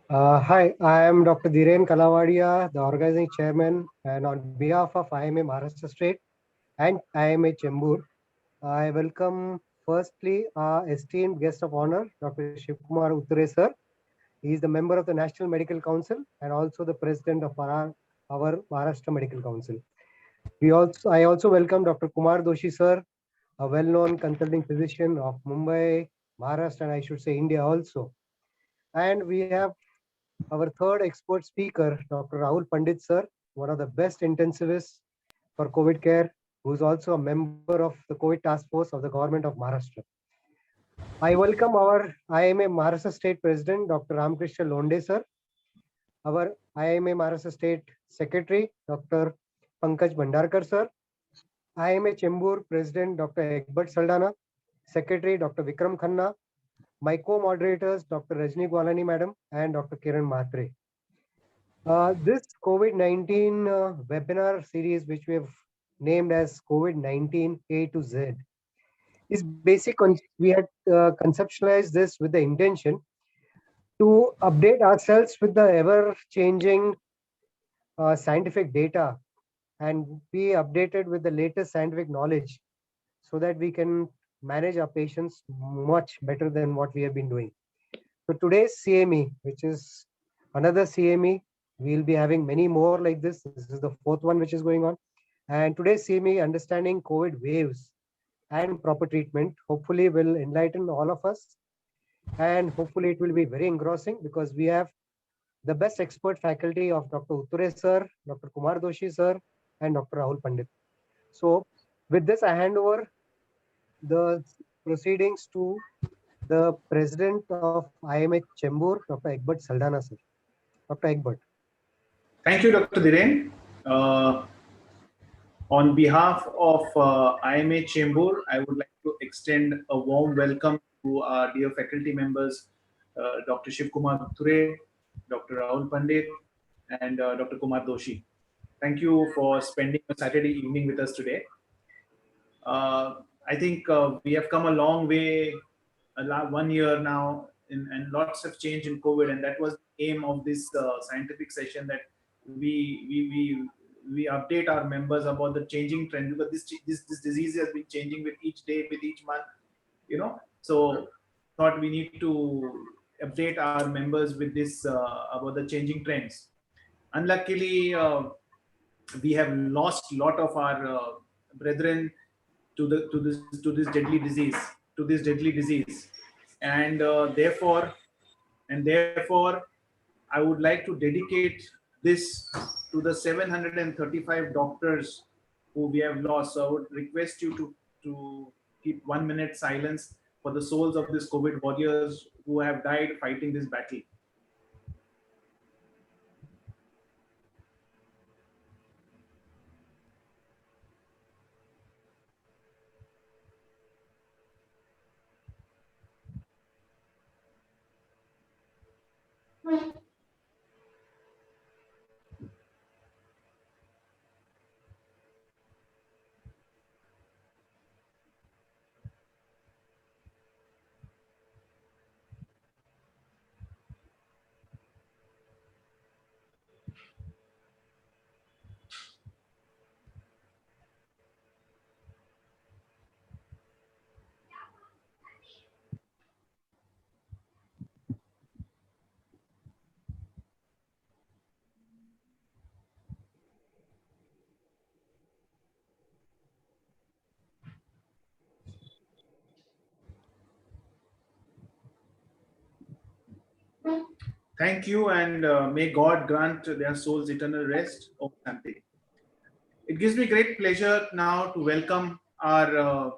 Hi, I am Dr. Dhiren Kalavadia, the organizing chairman, and on behalf of IMA Maharashtra State and IMA Chembur, I welcome firstly our esteemed guest of honor, Dr. Shivkumar Utture sir. He is the member of the National Medical Council and also the president of our Maharashtra Medical Council. I also welcome Dr. Kumar Doshi sir, a well-known consulting physician of Mumbai, Maharashtra, and I should say India also. And we have our third expert speaker, Dr. Rahul Pandit sir, one of the best intensivists for COVID care, who is also a member of the COVID task force of the government of Maharashtra. I welcome our IMA Maharashtra State President, Dr. Ramakrishna Londe sir, our IMA Maharashtra State Secretary, Dr. Pankaj Bhandarkar sir, IMA Chembur President, Dr. Egbert Saldana, Secretary, Dr. Vikram Khanna, my co-moderators, Dr. Rajni Gwalani madam and Dr. Kiran Mhatre. This COVID-19 webinar series, which we have named as COVID-19 A to Z, is we had conceptualized this with the intention to update ourselves with the ever-changing scientific data and be updated with the latest scientific knowledge so that we can manage our patients much better than what we have been doing. So today's CME, which is another CME, we'll be having many more like this. This is the fourth one which is going on. And today's CME, understanding COVID waves and proper treatment, hopefully will enlighten all of us. And hopefully it will be very engrossing because we have the best expert faculty of Dr. Utture sir, Dr. Kumar Doshi sir, and Dr. Rahul Pandit. So with this, I hand over the proceedings to the president of IMH Chembur, Dr. Egbert Saldana sir. Dr. Egbert. Thank you, Dr. Dhiren. On behalf of IMA Chembur, I would like to extend a warm welcome to our dear faculty members, Dr. Shivkumar Utture, Dr. Rahul Pandit, and Dr. Kumar Doshi. Thank you for spending a Saturday evening with us today. I think we have come a long way, 1 year now, and lots have changed in COVID, and that was the aim of this scientific session, that we update our members about the changing trend, because this disease has been changing with each day, with each month, So thought we need to update our members with this about the changing trends. Unluckily, we have lost a lot of our brethren to this deadly disease, and therefore I would like to dedicate this to the 735 doctors who we have lost. So I would request you to keep 1 minute silence for the souls of these COVID warriors who have died fighting this battle. Thank you, and may God grant their souls eternal rest. Om Shanti. It gives me great pleasure now to welcome our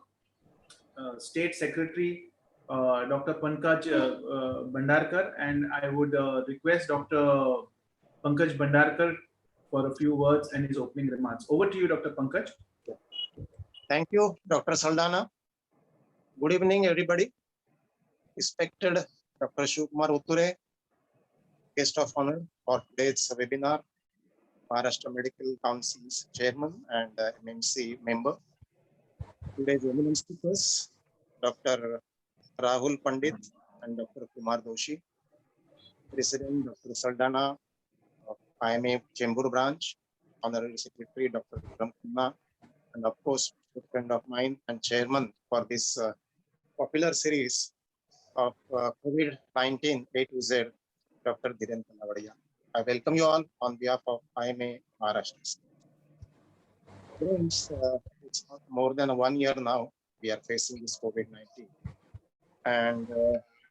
State Secretary, Dr. Pankaj Bhandarkar, and I would request Dr. Pankaj Bhandarkar for a few words and his opening remarks. Over to you, Dr. Pankaj. Thank you, Dr. Saldana. Good evening, everybody. Respected Dr. Shivkumar Utture, guest of honor for today's webinar, Maharashtra Medical Council's chairman and MMC member. Today's eminent speakers, Dr. Rahul Pandit and Dr. Kumar Doshi. President Dr. Saldana of IMA Chembur branch, Honorary Secretary Dr. Vikram Khanna, and of course, a friend of mine and chairman for this popular series of COVID-19 A to Z, Dr. Dhiren Kalavadia. I welcome you all on behalf of IMA Maharashtra. Friends, it's more than 1 year now we are facing this COVID-19, and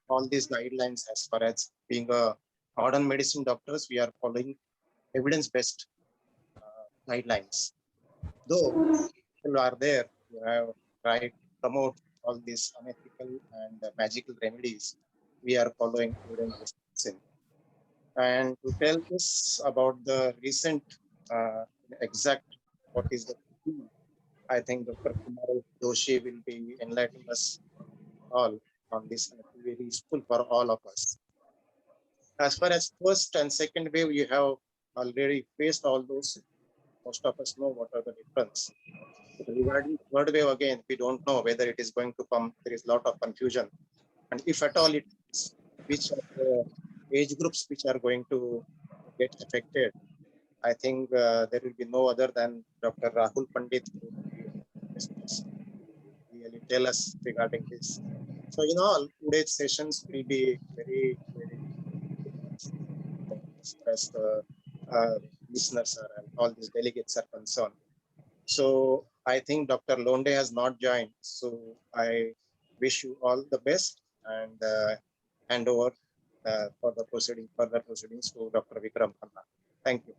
all these guidelines as far as being a modern medicine doctors, we are following evidence-based guidelines. Though people are there who have tried to promote all these unethical and magical remedies, we are following evidence-based medicine. And to tell us about the recent exact what is the key, I think Dr. Kumar Doshi will be enlightening us all on this, and it will be very useful for all of us. As far as first and second wave, you have already faced all those. Most of us know what are the difference. But regarding third wave, again, we don't know whether it is going to come. There is a lot of confusion. And if at all it is, which are the age groups which are going to get affected, I think there will be no other than Dr. Rahul Pandit who will really tell us regarding this. So, in all, today's sessions will be very, very as the listeners are and all these delegates are concerned. So I think Dr. Londe has not joined. So I wish you all the best and hand over for the further proceedings to Dr. Vikram Khanna. Thank you.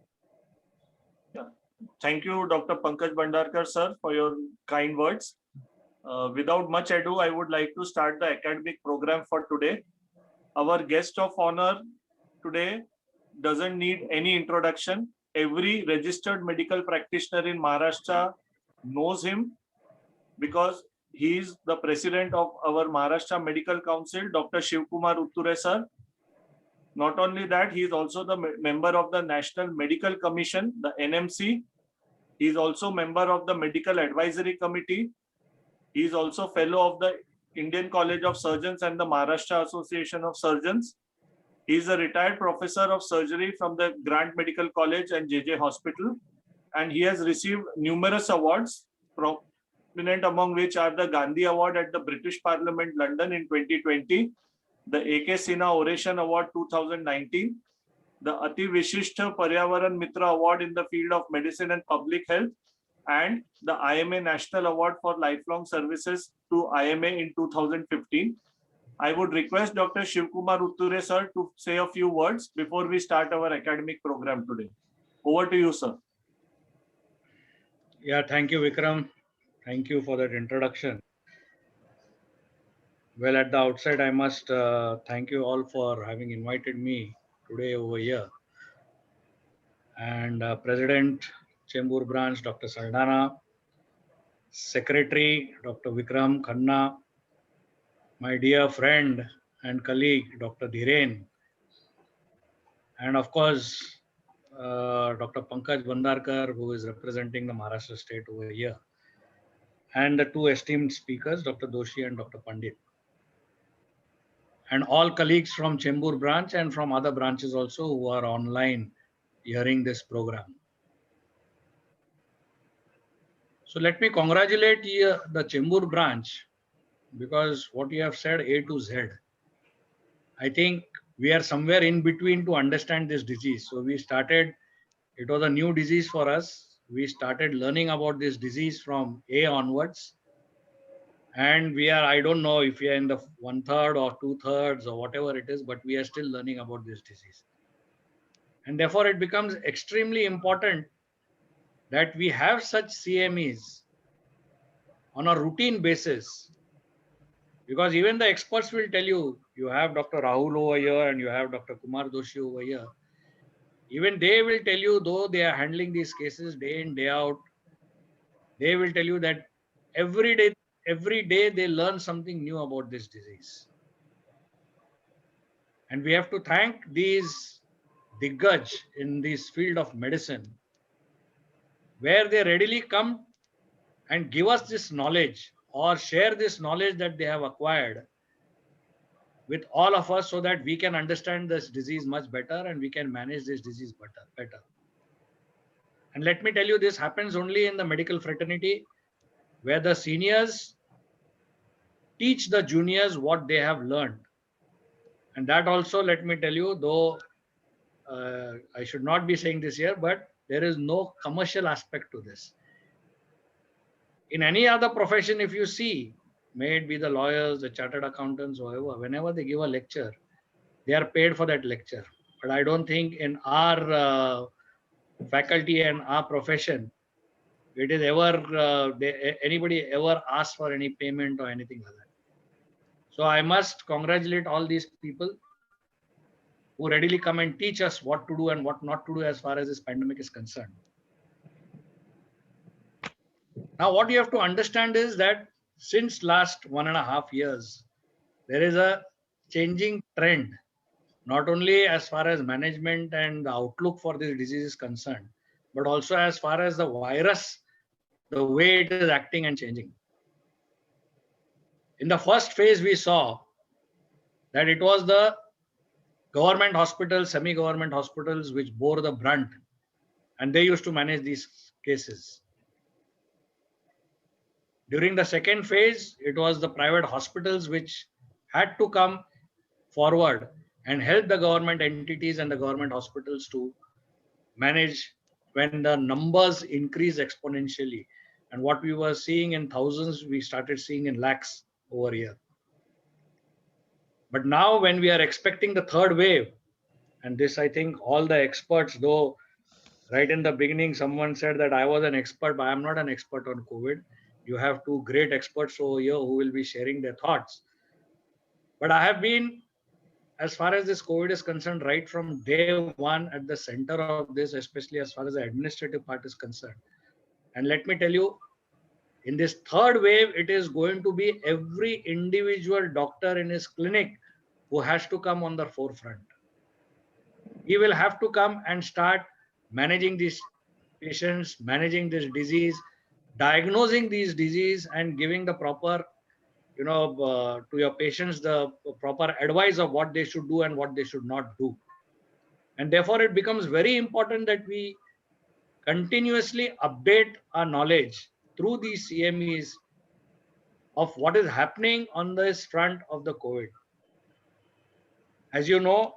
Thank you, Dr. Pankaj Bhandarkar, sir, for your kind words. Without much ado, I would like to start the academic program for today. Our guest of honor today doesn't need any introduction. Every registered medical practitioner in Maharashtra knows him because he is the president of our Maharashtra Medical Council, Dr. Shivkumar Utture, sir. Not only that, he is also the member of the National Medical Commission, the NMC. He is also member of the Medical Advisory Committee. He is also fellow of the Indian College of Surgeons and the Maharashtra Association of Surgeons. He is a retired professor of surgery from the Grant Medical College and JJ Hospital. And he has received numerous awards, prominent among which are the Gandhi Award at the British Parliament, London in 2020, the A.K. Sinha Oration Award 2019, the Ati Vishishta Paryavaran Mitra Award in the field of medicine and public health, and the IMA National Award for Lifelong Services to IMA in 2015. I would request Dr. Shivkumar Utture, sir, to say a few words before we start our academic program today. Over to you, sir. Yeah, thank you, Vikram. Thank you for that introduction. Well, at the outset, I must thank you all for having invited me today over here. And President, Chembur Branch, Dr. Saldana, Secretary, Dr. Vikram Khanna, my dear friend and colleague, Dr. Dhiren, and of course, Dr. Pankaj Bhandarkar, who is representing the Maharashtra state over here, and the two esteemed speakers, Dr. Doshi and Dr. Pandit, and all colleagues from Chembur branch and from other branches also who are online hearing this program. So let me congratulate the Chembur branch, because what you have said A to Z, I think we are somewhere in between to understand this disease. So we started, it was a new disease for us. We started learning about this disease from A onwards. And we are, I don't know if we are in the 1/3 or 2/3 or whatever it is, but we are still learning about this disease. And therefore it becomes extremely important that we have such CMEs on a routine basis. Because even the experts will tell you, you have Dr. Rahul over here and you have Dr. Kumar Doshi over here. Even they will tell you, though they are handling these cases day in, day out, they will tell you that every day they learn something new about this disease. And we have to thank these diggaj in this field of medicine, where they readily come and give us this knowledge or share this knowledge that they have acquired with all of us so that we can understand this disease much better and we can manage this disease better. And let me tell you, this happens only in the medical fraternity, where the seniors teach the juniors what they have learned. And that also, let me tell you, though I should not be saying this here, but there is no commercial aspect to this. In any other profession, if you see, may it be the lawyers, the chartered accountants, whoever, whenever they give a lecture, they are paid for that lecture. But I don't think in our faculty and our profession, it is ever, anybody ever asked for any payment or anything like that. So I must congratulate all these people who readily come and teach us what to do and what not to do as far as this pandemic is concerned. Now, what you have to understand is that since last 1.5 years, there is a changing trend, not only as far as management and the outlook for this disease is concerned, but also as far as the virus, the way it is acting and changing. In the first phase, we saw that it was the government hospitals, semi-government hospitals, which bore the brunt, and they used to manage these cases. During the second phase, it was the private hospitals which had to come forward and help the government entities and the government hospitals to manage when the numbers increase exponentially. And what we were seeing in thousands, we started seeing in lakhs over here. But now when we are expecting the third wave, and this, I think all the experts, though right in the beginning, someone said that I was an expert, but I'm not an expert on COVID. You have two great experts over here who will be sharing their thoughts. But I have been, as far as this COVID is concerned, right from day one at the center of this, especially as far as the administrative part is concerned. And let me tell you, in this third wave, it is going to be every individual doctor in his clinic who has to come on the forefront. He will have to come and start managing these patients, managing this disease, diagnosing these disease, and giving the proper, to your patients, the proper advice of what they should do and what they should not do. And therefore, it becomes very important that we continuously update our knowledge through these CMEs of what is happening on this front of the COVID. As you know,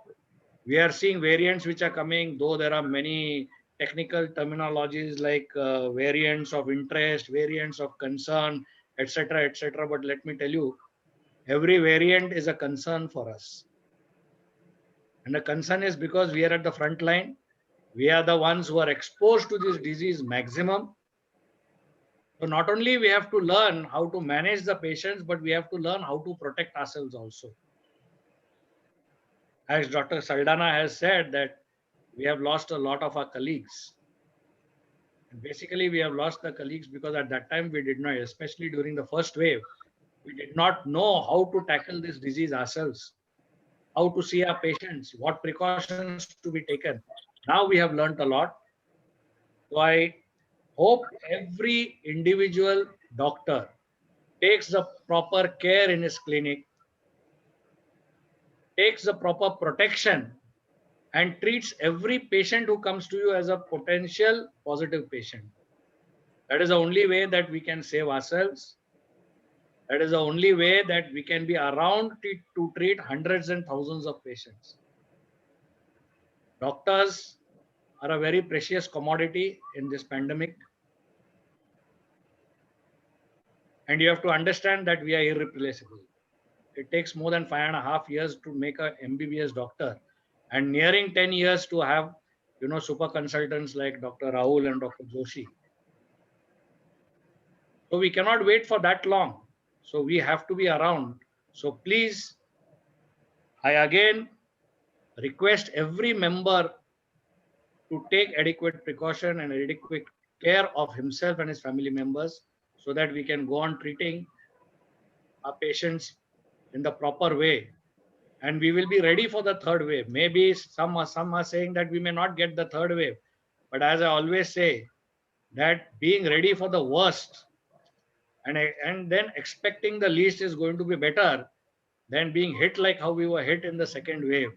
we are seeing variants which are coming, though there are many technical terminologies like variants of interest, variants of concern, etc., etc. But let me tell you, every variant is a concern for us. And the concern is because we are at the front line. We are the ones who are exposed to this disease maximum. So not only we have to learn how to manage the patients, but we have to learn how to protect ourselves also. As Dr. Saldana has said, that we have lost a lot of our colleagues. And basically, we have lost the colleagues because at that time we did not, especially during the first wave, we did not know how to tackle this disease ourselves, how to see our patients, what precautions to be taken. Now we have learned a lot. So I hope every individual doctor takes the proper care in his clinic, takes the proper protection, and treats every patient who comes to you as a potential positive patient. That is the only way that we can save ourselves. That is the only way that we can be around to treat hundreds and thousands of patients. Doctors are a very precious commodity in this pandemic. And you have to understand that we are irreplaceable. It takes more than 5.5 years to make an MBBS doctor, and nearing 10 years to have, super consultants like Dr. Rahul and Dr. Joshi. So we cannot wait for that long. So we have to be around. So please, I again request every member to take adequate precaution and adequate care of himself and his family members so that we can go on treating our patients in the proper way. And we will be ready for the third wave. Maybe some are saying that we may not get the third wave. But as I always say, that being ready for the worst and then expecting the least is going to be better than being hit like how we were hit in the second wave,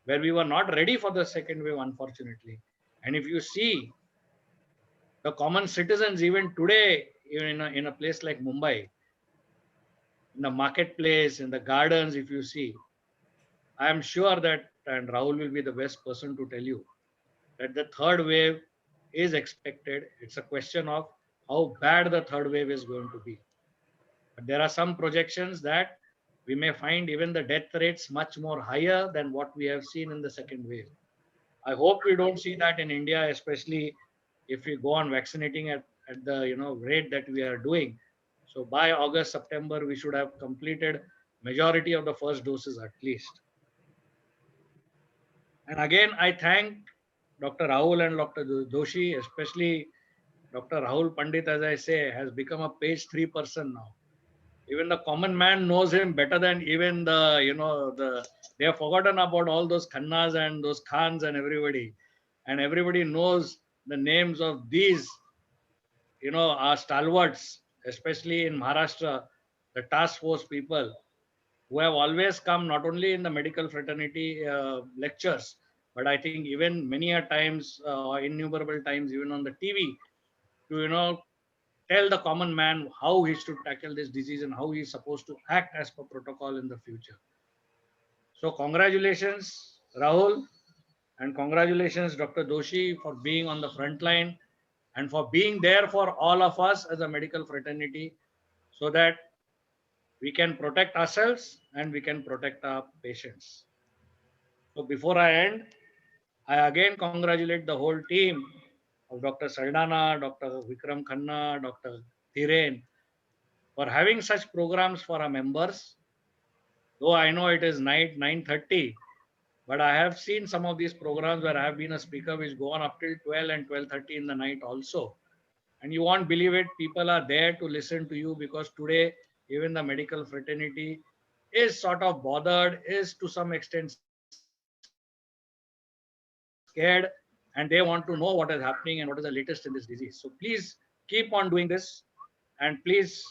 where we were not ready for the second wave, unfortunately. And if you see the common citizens, even today, even in a place like Mumbai, in the marketplace, in the gardens, if you see, I am sure that, and Rahul will be the best person to tell you, that the third wave is expected. It's a question of how bad the third wave is going to be. But there are some projections that we may find even the death rates much more higher than what we have seen in the second wave. I hope we don't see that in India, especially if we go on vaccinating at the rate that we are doing. So by August, September, we should have completed majority of the first doses at least. And again, I thank Dr. Rahul and Dr. Doshi, especially Dr. Rahul Pandit, as I say, has become a page 3 person now. Even the common man knows him better than even they have forgotten about all those Khannas and those Khans and everybody. And everybody knows the names of these, our stalwarts, especially in Maharashtra, the task force people who have always come not only in the medical fraternity lectures, but I think even many a times, innumerable times, even on the TV, to tell the common man how he should tackle this disease and how he is supposed to act as per protocol in the future. So congratulations, Rahul, and congratulations, Dr. Doshi, for being on the front line and for being there for all of us as a medical fraternity, so that we can protect ourselves and we can protect our patients. So before I end, I again congratulate the whole team of Dr. Saldana, Dr. Vikram Khanna, Dr. Dhiren, for having such programs for our members. Though I know it is night 9:30, but I have seen some of these programs where I have been a speaker which go on up till 12 and 12:30 in the night also. And you won't believe it, people are there to listen to you, because today even the medical fraternity is sort of bothered, is to some extent scared, and they want to know what is happening and what is the latest in this disease. So please keep on doing this, and please,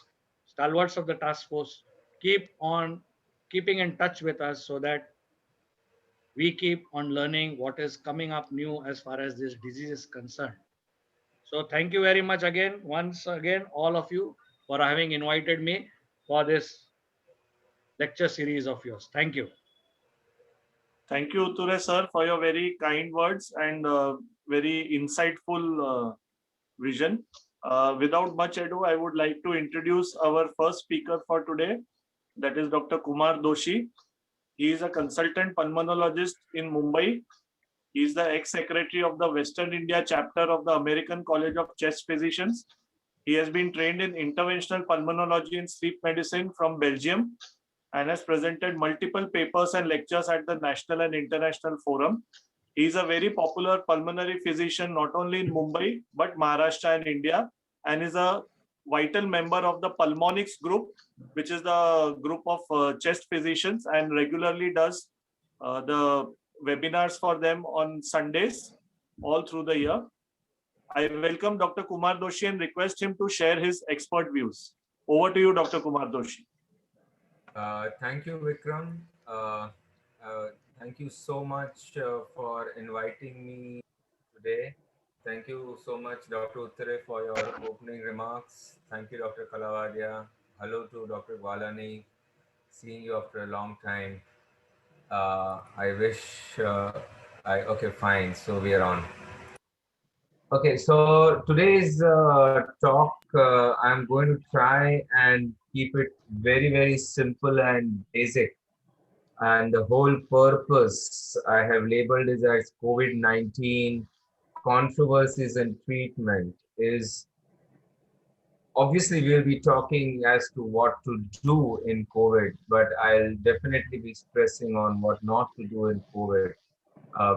stalwarts of the task force, keep on keeping in touch with us, so that we keep on learning what is coming up new as far as this disease is concerned. So thank you very much again, once again, all of you, for having invited me for this lecture series of yours. Thank you. Thank you, Ture sir, for your very kind words and very insightful vision. Without much ado, I would like to introduce our first speaker for today, that is Dr. Kumar Doshi. He is a consultant pulmonologist in Mumbai. He is the ex-secretary of the Western India chapter of the American College of Chest Physicians. He has been trained in interventional pulmonology and sleep medicine from Belgium and has presented multiple papers and lectures at the national and international forum. He is a very popular pulmonary physician, not only in Mumbai, but Maharashtra and India, and is a vital member of the Pulmonix group, which is the group of chest physicians, and regularly does the webinars for them on Sundays all through the year. I welcome Dr. Kumar Doshi and request him to share his expert views. Over to you, Dr. Kumar Doshi. Thank you, Vikram. Thank you so much for inviting me today. Thank you so much, Dr. Uttare, for your opening remarks. Thank you, Dr. Kalavadia. Hello to Dr. Gwalani. Seeing you after a long time. I wish okay, fine. So we are on. Okay, so today's talk, I'm going to try and keep it very, very simple and basic. And the whole purpose I have labeled is as COVID-19 controversies and treatment is, obviously we'll be talking as to what to do in COVID, but I'll definitely be stressing on what not to do in COVID.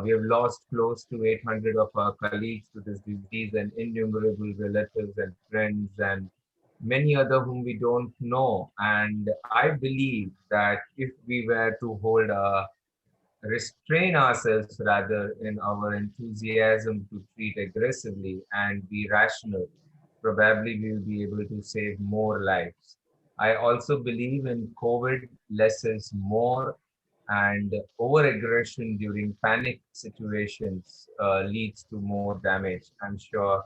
We have lost close to 800 of our colleagues to this disease, and innumerable relatives and friends and many other whom we don't know. And I believe that if we were to restrain ourselves rather in our enthusiasm to treat aggressively and be rational, probably we will be able to save more lives. I also believe in COVID less is more, and over-aggression during panic situations leads to more damage. I'm sure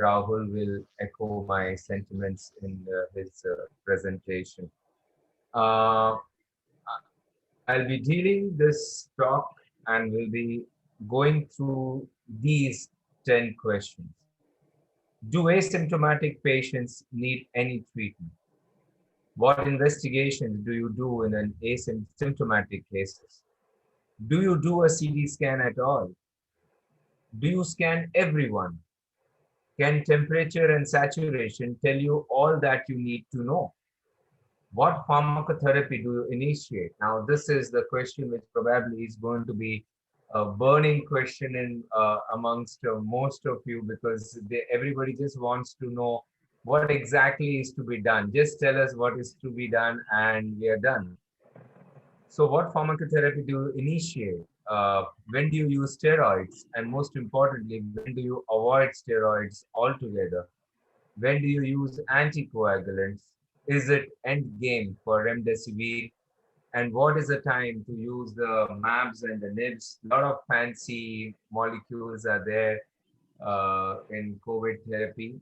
Rahul will echo my sentiments in his presentation. Uh, I'll be dealing this talk and will be going through these 10 questions. Do asymptomatic patients need any treatment? What investigations do you do in an asymptomatic cases? Do you do a CT scan at all? Do you scan everyone? Can temperature and saturation tell you all that you need to know? What pharmacotherapy do you initiate? Now, this is the question which probably is going to be a burning question in amongst most of you, because everybody just wants to know what exactly is to be done. Just tell us what is to be done and we are done. So what pharmacotherapy do you initiate? When do you use steroids? And most importantly, when do you avoid steroids altogether? When do you use anticoagulants? Is it end game for remdesivir? And what is the time to use the MABs and the NIBs? A lot of fancy molecules are there in COVID therapy.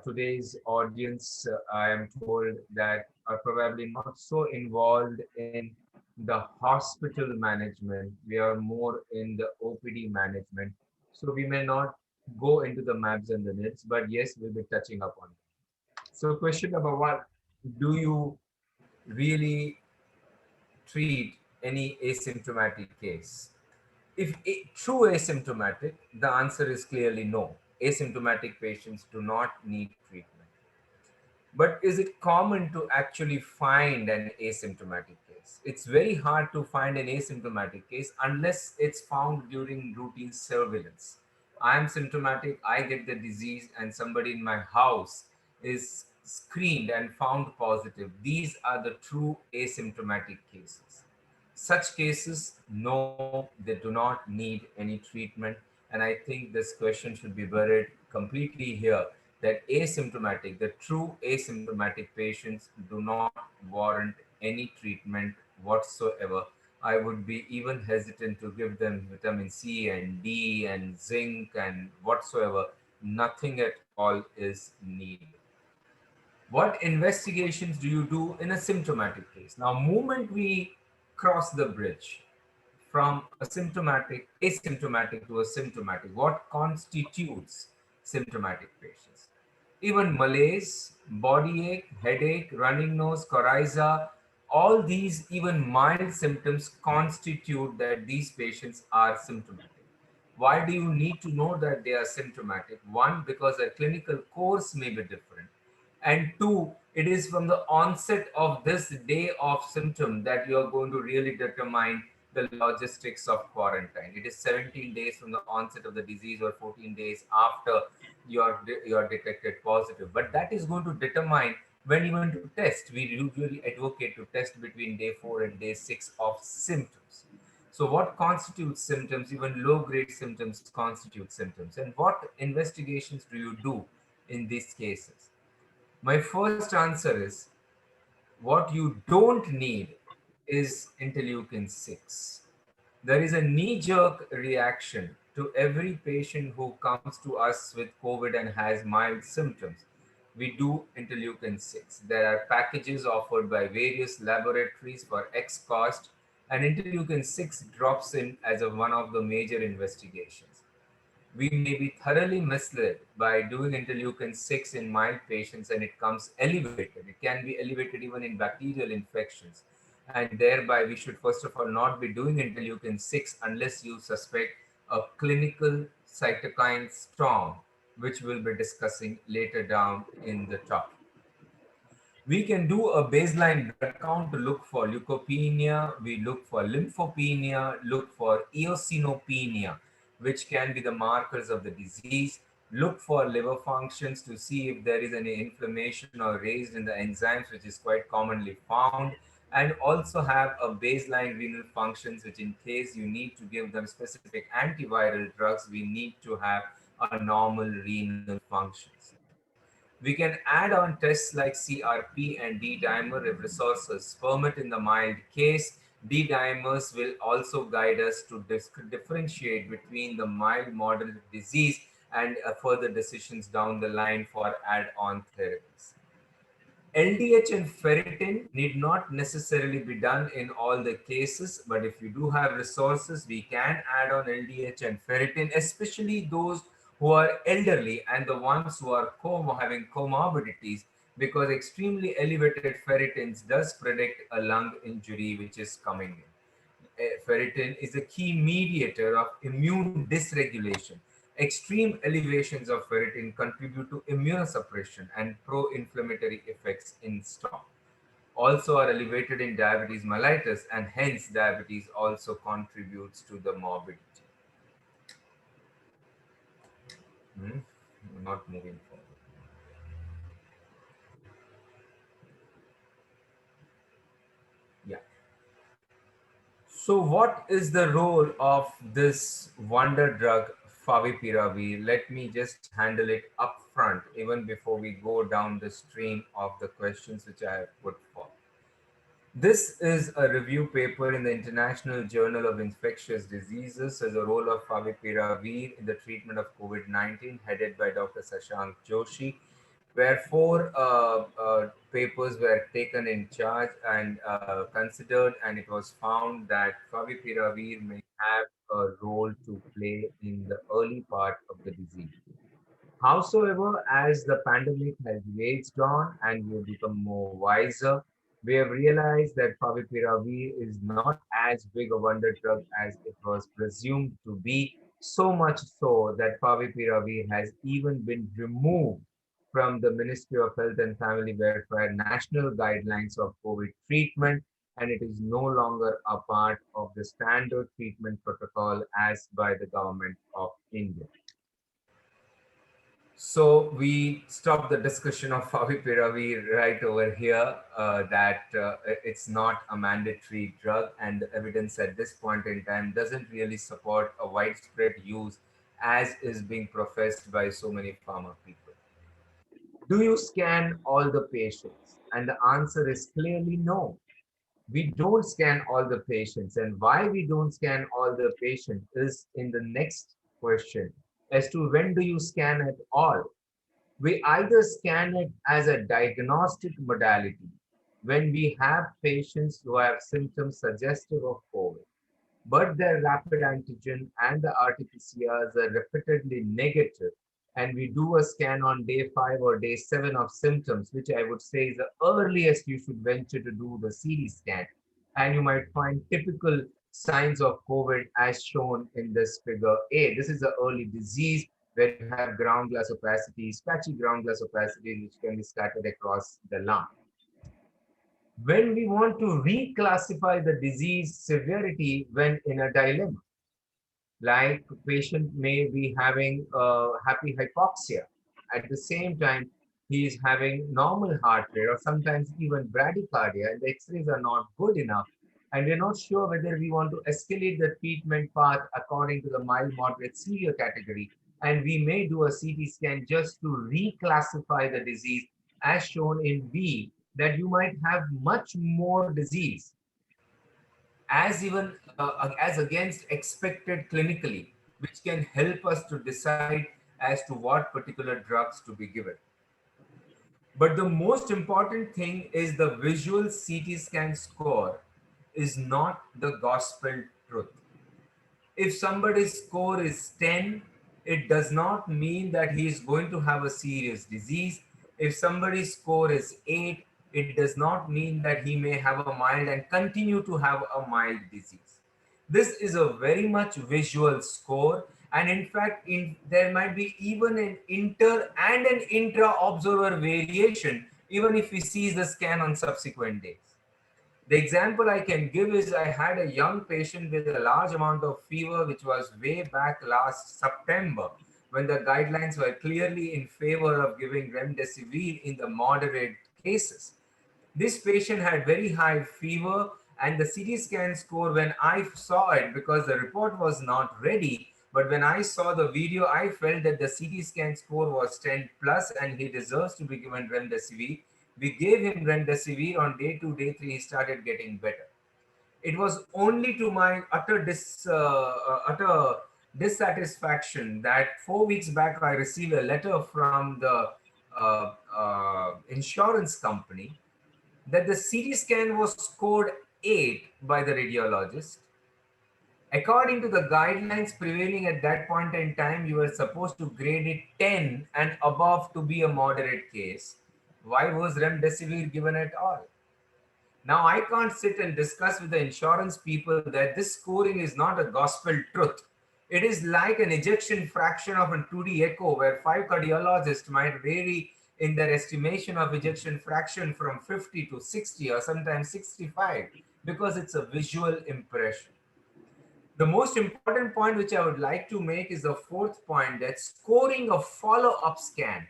Today's audience, I am told, that are probably not so involved in the hospital management. We are more in the OPD management. So we may not go into the MABs and the NIBs, but yes, we'll be touching upon it. So question number one, do you really treat any asymptomatic case? If true asymptomatic, the answer is clearly no. Asymptomatic patients do not need treatment. But is it common to actually find an asymptomatic case? It's very hard to find an asymptomatic case unless it's found during routine surveillance. I am symptomatic, I get the disease, and somebody in my house is screened and found positive. These are the true asymptomatic cases. Such cases, no, they do not need any treatment. And I think this question should be buried completely here, that asymptomatic, the true asymptomatic patients do not warrant any treatment whatsoever. I would be even hesitant to give them vitamin C and D and zinc and whatsoever. Nothing at all is needed. What investigations do you do in a symptomatic case? Now, moment we cross the bridge from asymptomatic to a symptomatic, what constitutes symptomatic patients? Even malaise, body ache, headache, running nose, coryza, all these even mild symptoms constitute that these patients are symptomatic. Why do you need to know that they are symptomatic? One, because their clinical course may be different. And two, it is from the onset of this day of symptom that you are going to really determine the logistics of quarantine. It is 17 days from the onset of the disease or 14 days after you are detected positive. But that is going to determine when even to test. We usually advocate to test between day 4 and day 6 of symptoms. So what constitutes symptoms? Even low-grade symptoms constitute symptoms. And what investigations do you do in these cases? My first answer is, what you don't need is interleukin 6. There is a knee-jerk reaction to every patient who comes to us with COVID and has mild symptoms. We do interleukin 6. There are packages offered by various laboratories for X cost, and interleukin 6 drops in as one of the major investigations. We may be thoroughly misled by doing interleukin 6 in mild patients and it comes elevated. It can be elevated even in bacterial infections. And thereby, we should first of all not be doing interleukin 6 unless you suspect a clinical cytokine storm, which we'll be discussing later down in the talk. We can do a baseline blood count to look for leukopenia, we look for lymphopenia, look for eosinopenia, which can be the markers of the disease, look for liver functions to see if there is any inflammation or raised in the enzymes, which is quite commonly found, and also have a baseline renal functions, which in case you need to give them specific antiviral drugs, we need to have a normal renal functions. We can add on tests like CRP and D-dimer if resources permit. In the mild case, D-dimers will also guide us to differentiate between the mild moderate disease and further decisions down the line for add-on therapies. LDH and ferritin need not necessarily be done in all the cases, but if you do have resources, we can add on LDH and ferritin, especially those who are elderly and the ones who are having comorbidities, because extremely elevated ferritins does predict a lung injury which is coming in. Ferritin is a key mediator of immune dysregulation. Extreme elevations of ferritin contribute to immunosuppression and pro-inflammatory effects in storm. Also are elevated in diabetes mellitus, and hence diabetes also contributes to the morbidity. Not moving forward. Yeah. So what is the role of this wonder drug favipiravir? Let me just handle it up front even before we go down the stream of the questions which I have put forth. This is a review paper in the International Journal of Infectious Diseases as a role of favipiravir in the treatment of COVID-19, headed by Dr. Shashank Joshi, where four papers were taken in charge and considered, and it was found that favipiravir may have a role to play in the early part of the disease. Howsoever, as the pandemic has raged on and we have become more wiser, we have realized that favipiravir is not as big a wonder drug as it was presumed to be, so much so that favipiravir has even been removed from the Ministry of Health and Family Welfare national guidelines of COVID treatment, and it is no longer a part of the standard treatment protocol as by the government of India. So we stop the discussion of favipiravir right over here, that it's not a mandatory drug, and the evidence at this point in time doesn't really support a widespread use as is being professed by so many pharma people. Do you scan all the patients? And the answer is clearly no. We don't scan all the patients, and why we don't scan all the patients is in the next question as to when do you scan at all. We either scan it as a diagnostic modality when we have patients who have symptoms suggestive of COVID, but their rapid antigen and the RT-PCRs are repeatedly negative, and we do a scan on day 5 or day 7 of symptoms, which I would say is the earliest you should venture to do the CT scan, and you might find typical signs of COVID as shown in this figure A. This is the early disease where you have ground glass opacities, patchy ground glass opacities, which can be scattered across the lung. When we want to reclassify the disease severity when in a dilemma, like patient may be having happy hypoxia, at the same time he is having normal heart rate or sometimes even bradycardia, and the x-rays are not good enough, and we're not sure whether we want to escalate the treatment path according to the mild, moderate, severe category, and we may do a CT scan just to reclassify the disease as shown in B, that you might have much more disease as even as against expected clinically, which can help us to decide as to what particular drugs to be given. But the most important thing is the visual CT scan score is not the gospel truth. If somebody's score is 10, it does not mean that he is going to have a serious disease. If somebody's score is 8, it does not mean that he may have a mild and continue to have a mild disease. This is a very much visual score, and in fact, there might be even an inter and an intra-observer variation, even if we see the scan on subsequent days. The example I can give is I had a young patient with a large amount of fever, which was way back last September, when the guidelines were clearly in favor of giving remdesivir in the moderate cases. This patient had very high fever, and the CT scan score, when I saw it, because the report was not ready, But when I saw the video, I felt that the CT scan score was 10 plus and he deserves to be given remdesivir. We gave him remdesivir. On day 2, day 3, he started getting better. It was only to my utter dissatisfaction that 4 weeks back I received a letter from the insurance company that the CT scan was scored 8 by the radiologist. According to the guidelines prevailing at that point in time, you were supposed to grade it 10 and above to be a moderate case. Why was remdesivir given at all? Now, I can't sit and discuss with the insurance people that this scoring is not a gospel truth. It is like an ejection fraction of a 2D echo, where 5 cardiologists might vary in their estimation of ejection fraction from 50 to 60 or sometimes 65 because it's a visual impression. The most important point which I would like to make is the fourth point, that scoring a follow-up scan.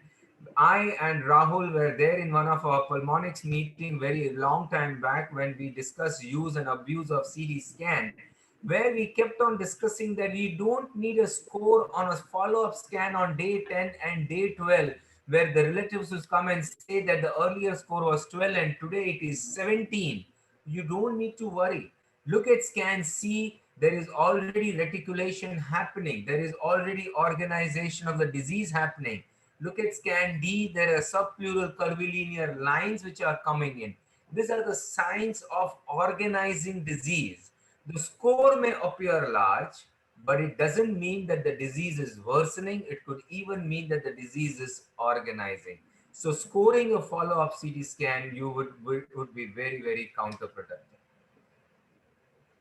I and Rahul were there in one of our Pulmonx meeting very long time back when we discussed use and abuse of CT scan, where we kept on discussing that we don't need a score on a follow-up scan on day 10 and day 12, where the relatives will come and say that the earlier score was 12 and today it is 17. You don't need to worry. Look at scan C, there is already reticulation happening. There is already organization of the disease happening. Look at scan D, there are subpleural curvilinear lines which are coming in. These are the signs of organizing disease. The score may appear large, but it doesn't mean that the disease is worsening. It could even mean that the disease is organizing. So scoring a follow-up CT scan, you would be very, very counterproductive.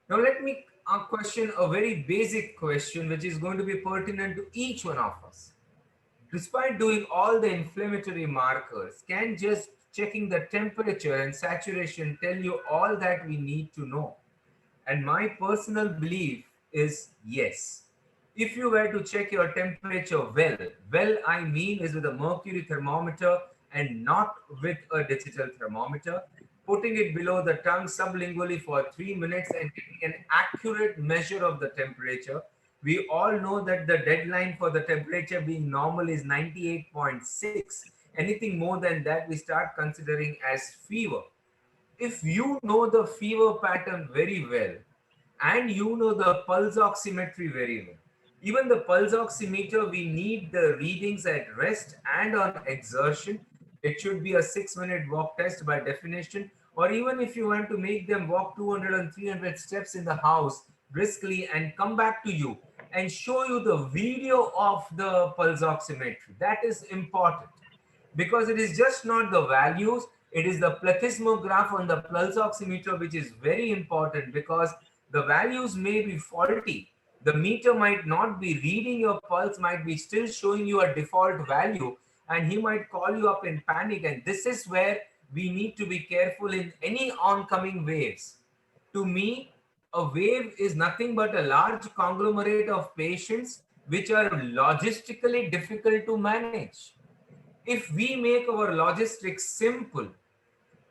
Now let me question a very basic question, which is going to be pertinent to each one of us. Despite doing all the inflammatory markers, can just checking the temperature and saturation tell you all that we need to know? And my personal belief is yes. If you were to check your temperature well I mean is with a mercury thermometer and not with a digital thermometer, putting it below the tongue sublingually for 3 minutes and taking an accurate measure of the temperature. We all know that the deadline for the temperature being normal is 98.6. Anything more than that, we start considering as fever. If you know the fever pattern very well, and you know the pulse oximetry very well, even the pulse oximeter, we need the readings at rest and on exertion. It should be a 6-minute walk test by definition, or even if you want to make them walk 200 and 300 steps in the house briskly and come back to you and show you the video of the pulse oximetry. That is important because it is just not the values, it is the plethysmograph on the pulse oximeter which is very important, because the values may be faulty. The meter might not be reading your pulse, might be still showing you a default value, and he might call you up in panic. And this is where we need to be careful in any oncoming waves. To me, a wave is nothing but a large conglomerate of patients which are logistically difficult to manage. If we make our logistics simple,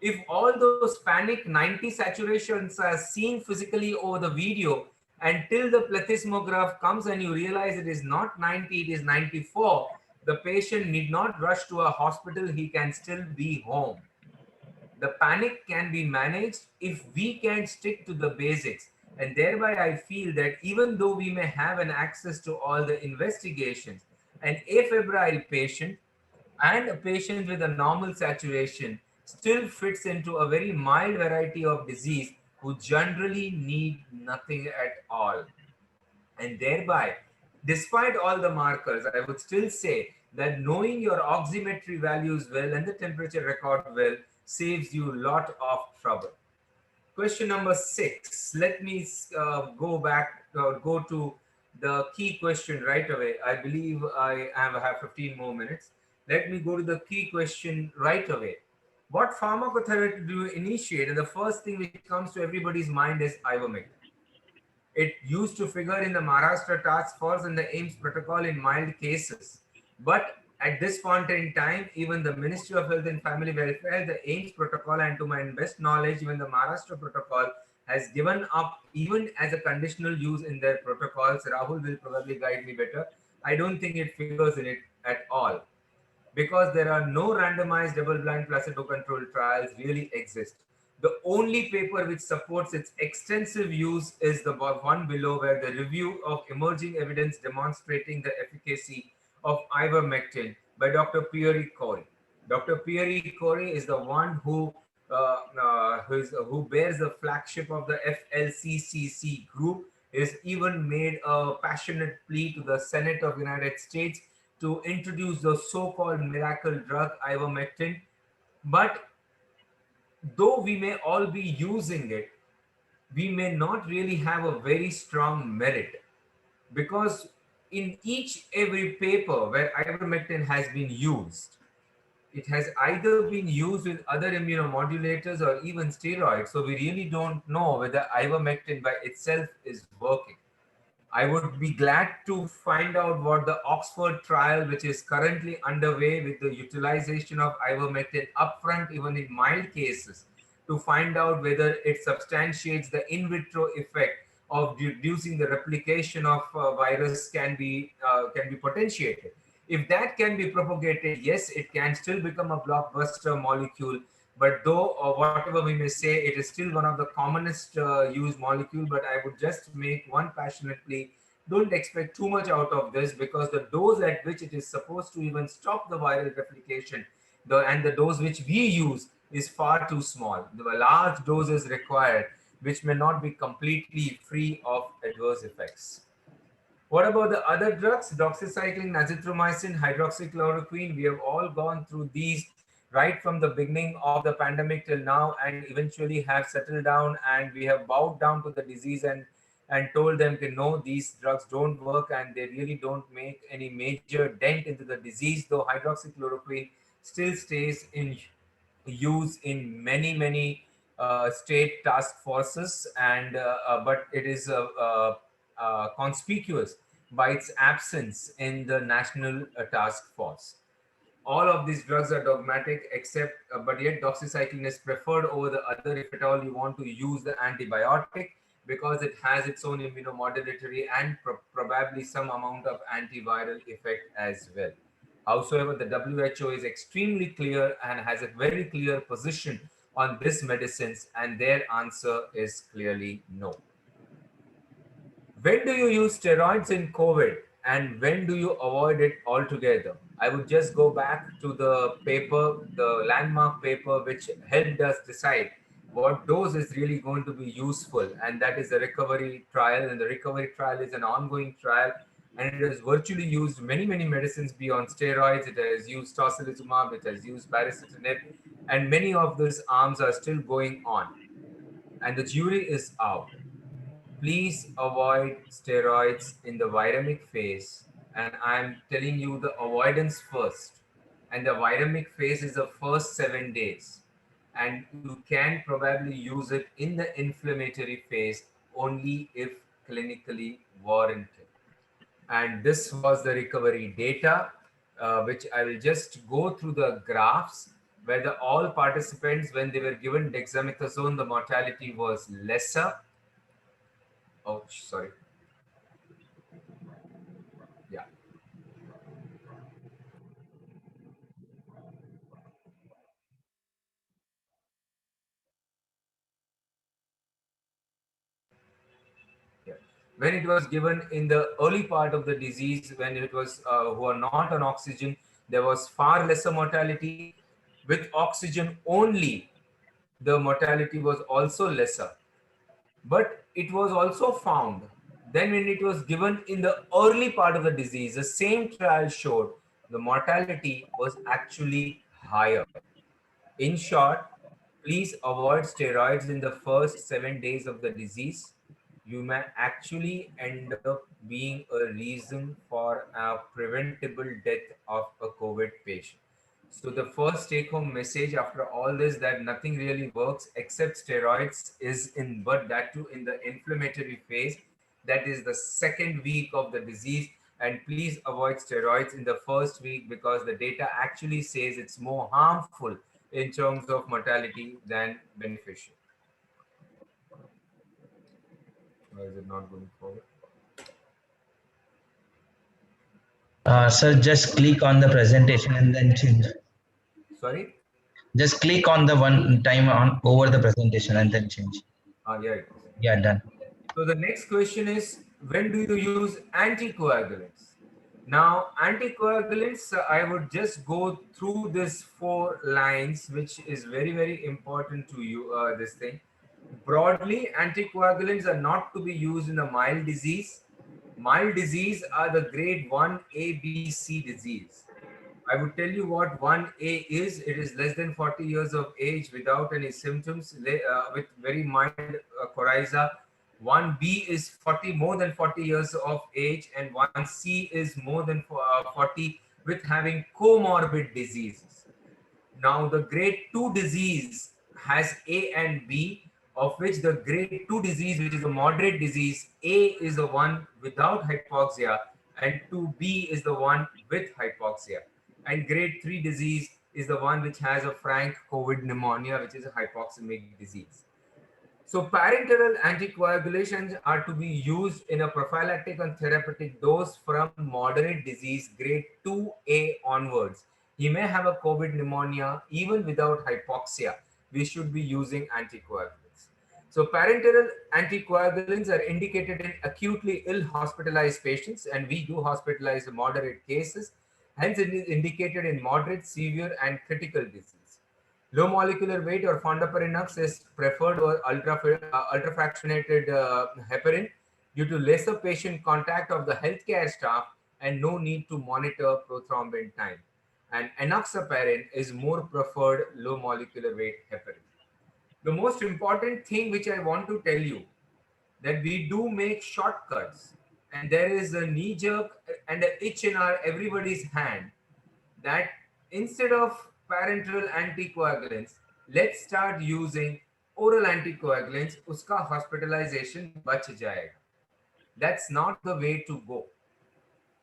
if all those panic 90 saturations are seen physically over the video until the plethysmograph comes and you realize it is not 90, it is 94, the patient need not rush to a hospital, he can still be home. The panic can be managed if we can stick to the basics. And thereby I feel that even though we may have an access to all the investigations, an afebrile patient and a patient with a normal saturation still fits into a very mild variety of disease who generally need nothing at all. And thereby, despite all the markers, I would still say that knowing your oximetry values well and the temperature record well saves you a lot of trouble. Question number 6. Let me go to the key question right away. I believe I have 15 more minutes. Let me go to the key question right away. What pharmacotherapy do you initiate? And the first thing which comes to everybody's mind is ivermectin. It used to figure in the Maharashtra task force and the AIIMS protocol in mild cases. But at this point in time, even the Ministry of Health and Family Welfare, the AIIMS protocol, and to my best knowledge, even the Maharashtra protocol has given up even as a conditional use in their protocols. Rahul will probably guide me better. I don't think it figures in it at all, because there are no randomized double-blind placebo-controlled trials really exist. The only paper which supports its extensive use is the one below, where the review of emerging evidence demonstrating the efficacy of ivermectin by Dr. Pierre Corey. Dr. Pierre Corey is the one who bears the flagship of the FLCCC group. Is even made a passionate plea to the Senate of the United States to introduce the so-called miracle drug ivermectin. But though we may all be using it, we may not really have a very strong merit, because in each every paper where ivermectin has been used, it has either been used with other immunomodulators or even steroids. So we really don't know whether ivermectin by itself is working. I would be glad to find out what the Oxford trial, which is currently underway with the utilization of ivermectin upfront, even in mild cases, to find out whether it substantiates the in vitro effect of reducing the replication of virus can be potentiated. If that can be propagated, yes, it can still become a blockbuster molecule. But though, or whatever we may say, it is still one of the commonest used molecule. But I would just make one passionate plea: don't expect too much out of this, because the dose at which it is supposed to even stop the viral replication, and the dose which we use is far too small. The large dose is required, which may not be completely free of adverse effects. What about the other drugs? Doxycycline, azithromycin, hydroxychloroquine. We have all gone through these right from the beginning of the pandemic till now, and eventually have settled down, and we have bowed down to the disease and told them that no, these drugs don't work and they really don't make any major dent into the disease, though hydroxychloroquine still stays in use in many state task forces, and but it is conspicuous by its absence in the national task force. All of these drugs are dogmatic, except but yet doxycycline is preferred over the other if at all you want to use the antibiotic, because it has its own immunomodulatory and probably some amount of antiviral effect as well. However, the WHO is extremely clear and has a very clear position on this medicines, and their answer is clearly no. When do you use steroids in COVID, and when do you avoid it altogether? I would just go back to the paper, the landmark paper, which helped us decide what dose is really going to be useful, and that is the recovery trial. And the recovery trial is an ongoing trial, and it has virtually used many medicines beyond steroids. It has used tocilizumab, it has used baricitinib, and many of those arms are still going on, and the jury is out. Please avoid steroids in the viremic phase. And I'm telling you the avoidance first. And the viremic phase is the first 7 days. And you can probably use it in the inflammatory phase only if clinically warranted. And this was the recovery data, which I will just go through the graphs, where all participants, when they were given dexamethasone, the mortality was lesser. Oh, sorry. Yeah. Yeah. When it was given in the early part of the disease, when it was who are not on oxygen, there was far lesser mortality. With oxygen only, the mortality was also lesser. But it was also found then when it was given in the early part of the disease, the same trial showed the mortality was actually higher. In short, please avoid steroids in the first 7 days of the disease. You may actually end up being a reason for a preventable death of a COVID patient. So the first take-home message after all this, that nothing really works except steroids, is in, but that too in the inflammatory phase. That is the second week of the disease. And please avoid steroids in the first week, because the data actually says it's more harmful in terms of mortality than beneficial. Or is it not going forward? Sir, just click on the presentation and then change. Sorry? Just click on the one time on over the presentation and then change. Yeah, it is. Yeah, done. So the next question is, when do you use anticoagulants? Now, anticoagulants, I would just go through this 4 lines, which is very, very important to you, this thing. Broadly, anticoagulants are not to be used in a mild disease. Mild disease are the grade 1A, B, C disease. I would tell you what 1A is. It is less than 40 years of age without any symptoms, with very mild coryza. 1B is 40, more than 40 years of age, and 1C is more than 40 with having comorbid diseases. Now, the grade 2 disease has A and B, of which the grade 2 disease, which is a moderate disease, A is the one without hypoxia, and 2B is the one with hypoxia. And grade 3 disease is the one which has a frank COVID pneumonia, which is a hypoxemic disease. So parenteral anticoagulations are to be used in a prophylactic and therapeutic dose from moderate disease grade 2A onwards. He may have a COVID pneumonia even without hypoxia. We should be using anticoagulants. So parenteral anticoagulants are indicated in acutely ill hospitalized patients, and we do hospitalize moderate cases. Hence, it is indicated in moderate, severe, and critical disease. Low molecular weight or fondaparinux is preferred over ultrafractionated heparin due to lesser patient contact of the healthcare staff and no need to monitor prothrombin time. And enoxaparin is more preferred low molecular weight heparin. The most important thing which I want to tell you, that we do make shortcuts, and there is a knee jerk and an itch in everybody's hand that instead of parenteral anticoagulants, let's start using oral anticoagulants. Uska hospitalization bach jayega. That's not the way to go.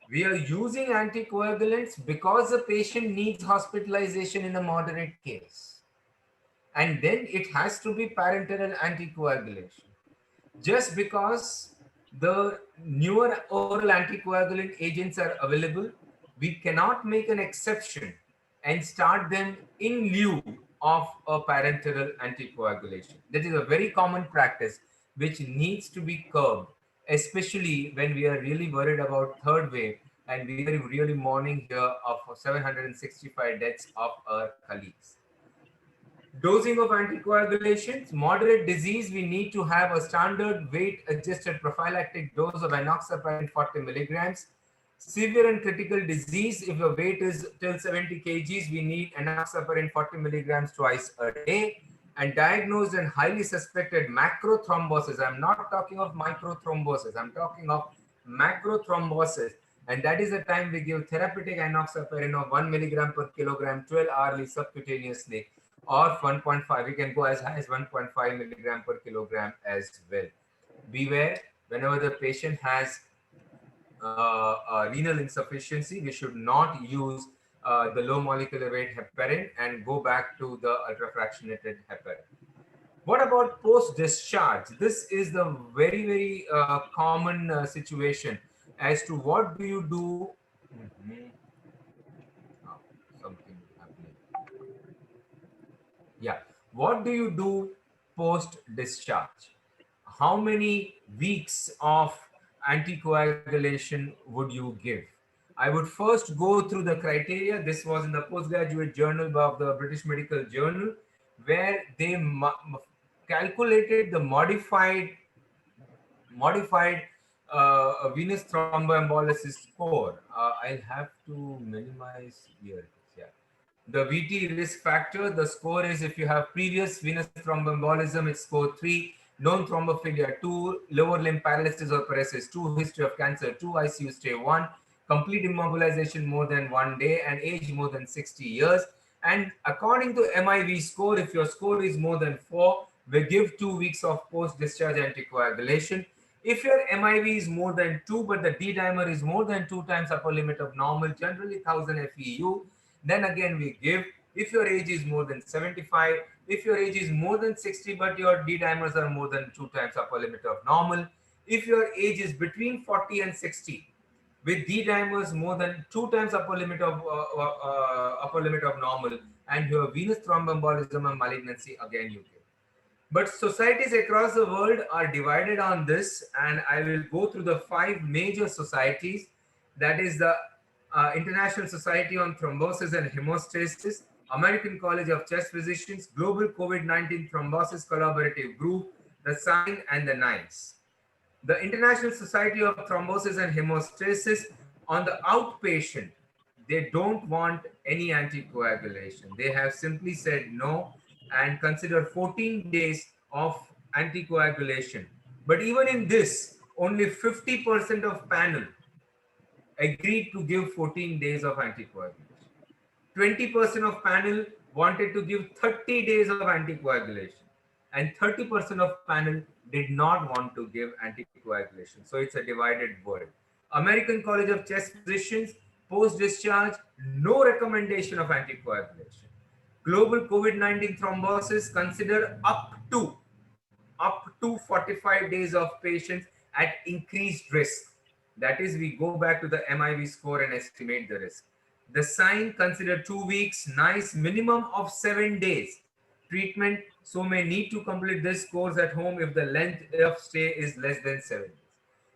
We are using anticoagulants because the patient needs hospitalization in a moderate case. And then it has to be parenteral anticoagulation. Just because the newer oral anticoagulant agents are available, we cannot make an exception and start them in lieu of a parenteral anticoagulation. That is a very common practice which needs to be curbed, especially when we are really worried about third wave and we are really mourning here of 765 deaths of our colleagues. Dosing of anticoagulations, moderate disease, we need to have a standard weight adjusted prophylactic dose of enoxaparin 40 milligrams. Severe and critical disease, if your weight is till 70 kgs, we need enoxaparin 40 milligrams twice a day. And diagnosed and highly suspected macrothrombosis, I'm not talking of microthrombosis, I'm talking of macrothrombosis. And that is the time we give therapeutic enoxaparin of 1 milligram per kilogram 12 hourly subcutaneously, or 1.5, we can go as high as 1.5 milligram per kilogram as well. Beware, whenever the patient has renal insufficiency, we should not use the low molecular weight heparin and go back to the ultrafractionated heparin. What about post-discharge? This is the very, very common situation as to what do you do. Something happening. Yeah. What do you do post-discharge? How many weeks of anticoagulation would you give? I would first go through the criteria. This was in the postgraduate journal of the British Medical Journal, where they calculated the modified venous thromboembolysis score. I'll have to minimize here. Yeah. The VT risk factor, the score is if you have previous venous thromboembolism, it's score 3, known thrombophilia 2, lower limb paralysis or paresis 2, history of cancer 2, ICU stay 1, complete immobilization more than 1 day, and age more than 60 years. And according to MIV score, if your score is more than 4, we give 2 weeks of post-discharge anticoagulation. If your MIV is more than 2, but the D-dimer is more than 2 times upper limit of normal, generally 1000 FEU, then again we give. If your age is more than 75, if your age is more than 60, but your D-dimers are more than 2 times upper limit of normal, If your age is between 40 and 60, with D dimers more than 2 times upper limit of normal, and your venous thromboembolism and malignancy, again you give. But societies across the world are divided on this, and I will go through the 5 major societies. That is the International Society on Thrombosis and Hemostasis, American College of Chest Physicians, Global COVID-19 Thrombosis Collaborative Group, the SIGN, and the NICE. The International Society of Thrombosis and Hemostasis, on the outpatient, they don't want any anticoagulation. They have simply said no and consider 14 days of anticoagulation. But even in this, only 50% of panel agreed to give 14 days of anticoagulation. 20% of panel wanted to give 30 days of anticoagulation, and 30% of panel did not want to give anticoagulation. So it's a divided world. American College of Chest Physicians, post-discharge, no recommendation of anticoagulation. Global COVID-19 thrombosis, consider up to 45 days of patients at increased risk. That is, we go back to the MIV score and estimate the risk. The SIGN, consider 2 weeks, NICE minimum of 7 days. Treatment, so may need to complete this course at home if the length of stay is less than 7 days.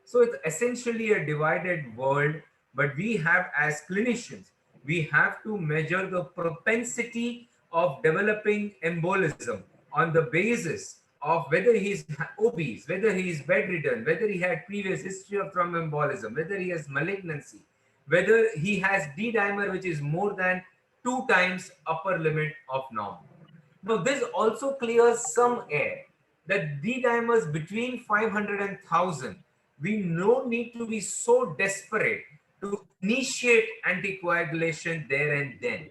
So it's essentially a divided world, but we have, as clinicians, we have to measure the propensity of developing embolism on the basis of whether he's obese, whether he is bedridden, whether he had previous history of thromboembolism, whether he has malignancy, whether he has D dimer which is more than 2 times upper limit of normal. Now this also clears some air that D dimers between 500 and 1000, we no need to be so desperate to initiate anticoagulation there and then.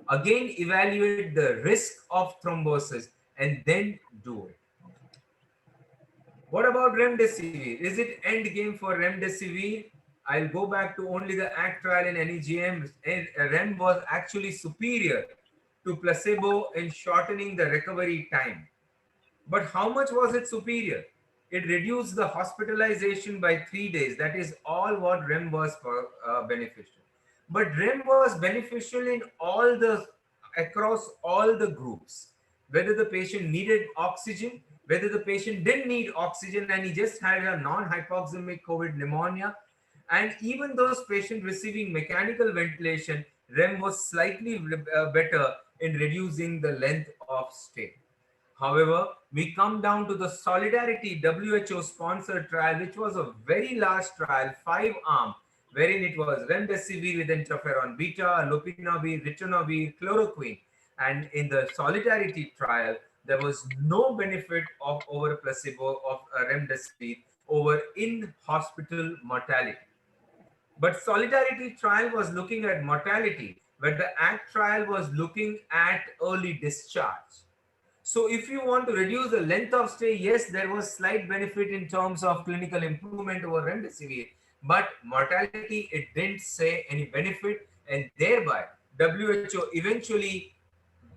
Again, evaluate the risk of thrombosis and then do it. What about remdesivir? Is it end game for remdesivir? I'll go back to only the ACT trial in NEGM. Rem was actually superior to placebo in shortening the recovery time. But how much was it superior? It reduced the hospitalization by 3 days. That is all what REM was for, beneficial. But REM was beneficial in across all the groups. Whether the patient needed oxygen, whether the patient didn't need oxygen and he just had a non-hypoxemic COVID pneumonia, and even those patients receiving mechanical ventilation, REM was slightly better in reducing the length of stay. However, we come down to the Solidarity WHO sponsored trial, which was a very large trial, 5-arm, wherein it was remdesivir with interferon beta, lopinavir, ritonavir, chloroquine. And in the Solidarity trial, there was no benefit of over placebo of remdesivir over in-hospital mortality. But Solidarity trial was looking at mortality, but the ACT trial was looking at early discharge. So if you want to reduce the length of stay, yes, there was slight benefit in terms of clinical improvement over remdesivir, but mortality, it didn't say any benefit, and thereby WHO eventually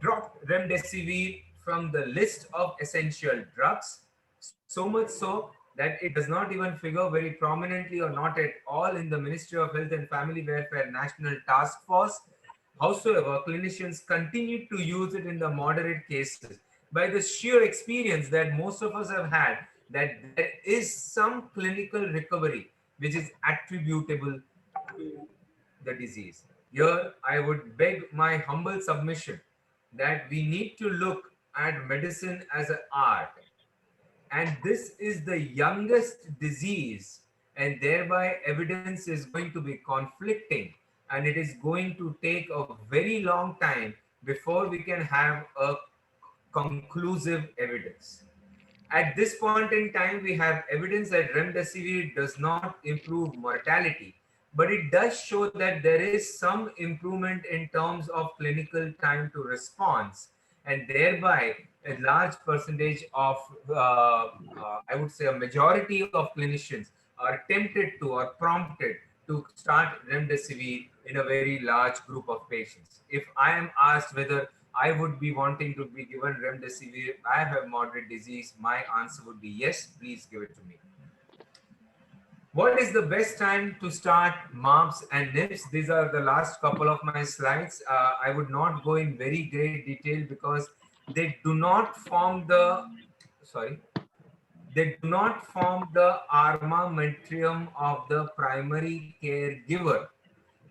dropped remdesivir from the list of essential drugs, so much so that it does not even figure very prominently or not at all in the Ministry of Health and Family Welfare National Task Force. However, clinicians continue to use it in the moderate cases by the sheer experience that most of us have had, that there is some clinical recovery which is attributable to the disease. Here, I would beg my humble submission that we need to look at medicine as an art. And this is the youngest disease, and thereby evidence is going to be conflicting, and it is going to take a very long time before we can have a conclusive evidence. At this point in time, we have evidence that remdesivir does not improve mortality, but it does show that there is some improvement in terms of clinical time to response, and thereby a large percentage of, I would say a majority of clinicians are tempted to or prompted to start remdesivir in a very large group of patients. If I am asked whether I would be wanting to be given remdesivir, I have moderate disease, my answer would be yes, please give it to me. What is the best time to start MARPs and NIPS? These are the last couple of my slides. I would not go in very great detail because they do not form the, sorry, they do not form the armamentarium of the primary caregiver.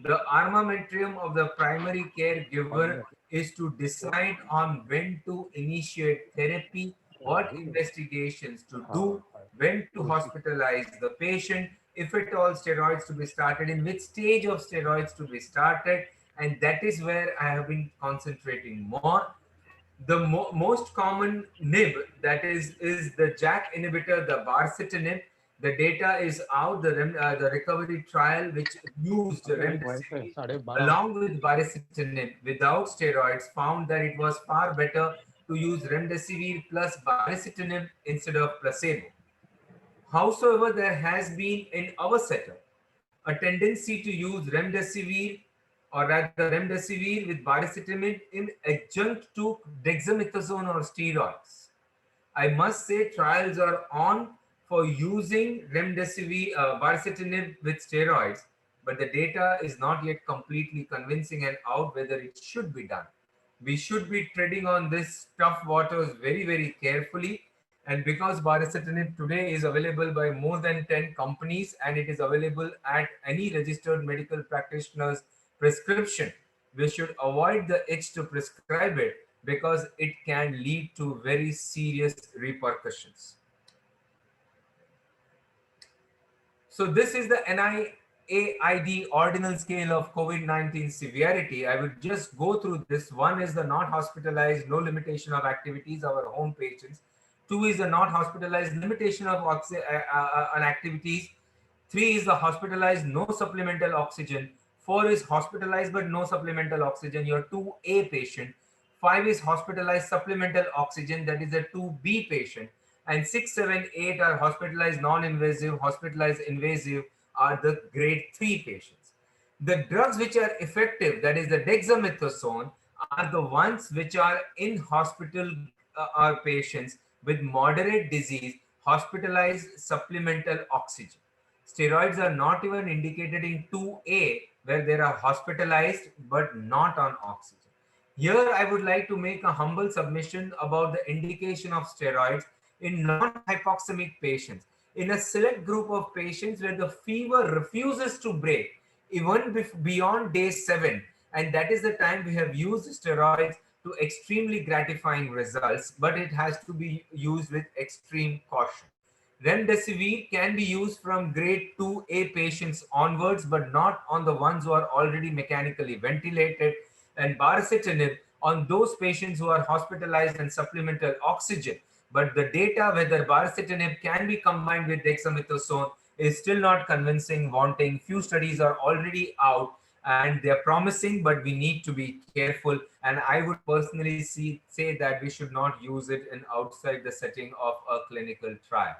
The armamentarium of the primary caregiver is to decide on when to initiate therapy, what investigations to do, when to hospitalize the patient, if at all steroids to be started, in which stage of steroids to be started. And that is where I have been concentrating more. The most common nib, that is the JAK inhibitor, the baricitinib. The data is out. The recovery trial which used remdesivir along with baricitinib without steroids found that it was far better to use remdesivir plus baricitinib instead of placebo. Howsoever, there has been in our setup a tendency to use remdesivir, or rather remdesivir with baricitinib in adjunct to dexamethasone or steroids. I must say trials are on for using remdesivir, baricitinib with steroids, but the data is not yet completely convincing and out whether it should be done. We should be treading on this tough waters very, very carefully. And because baricitinib today is available by more than 10 companies and it is available at any registered medical practitioner's prescription, we should avoid the itch to prescribe it because it can lead to very serious repercussions. So this is the NIAID ordinal scale of COVID-19 severity. I will just go through this. One is the not hospitalized, no limitation of activities, our home patients. Two is the not hospitalized, limitation of on activities. Three is the hospitalized, no supplemental oxygen. Four is hospitalized but no supplemental oxygen, your 2A patient. Five is hospitalized supplemental oxygen, that is a 2B patient. And 6, 7, 8 are hospitalized non-invasive, hospitalized invasive are the grade 3 patients. The drugs which are effective, that is the dexamethasone, are the ones which are in hospital are patients with moderate disease, hospitalized supplemental oxygen. Steroids are not even indicated in 2A, where they are hospitalized but not on oxygen. Here, I would like to make a humble submission about the indication of steroids in non-hypoxemic patients, in a select group of patients where the fever refuses to break, even beyond day 7. And that is the time we have used steroids to extremely gratifying results, but it has to be used with extreme caution. Remdesivir can be used from grade 2A patients onwards, but not on the ones who are already mechanically ventilated, and baricitinib on those patients who are hospitalized and supplemental oxygen. But the data whether baricitinib can be combined with dexamethasone is still not convincing, wanting. Few studies are already out and they're promising, but we need to be careful. And I would personally say that we should not use it in outside the setting of a clinical trial.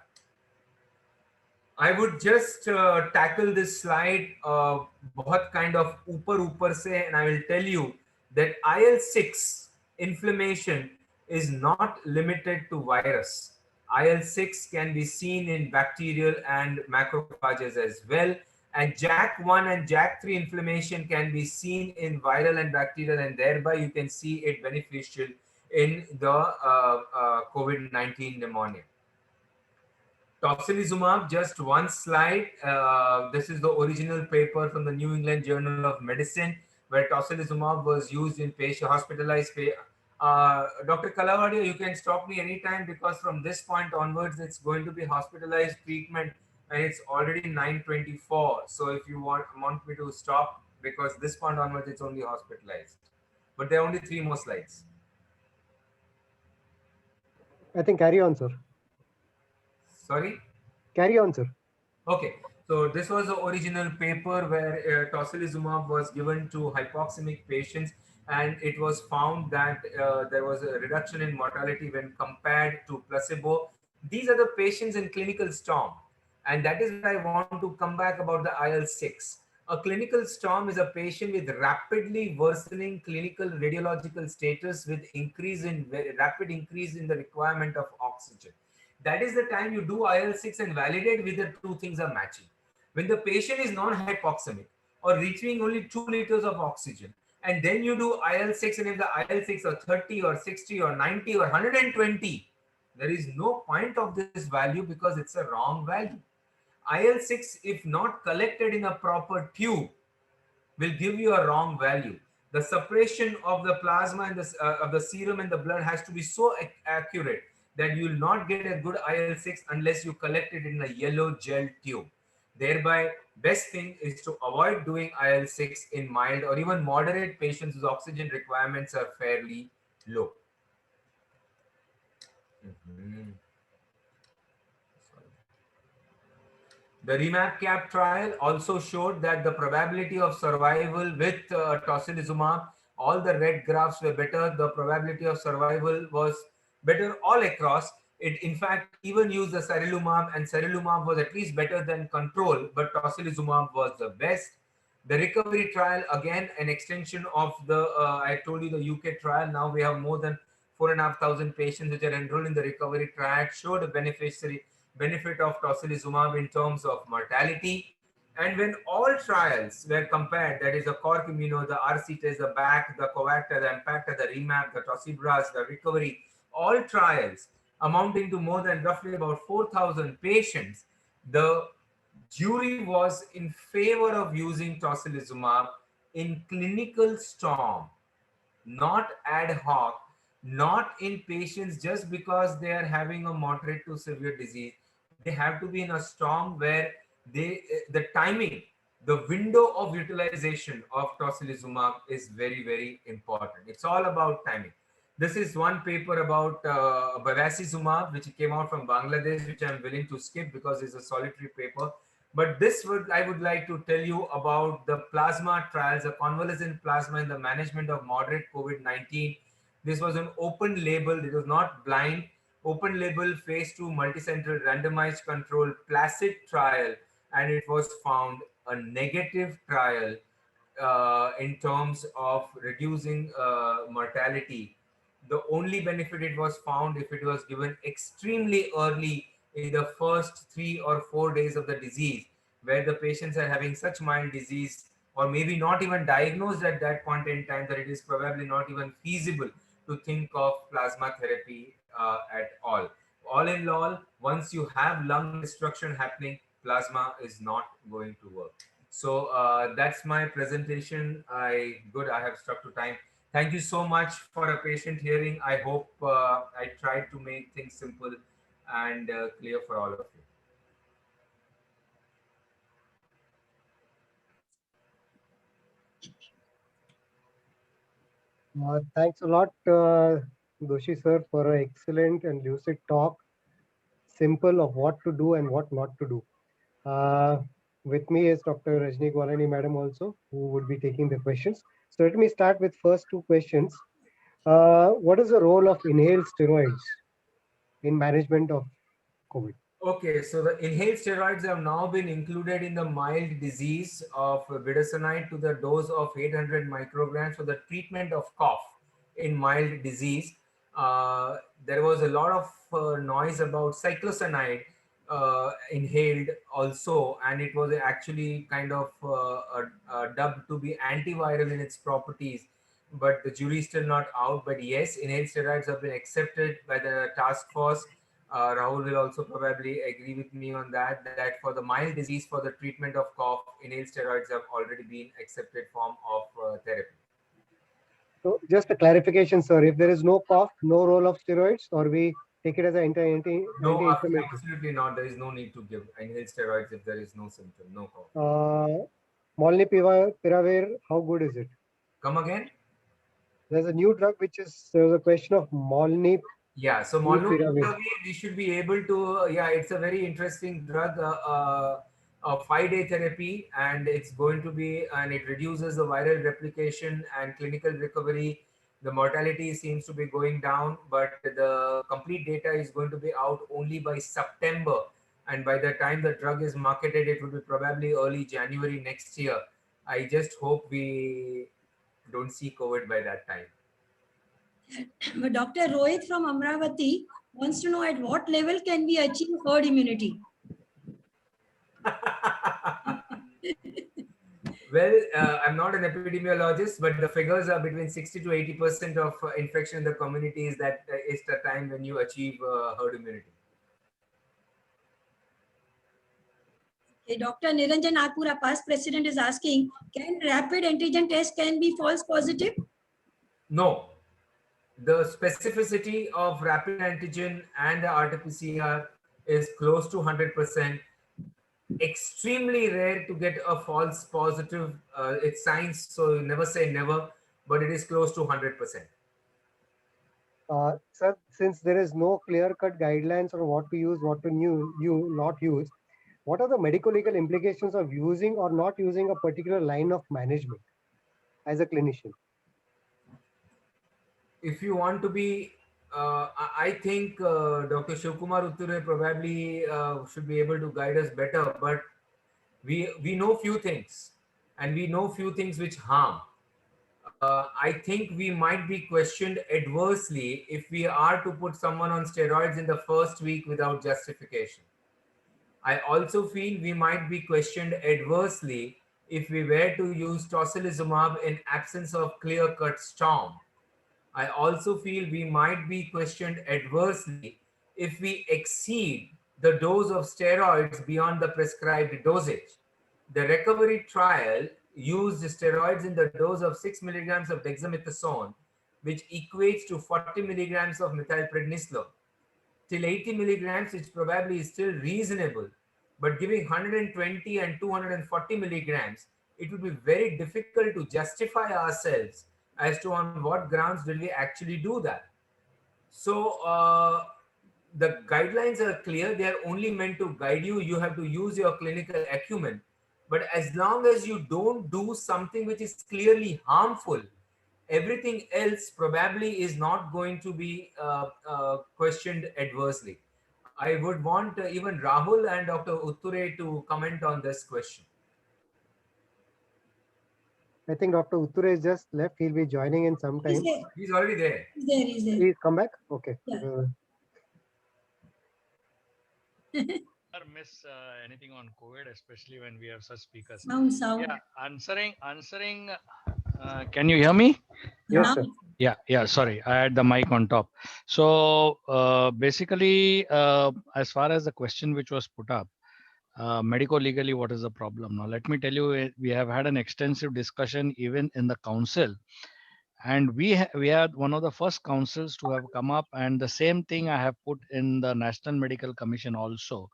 I would just tackle this slide बहुत kind of ऊपर से, and I will tell you that IL-6 inflammation is not limited to virus. IL-6 can be seen in bacterial and macrophages as well. And JAK1 and JAK3 inflammation can be seen in viral and bacterial, and thereby you can see it beneficial in the COVID-19 pneumonia. Tocilizumab, just one slide. This is the original paper from the New England Journal of Medicine, where tocilizumab was used in patient hospitalized. Dr. Kalavadia, you can stop me anytime because from this point onwards, it's going to be hospitalized treatment, and it's already 9:24. So if you want me to stop, because this point onwards, it's only hospitalized. But there are only 3 more slides. I think carry on, sir. Sorry? Carry on, sir. Okay, so this was the original paper where tocilizumab was given to hypoxemic patients, and it was found that there was a reduction in mortality when compared to placebo. These are the patients in clinical storm, and that is where I want to come back about the IL-6. A clinical storm is a patient with rapidly worsening clinical radiological status with rapid increase in the requirement of oxygen. That is the time you do IL-6 and validate whether 2 things are matching. When the patient is non-hypoxemic or reaching only 2 liters of oxygen, and then you do IL-6, and if the IL-6 are 30 or 60 or 90 or 120, there is no point of this value because it's a wrong value. IL-6, if not collected in a proper tube, will give you a wrong value. The suppression of the plasma and of the serum in the blood has to be so accurate that you will not get a good IL-6 unless you collect it in a yellow gel tube. Thereby, best thing is to avoid doing IL-6 in mild or even moderate patients whose oxygen requirements are fairly low. The REMAP-CAP trial also showed that the probability of survival with tocilizumab, all the red graphs were better. The probability of survival was better all across. It in fact even used the sarilumab, and sarilumab was at least better than control, but tocilizumab was the best. The recovery trial, again, an extension of the, I told you, the UK trial. Now we have more than 4,500 patients which are enrolled in the recovery trial, showed a benefit of tocilizumab in terms of mortality. And when all trials were compared, that is the Cork Immuno, the RC-TEST, the BAC, the COVACTA, the IMPACTA, the REMAP, the Tosibras, the recovery, all trials amounting to more than roughly about 4,000 patients, the jury was in favor of using tocilizumab in clinical storm, not ad hoc, not in patients just because they are having a moderate to severe disease. They have to be in a storm where the timing, the window of utilization of tocilizumab is very, very important. It's all about timing. This is one paper about bevacizumab, which came out from Bangladesh, which I'm willing to skip because it's a solitary paper. But I would like to tell you about the plasma trials, the convalescent plasma in the management of moderate COVID-19. This was an open label, it was not blind, open label phase 2 multicenter randomized controlled placid trial, and it was found a negative trial in terms of reducing mortality. The only benefit it was found if it was given extremely early in the first 3 or 4 days of the disease, where the patients are having such mild disease or maybe not even diagnosed at that point in time that it is probably not even feasible to think of plasma therapy at all. All in all, once you have lung destruction happening, plasma is not going to work. So that's my presentation. I have stuck to time. Thank you so much for a patient hearing. I hope I tried to make things simple and clear for all of you. Thanks a lot, Doshi sir, for an excellent and lucid talk, simple of what to do and what not to do. With me is Dr. Rajni Gwalani madam also, who would be taking the questions. So let me start with first two questions. What is the role of inhaled steroids in management of COVID? Okay, so the inhaled steroids have now been included in the mild disease of budesonide to the dose of 800 micrograms for the treatment of cough in mild disease. There was a lot of noise about cyclosinide inhaled also, and it was actually kind of dubbed to be antiviral in its properties, but the jury is still not out. But yes, inhaled steroids have been accepted by the task force. Rahul will also probably agree with me on that for the mild disease, for the treatment of cough, inhaled steroids have already been accepted form of therapy. So just a clarification, sir, if there is no cough, no role of steroids, or we take it as an No, absolutely not. There is no need to give inhaled steroids if there is no symptom, no cough. Molnupiravir, how good is it? Come again? There's a new drug which is, there's a question of Molnupiravir. Yeah, so molnupiravir, we should be able to, it's a very interesting drug, a 5-day therapy, and it's going to be, and it reduces the viral replication and clinical recovery. The mortality seems to be going down, but the complete data is going to be out only by September. And by the time the drug is marketed, it will be probably early January next year. I just hope we don't see COVID by that time. Dr. Rohit from Amravati wants to know at what level can we achieve herd immunity? Well, I'm not an epidemiologist, but the figures are between 60 to 80% of infection in the community is that is the time when you achieve herd immunity. Okay, Dr. Niranjan Akura, past president, is asking, can rapid antigen test can be false positive? No, the specificity of rapid antigen and the RT-PCR is close to 100%. Extremely rare to get a false positive. It's science, so never say never, but it is close to 100%. Sir, since there is no clear-cut guidelines on what to use, what to not use, what are the medico-legal implications of using or not using a particular line of management as a clinician? If you want to be, I think Dr. Shivkumar Utture probably should be able to guide us better, but we know few things, and we know few things which harm. I think we might be questioned adversely if we are to put someone on steroids in the first week without justification. I also feel we might be questioned adversely if we were to use tocilizumab in absence of clear-cut storm. I also feel we might be questioned adversely if we exceed the dose of steroids beyond the prescribed dosage. The recovery trial used steroids in the dose of 6 milligrams of dexamethasone, which equates to 40 milligrams of methylprednisolone. Till 80 milligrams, which probably is still reasonable, but giving 120 and 240 milligrams, it would be very difficult to justify ourselves as to on what grounds did we actually do that. So the guidelines are clear. They are only meant to guide you. You have to use your clinical acumen. But as long as you don't do something which is clearly harmful, everything else probably is not going to be questioned adversely. I would want even Rahul and Dr. Utture to comment on this question. I think Dr. Utture is just left. He'll be joining in some time. He's already there. He's there. Please come back. Okay. Yeah. Miss anything on COVID, especially when we have such speakers. Sound. Yeah, answering. Can you hear me? Yes, sir. Yeah. Sorry, I had the mic on top. So basically, as far as the question which was put up, medico-legally, what is the problem? Now, let me tell you, we have had an extensive discussion even in the council. And we had one of the first councils to have come up, and the same thing I have put in the National Medical Commission also,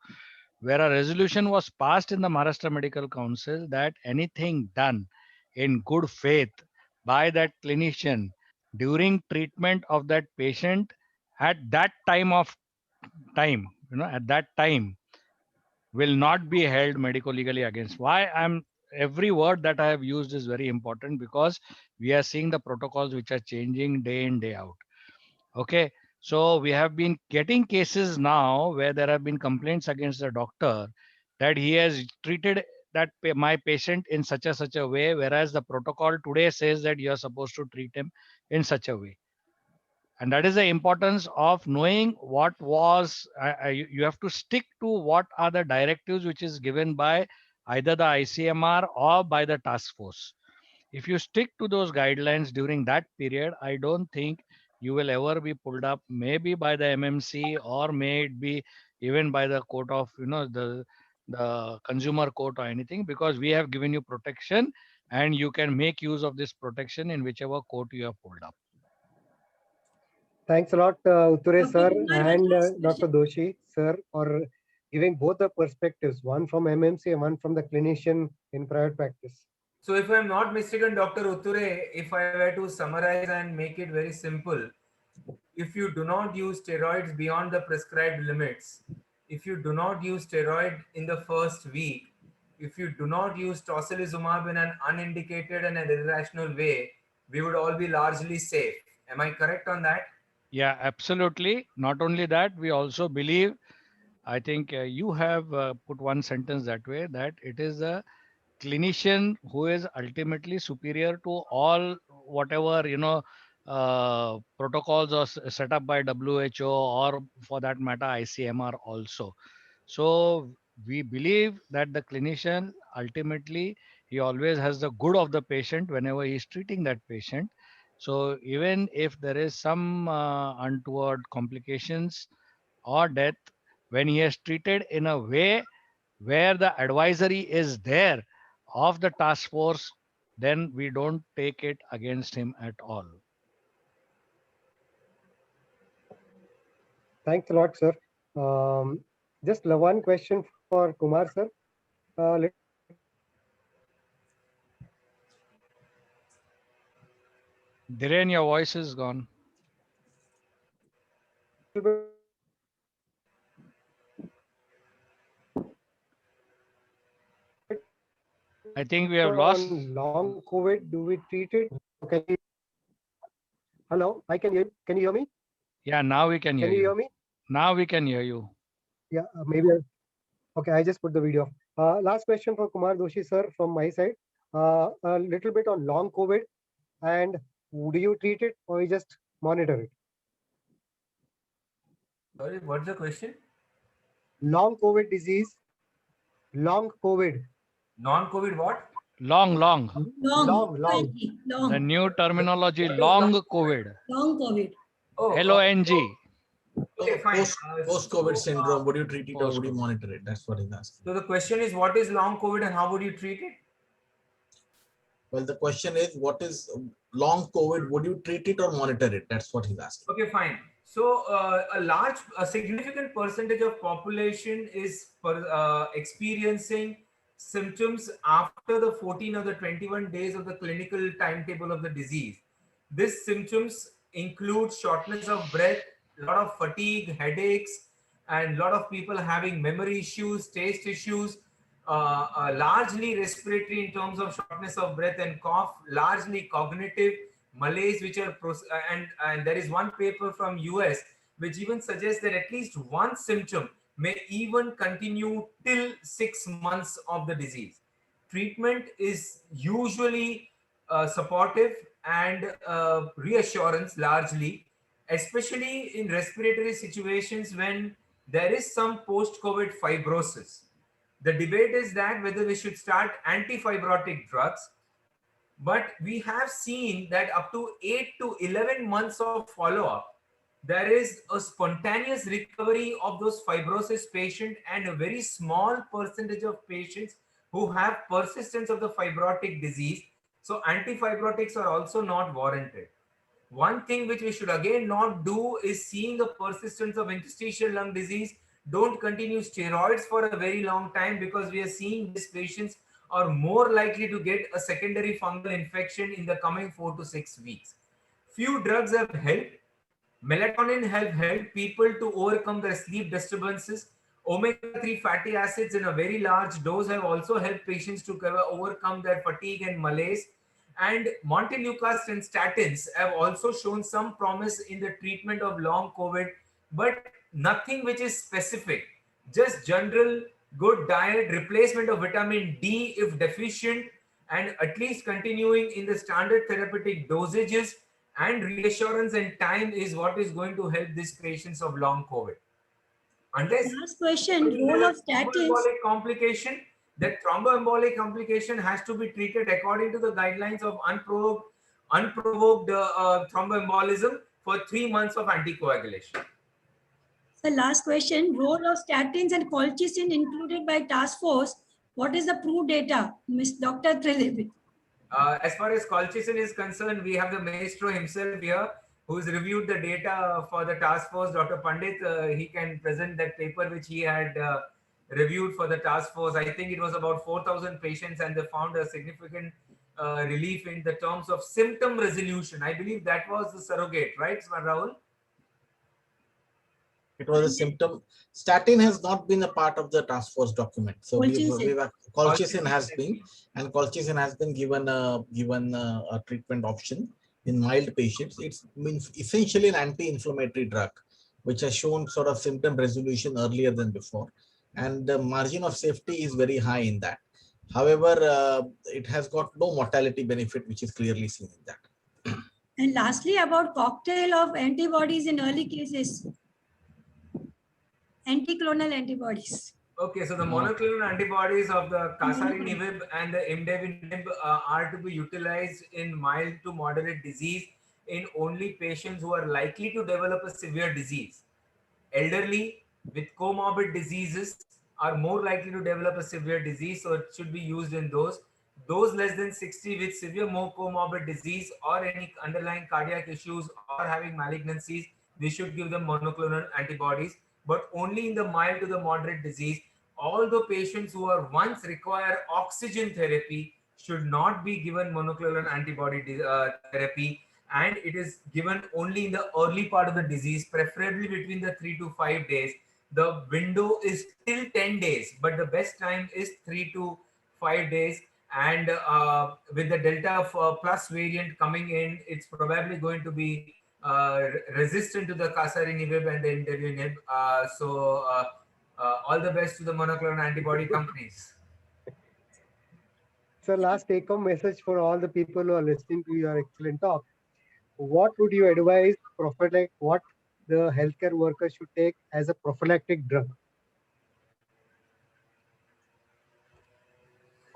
where a resolution was passed in the Maharashtra Medical Council that anything done in good faith by that clinician during treatment of that patient at that time, at that time will not be held medico-legally against. Why every word that I have used is very important, because we are seeing the protocols which are changing day in, day out. Okay. So we have been getting cases now where there have been complaints against the doctor that he has treated my patient in such a way, whereas the protocol today says that you are supposed to treat him in such a way. And that is the importance of knowing what was, you have to stick to what are the directives which is given by either the ICMR or by the task force. If you stick to those guidelines during that period, I don't think you will ever be pulled up, maybe by the MMC, or may it be even by the court of, the consumer court or anything, because we have given you protection and you can make use of this protection in whichever court you have pulled up. Thanks a lot, Utture sir Kumar, and last Dr. Doshi sir, for giving both the perspectives, one from MMC and one from the clinician in private practice. So if I'm not mistaken, Dr. Utture, if I were to summarize and make it very simple, if you do not use steroids beyond the prescribed limits, if you do not use steroid in the first week, if you do not use tocilizumab in an unindicated and an irrational way, we would all be largely safe. Am I correct on that? Yeah, absolutely. Not only that, we also believe, I think you have put one sentence that way, that it is a clinician who is ultimately superior to all whatever, protocols are set up by WHO or for that matter, ICMR also. So we believe that the clinician ultimately he always has the good of the patient whenever he is treating that patient. So even if there is some untoward complications or death, when he is treated in a way where the advisory is there of the task force, then we don't take it against him at all. Thanks a lot, sir. Just one question for Kumar, sir. Little Dhiren, your voice is gone. bit I think we have lost. on long COVID. Do we treat it? Can you, hello, I can hear. Can you hear me? Yeah, now we can hear Can you you. hear me? Now we can hear you. Yeah, maybe. Okay, I just put the video. Last question for Kumar Doshi, sir, from my side. A little bit on long COVID, and do you treat it or you just monitor it? Sorry, what's the question? Long COVID disease, long COVID. Non-COVID what? Long. Long. Long. Long. The new terminology, What is long long COVID. Long COVID. Oh, LONG. okay, fine. Post-COVID So, syndrome, would you treat it or would you Post-COVID. monitor it? That's what he's asking. So the question is, what is long COVID and how would you treat it? Well, the question is, what is long COVID? Would you treat it or monitor it? That's what he's asking. Okay, fine. So a significant percentage of population is experiencing symptoms after the 14 or the 21 days of the clinical timetable of the disease. These symptoms include shortness of breath, a lot of fatigue, headaches, and a lot of people having memory issues, taste issues, largely respiratory in terms of shortness of breath and cough, largely cognitive, malaise, which are and there is one paper from US which even suggests that at least one symptom may even continue till 6 months of the disease. Treatment is usually supportive and reassurance largely, especially in respiratory situations when there is some post-COVID fibrosis. The debate is that whether we should start antifibrotic drugs, but we have seen that up to 8 to 11 months of follow-up, there is a spontaneous recovery of those fibrosis patients and a very small percentage of patients who have persistence of the fibrotic disease. So antifibrotics are also not warranted. One thing which we should again not do is seeing the persistence of interstitial lung disease. Don't continue steroids for a very long time because we are seeing these patients are more likely to get a secondary fungal infection in the coming 4 to 6 weeks. Few drugs have helped. Melatonin have helped people to overcome their sleep disturbances. Omega-3 fatty acids in a very large dose have also helped patients to overcome their fatigue and malaise. And montelukast and statins have also shown some promise in the treatment of long COVID, but nothing which is specific. Just general good diet, replacement of vitamin D if deficient, and at least continuing in the standard therapeutic dosages and reassurance and time is what is going to help these patients of long COVID. Unless Last question, role of statins. thromboembolic complication, that thromboembolic complication has to be treated according to the guidelines of unprovoked thromboembolism for 3 months of anticoagulation. The last question, role of statins and colchicine included by task force. What is the proved data, Ms. Dr. Trilip? As far as colchicine is concerned, we have the maestro himself here who's reviewed the data for the task force, Dr. Pandit. He can present that paper which he had reviewed for the task force. I think it was about 4,000 patients and they found a significant relief in the terms of symptom resolution. I believe that was the surrogate, right, Rahul? It was a symptom. Statin has not been a part of the task force document. So colchicine has been, and colchicine has been given a treatment option in mild patients. It means essentially an anti-inflammatory drug, which has shown sort of symptom resolution earlier than before. And the margin of safety is very high in that. However, it has got no mortality benefit, which is clearly seen in that. And lastly, about cocktail of antibodies in early cases. Anticlonal antibodies. Okay, so the monoclonal antibodies of the Casarinivib and the Imdevinib are to be utilized in mild to moderate disease in only patients who are likely to develop a severe disease. Elderly with comorbid diseases are more likely to develop a severe disease, so it should be used in those. Those less than 60 with severe more comorbid disease or any underlying cardiac issues or having malignancies, we should give them monoclonal antibodies, but only in the mild to the moderate disease. All the patients who are once require oxygen therapy should not be given monoclonal antibody therapy, and it is given only in the early part of the disease, preferably between the 3 to 5 days. The window is till 10 days, but the best time is 3 to 5 days. And with the Delta plus variant coming in, it's probably going to be resistant to the Casarinivib and the Imdevinib. All the best to the monoclonal antibody companies. So last take-home message for all the people who are listening to your excellent talk. What would you advise what the healthcare workers should take as a prophylactic drug?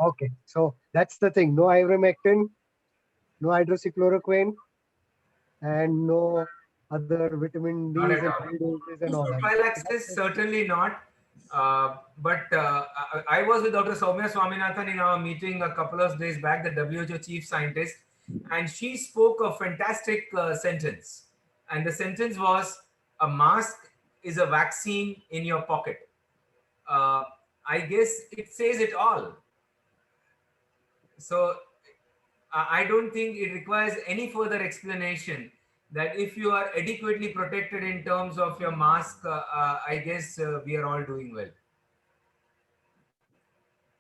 Okay, so that's the thing. No ivermectin, no hydroxychloroquine, and no other vitamin Ds and doses and all that. Prophylaxis, certainly not. I was with Dr. Soumya Swaminathan in our meeting a couple of days back, the WHO chief scientist, and she spoke a fantastic sentence. And the sentence was, a mask is a vaccine in your pocket. I guess it says it all. So I don't think it requires any further explanation that if you are adequately protected in terms of your mask, I guess we are all doing well.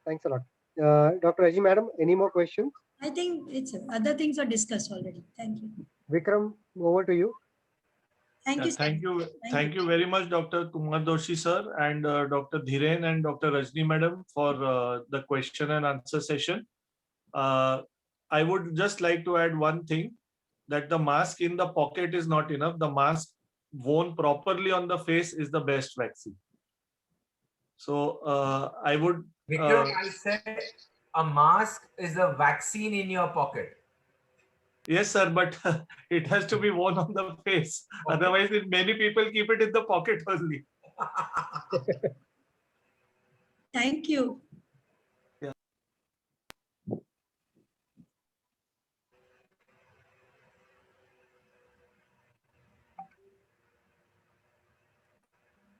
Thanks a lot. Dr. Aji, madam, any more questions? I think it's other things are discussed already. Thank you. Vikram, over to you. Thank you. Thank you very much, Dr. Kumar Doshi sir, and Dr. Dhiren and Dr. Rajni madam for the question and answer session. I would just like to add one thing, that the mask in the pocket is not enough. The mask worn properly on the face is the best vaccine. So I would... Vikram, I said a mask is a vaccine in your pocket. Yes, sir, but it has to be worn on the face. Okay. Otherwise, many people keep it in the pocket only. Thank you. Yeah.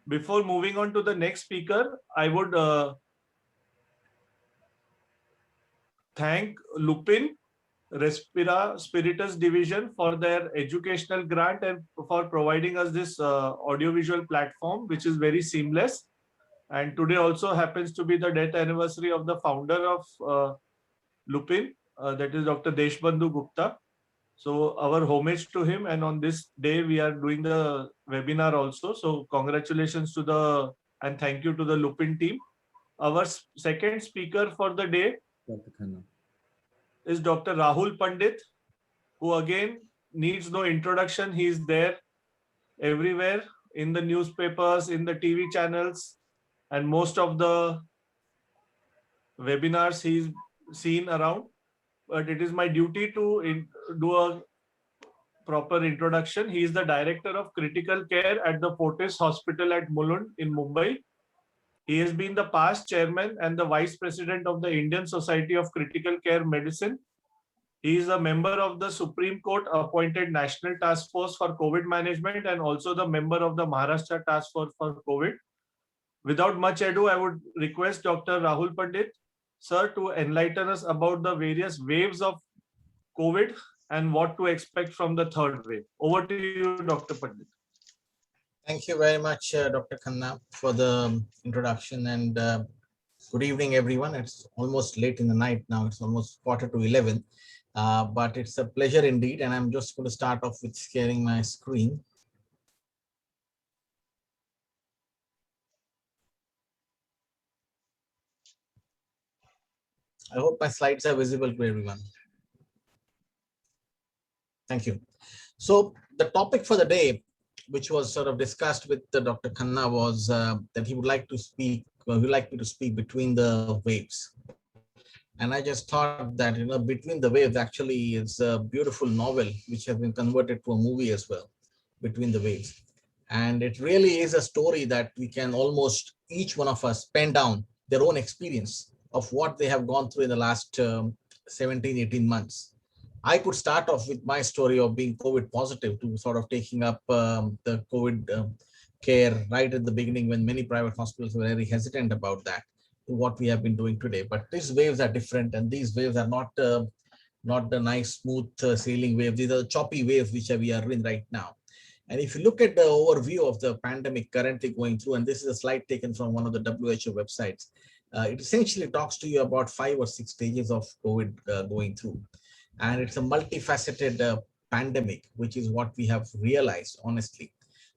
Before moving on to the next speaker, I would thank Lupin Respira Spiritus Division for their educational grant and for providing us this audiovisual platform, which is very seamless. And today also happens to be the death anniversary of the founder of Lupin, that is Dr. Deshbandhu Gupta. So our homage to him, and on this day we are doing the webinar also. So congratulations to and thank you to the Lupin team. Our second speaker for the day is Dr. Rahul Pandit, who again needs no introduction. He is there everywhere in the newspapers, in the TV channels, and most of the webinars he's seen around. But it is my duty to do a proper introduction. He is the Director of Critical Care at the Fortis Hospital at Mulund in Mumbai. He has been the past chairman and the vice president of the Indian Society of Critical Care Medicine. He is a member of the Supreme Court appointed National Task Force for COVID Management and also the member of the Maharashtra Task Force for COVID. Without much ado, I would request Dr. Rahul Pandit, sir, to enlighten us about the various waves of COVID and what to expect from the third wave. Over to you, Dr. Pandit. Thank you very much, Dr. Khanna, for the introduction, and good evening, everyone. It's almost late in the night now. It's almost 11:15, but it's a pleasure indeed. And I'm just going to start off with sharing my screen. I hope my slides are visible to everyone. Thank you. So the topic for the day, which was sort of discussed with Dr. Khanna, was that he would like to speak would you like me to speak between the waves? And I just thought that, Between the Waves actually is a beautiful novel, which has been converted to a movie as well, Between the Waves. And it really is a story that we can almost, each one of us, pen down their own experience of what they have gone through in the last 17, 18 months. I could start off with my story of being COVID positive to sort of taking up the COVID care right at the beginning when many private hospitals were very hesitant about that, to what we have been doing today. But these waves are different, and these waves are not the nice, smooth sailing wave. These are the choppy waves which we are in right now. And if you look at the overview of the pandemic currently going through, and this is a slide taken from one of the WHO websites, it essentially talks to you about 5 or 6 stages of COVID going through. And it's a multifaceted pandemic, which is what we have realized, honestly.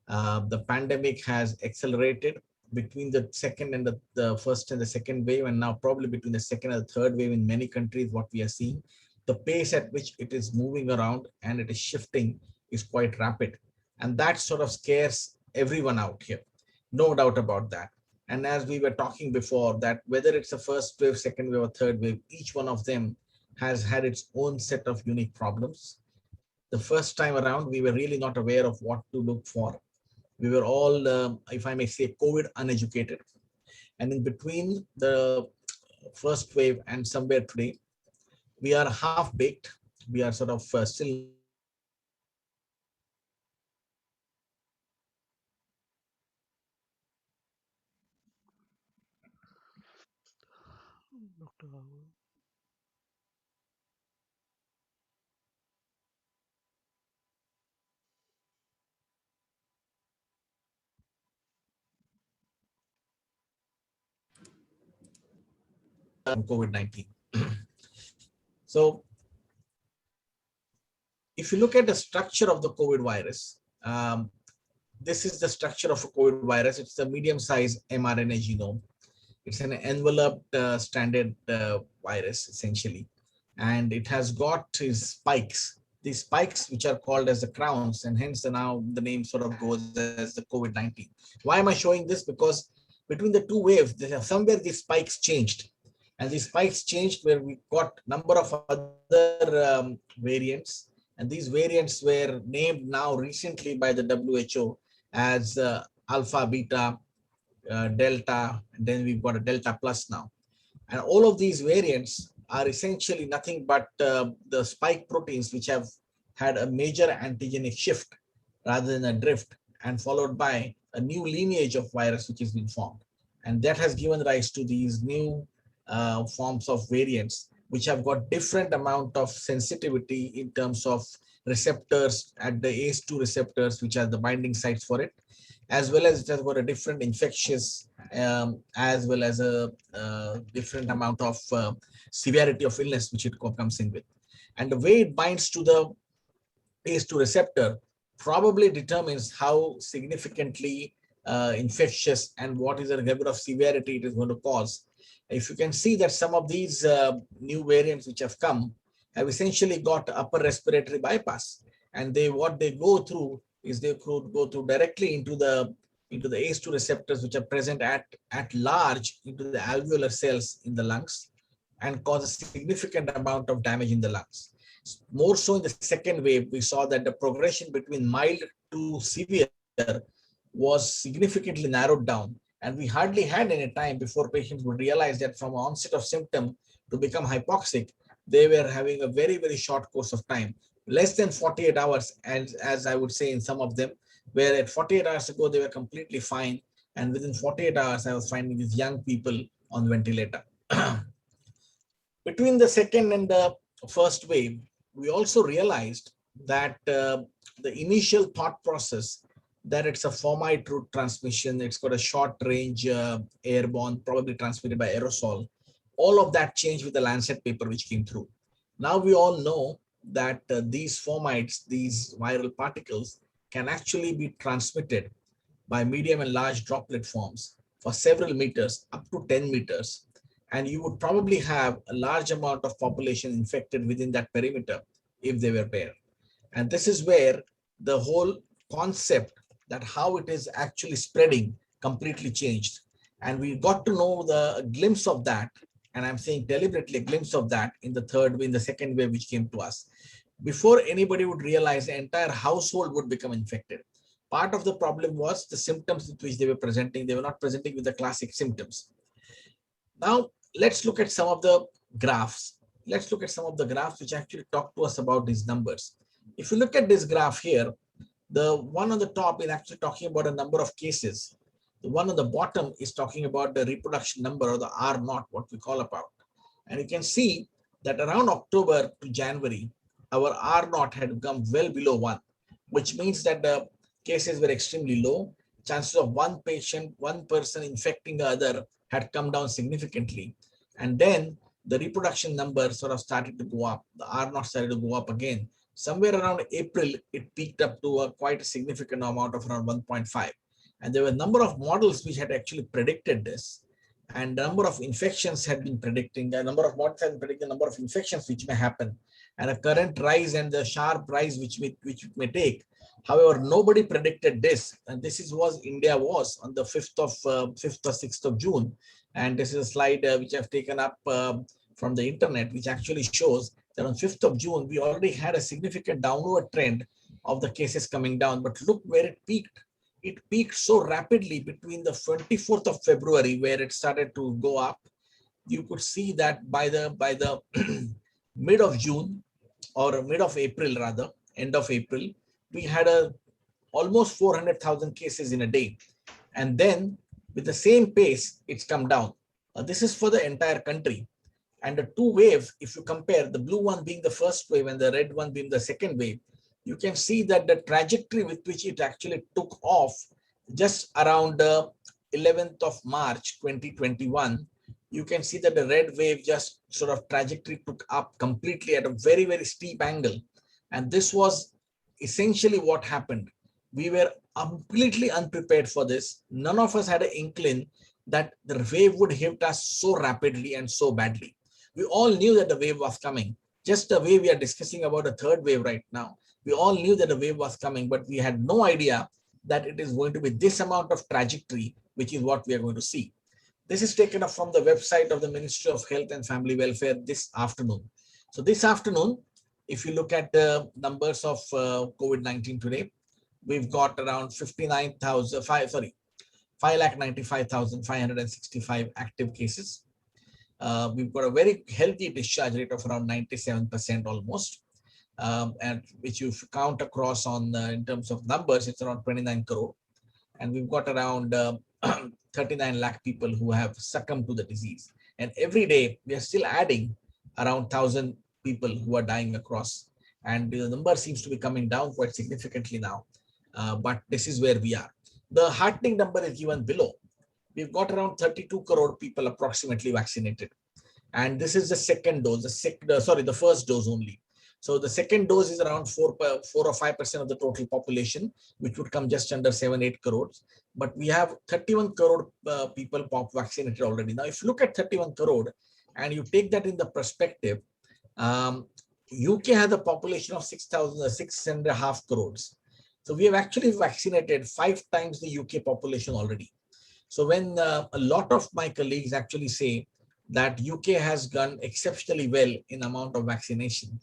The pandemic has accelerated between the second and the first and the second wave, and now probably between the second and the third wave in many countries. What we are seeing, the pace at which it is moving around and it is shifting is quite rapid. And that sort of scares everyone out here, no doubt about that. And as we were talking before, that whether it's a first wave, second wave, or third wave, each one of them has had its own set of unique problems. The first time around, we were really not aware of what to look for. We were all, if I may say, COVID uneducated. And in between the first wave and somewhere today, we are half-baked. We are sort of still COVID-19. So if you look at the structure of the COVID virus, this is the structure of a COVID virus. It's a medium-sized mRNA genome. It's an enveloped standard virus, essentially. And it has got these spikes, which are called as the crowns, and hence now the name sort of goes as the COVID-19. Why am I showing this? Because between the two waves, somewhere these spikes changed. And these spikes changed where we got number of other variants. And these variants were named now recently by the WHO as alpha, beta, delta, and then we've got a delta plus now. And all of these variants are essentially nothing but the spike proteins, which have had a major antigenic shift rather than a drift, and followed by a new lineage of virus which has been formed. And that has given rise to these new forms of variants, which have got different amount of sensitivity in terms of receptors at the ACE2 receptors, which are the binding sites for it, as well as it has got a different infectious, as well as a different amount of severity of illness, which it comes in with. And the way it binds to the ACE2 receptor probably determines how significantly infectious and what is the level of severity it is going to cause. If you can see that some of these new variants which have come have essentially got upper respiratory bypass, and what they go through is they could go through directly into the ACE2 receptors, which are present at large into the alveolar cells in the lungs, and cause a significant amount of damage in the lungs. More so in the second wave, we saw that the progression between mild to severe was significantly narrowed down. And we hardly had any time before patients would realize that from onset of symptom to become hypoxic, they were having a very, very short course of time, less than 48 hours, as I would say in some of them, where at 48 hours ago, they were completely fine. And within 48 hours, I was finding these young people on ventilator. Between the second and the first wave, we also realized that the initial thought process that it's a fomite route transmission, it's got a short range airborne, probably transmitted by aerosol. All of that changed with the Lancet paper which came through. Now we all know that these fomites, these viral particles, can actually be transmitted by medium and large droplet forms for several meters, up to 10 meters. And you would probably have a large amount of population infected within that perimeter if they were there. And this is where the whole concept that how it is actually spreading completely changed. And we got to know the glimpse of that. And I'm saying deliberately a glimpse of that in the second wave, which came to us. Before anybody would realize, the entire household would become infected. Part of the problem was the symptoms with which they were presenting. They were not presenting with the classic symptoms. Now, let's look at some of the graphs. Let's look at some of the graphs which actually talk to us about these numbers. If you look at this graph here, the one on the top is actually talking about a number of cases. The one on the bottom is talking about the reproduction number, or the R naught, what we call about. And you can see that around October to January, our R naught had come well below 1, which means that the cases were extremely low. Chances of one person infecting the other had come down significantly. And then the reproduction number sort of started to go up. The R naught started to go up again. Somewhere around April, it peaked up to quite a significant amount of around 1.5. And there were a number of models which had actually predicted this. And the number of infections had been predicting, the number of models had been predicting the number of infections which may happen, and a current rise and the sharp rise which it may take. However, nobody predicted this. And this is what India was on the 5th or 6th of June. And this is a slide which I've taken up from the internet, which actually shows that on 5th of June, we already had a significant downward trend of the cases coming down. But look where it peaked. It peaked so rapidly between the 24th of February, where it started to go up. You could see that by the mid of June, or mid of April rather, end of April, we had almost 400,000 cases in a day. And then with the same pace, it's come down. This is for the entire country. And the two waves, if you compare the blue one being the first wave and the red one being the second wave, you can see that the trajectory with which it actually took off just around 11th of March 2021, you can see that the red wave just sort of trajectory took up completely at a very, very steep angle. And this was essentially what happened. We were completely unprepared for this. None of us had an inkling that the wave would hit us so rapidly and so badly. We all knew that the wave was coming. Just the way we are discussing about a third wave right now, we all knew that the wave was coming, but we had no idea that it is going to be this amount of trajectory, which is what we are going to see. This is taken up from the website of the Ministry of Health and Family Welfare this afternoon. So this afternoon, if you look at the numbers of COVID-19 today, we've got around 5,95,565 active cases. We've got a very healthy discharge rate of around 97% almost. And which you count across on in terms of numbers, it's around 29 crore. And we've got around 39 lakh people who have succumbed to the disease. And every day we are still adding around 1,000 people who are dying across. And the number seems to be coming down quite significantly now. But this is where we are. The heartening number is given below. We've got around 32 crore people approximately vaccinated. And this is the second dose, the first dose only. So the second dose is around 4 or 5% of the total population, which would come just under 7-8 crores. But we have 31 crore people vaccinated already. Now, if you look at 31 crore and you take that in the perspective, UK has a population of 6.5 crores. So we have actually vaccinated 5 times the UK population already. So when a lot of my colleagues actually say that UK has done exceptionally well in amount of vaccination,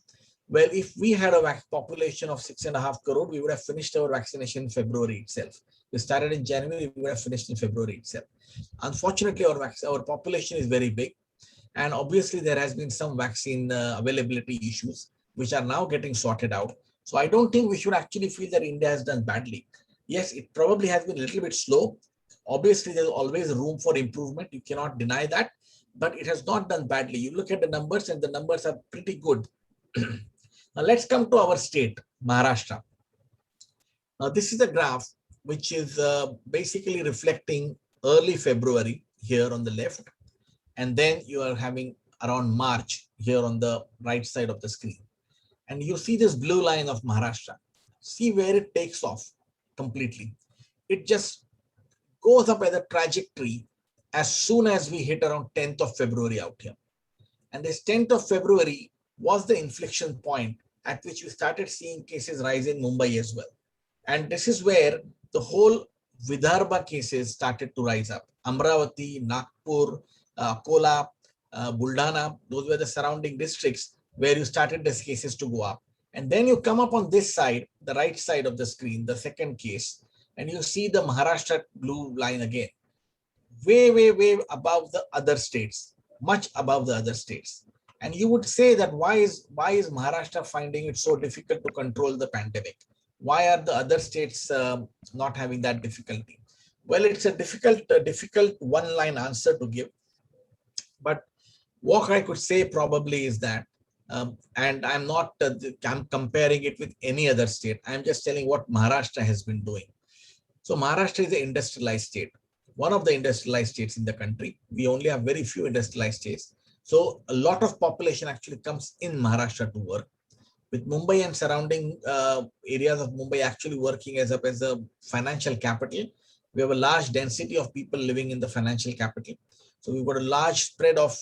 well, if we had a population of 6.5 crore, we would have finished our vaccination in February itself. We started in January, we would have finished in February itself. Unfortunately, our population is very big. And obviously, there has been some vaccine availability issues, which are now getting sorted out. So I don't think we should actually feel that India has done badly. Yes, it probably has been a little bit slow. Obviously, there's always room for improvement. You cannot deny that, but it has not done badly. You look at the numbers and the numbers are pretty good. Now let's come to our state, Maharashtra. Now this is a graph which is basically reflecting early February here on the left. And then you are having around March here on the right side of the screen. And you see this blue line of Maharashtra. See where it takes off completely. It just goes up as a trajectory as soon as we hit around 10th of February out here. And this 10th of February was the inflection point at which we started seeing cases rise in Mumbai as well. And this is where the whole Vidarbha cases started to rise up Amravati, Nagpur, Akola, Buldana, those were the surrounding districts where you started these cases to go up. And then you come up on this side, the right side of the screen, the second case, and you see the Maharashtra blue line again. Way above the other states, much above the other states. And you would say that why is Maharashtra finding it so difficult to control the pandemic? Why are the other states not having that difficulty? Well, it's a difficult one-line answer to give. But what I could say probably is that, and I'm not I'm comparing it with any other state. I'm just telling what Maharashtra has been doing. So Maharashtra is an industrialized state, one of the industrialized states in the country. We only have very few industrialized states. So a lot of population actually comes in Maharashtra to work, with Mumbai and surrounding areas of Mumbai actually working as a financial capital. We have a large density of people living in the financial capital. So we've got a large spread of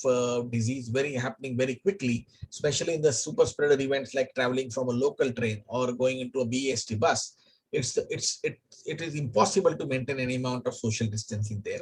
disease happening very quickly, especially in the super spreader events like traveling from a local train or going into a BEST bus. It is impossible to maintain any amount of social distancing there.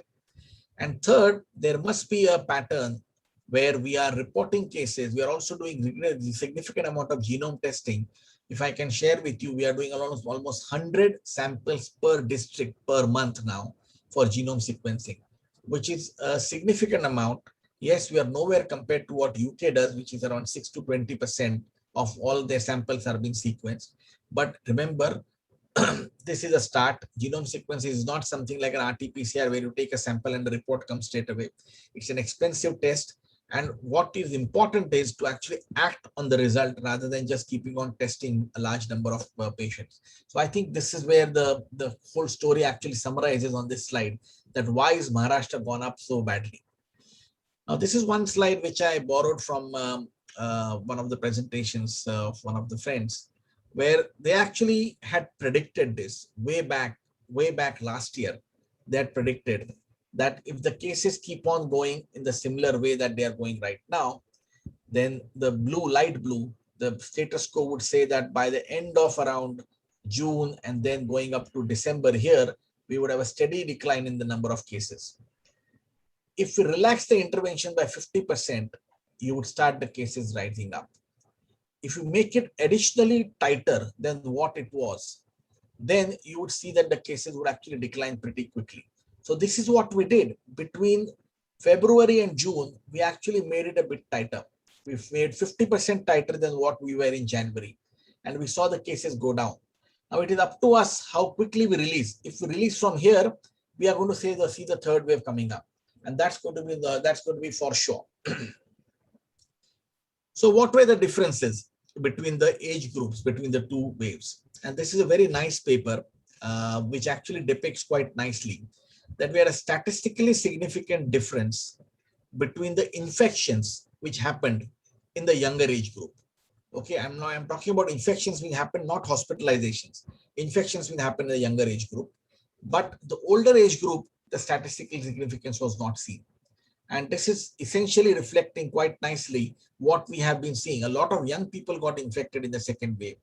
And third, there must be a pattern where we are reporting cases. We are also doing a significant amount of genome testing. If I can share with you, we are doing almost 100 samples per district per month now for genome sequencing, which is a significant amount. Yes, we are nowhere compared to what UK does, which is around 6 to 20% of all their samples are being sequenced. But remember, this is a start. Genome sequencing is not something like an RT-PCR where you take a sample and the report comes straight away. It's an expensive test. And what is important is to actually act on the result rather than just keeping on testing a large number of patients. So I think this is where the whole story actually summarizes on this slide, that why is Maharashtra gone up so badly. Now, this is one slide which I borrowed from one of the presentations of one of the friends, where they actually had predicted this way back last year. They had predicted that if the cases keep on going in the similar way that they are going right now, then the light blue, the status quo would say that by the end of around June and then going up to December here, we would have a steady decline in the number of cases. If we relax the intervention by 50%, you would start the cases rising up. If you make it additionally tighter than what it was, then you would see that the cases would actually decline pretty quickly. So this is what we did. Between February and June, we actually made it a bit tighter. We made 50% tighter than what we were in January, and we saw the cases go down. Now it is up to us how quickly we release. If we release from here, we are going to see the third wave coming up, and that's going to be for sure. So what were the differences between the age groups, between the two waves? And this is a very nice paper, which actually depicts quite nicely that we had a statistically significant difference between the infections which happened in the younger age group. Okay, I'm talking about infections which happened, not hospitalizations. Infections which happened in the younger age group. But the older age group, the statistical significance was not seen. And this is essentially reflecting quite nicely what we have been seeing. A lot of young people got infected in the second wave,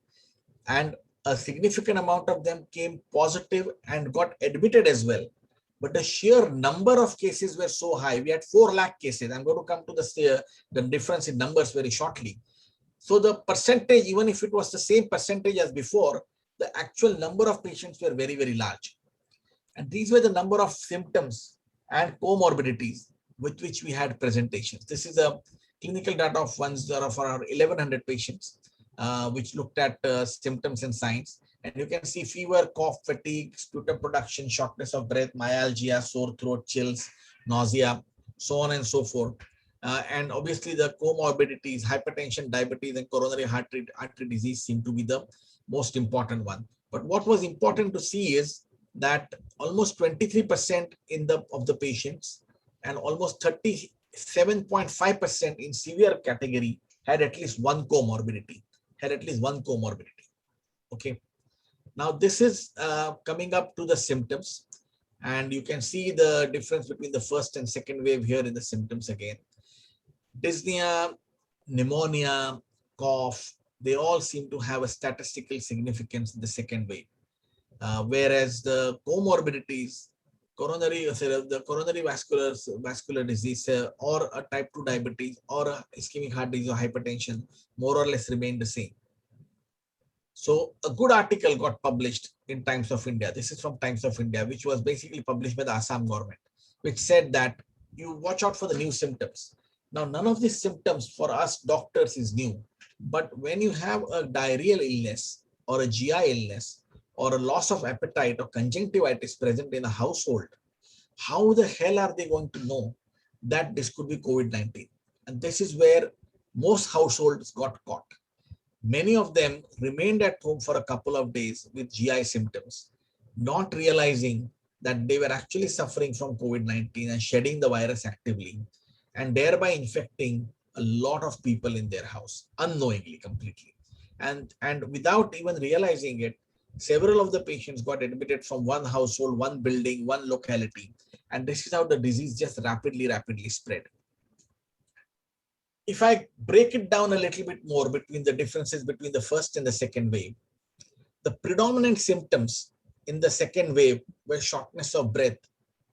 and a significant amount of them came positive and got admitted as well. But the sheer number of cases were so high. We had 4 lakh cases. I'm going to come to the difference in numbers very shortly. So the percentage, even if it was the same percentage as before, the actual number of patients were very, very large. And these were the number of symptoms and comorbidities with which we had presentations. This is a clinical data of around 1,100 patients, which looked at symptoms and signs. And you can see fever, cough, fatigue, sputum production, shortness of breath, myalgia, sore throat, chills, nausea, so on and so forth. And obviously the comorbidities, hypertension, diabetes, and coronary artery disease seem to be the most important one. But what was important to see is that almost 23% of the patients and almost 37.5% in severe category had at least one comorbidity. Okay. Now this is coming up to the symptoms, and you can see the difference between the first and second wave here in the symptoms again. Dyspnea, pneumonia, cough, they all seem to have a statistical significance in the second wave. Whereas the comorbidities the coronary vascular disease or a type 2 diabetes or a ischemic heart disease or hypertension more or less remain the same. So a good article got published in Times of India. This is from Times of India, which was basically published by the Assam government, which said that you watch out for the new symptoms. Now, none of these symptoms for us doctors is new, but when you have a diarrheal illness or a GI illness or a loss of appetite or conjunctivitis present in a household, how the hell are they going to know that this could be COVID-19? And this is where most households got caught. Many of them remained at home for a couple of days with GI symptoms, not realizing that they were actually suffering from COVID-19 and shedding the virus actively, and thereby infecting a lot of people in their house unknowingly, completely. And without even realizing it, several of the patients got admitted from one household, one building, one locality. And this is how the disease just rapidly spread. If I break it down a little bit more between the differences between the first and the second wave, the predominant symptoms in the second wave were shortness of breath,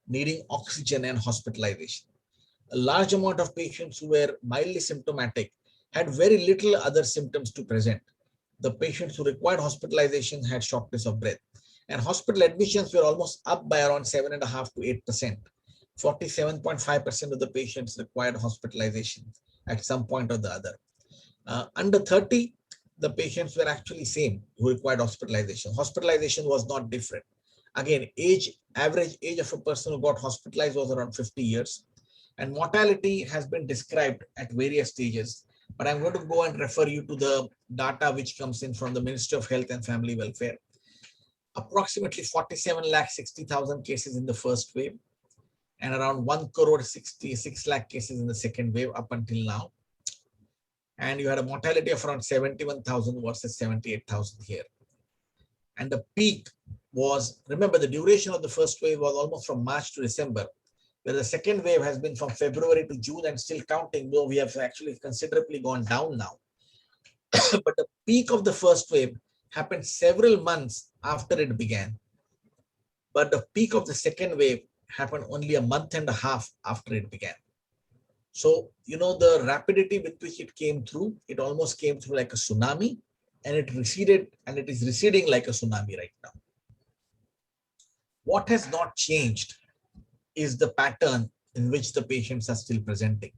needing oxygen and hospitalization. A large amount of patients who were mildly symptomatic had very little other symptoms to present. The patients who required hospitalization had shortness of breath, and hospital admissions were almost up by around 7.5% to 8%. 47.5% of the patients required hospitalization at some point or the other. Under 30, the patients were actually same who required hospitalization. Hospitalization was not different. Again, average age of a person who got hospitalized was around 50 years. And mortality has been described at various stages. But I'm going to go and refer you to the data which comes in from the Ministry of Health and Family Welfare. Approximately 47,60,000 cases in the first wave, and around 1,66 lakh cases in the second wave up until now. And you had a mortality of around 71,000 versus 78,000 here. And the peak was, remember, the duration of the first wave was almost from March to December, where the second wave has been from February to June and still counting, though we have actually considerably gone down now. But the peak of the first wave happened several months after it began. But the peak of the second wave happened only a month and a half after it began. So, you know, the rapidity with which it came through, it almost came through like a tsunami, and it receded, and it is receding like a tsunami right now. What has not changed is the pattern in which the patients are still presenting.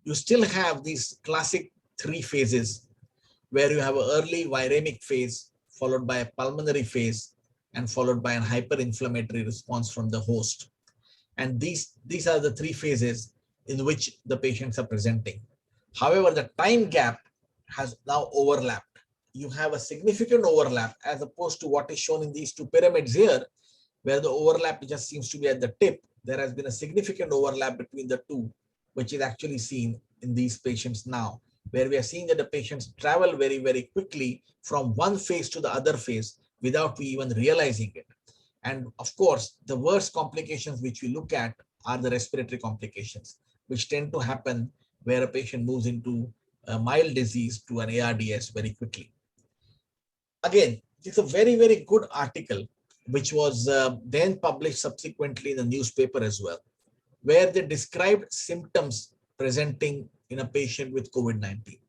You still have these classic three phases where you have an early viremic phase, followed by a pulmonary phase, and followed by an hyperinflammatory response from the host. And these are the three phases in which the patients are presenting. However, the time gap has now overlapped. You have a significant overlap as opposed to what is shown in these two pyramids here, where the overlap just seems to be at the tip. There has been a significant overlap between the two, which is actually seen in these patients now, where we are seeing that the patients travel very, very quickly from one phase to the other phase without we even realizing it. And of course, the worst complications which we look at are the respiratory complications, which tend to happen where a patient moves into a mild disease to an ARDS very quickly. Again, it's a very, very good article, which was then published subsequently in the newspaper as well, where they described symptoms presenting in a patient with COVID-19.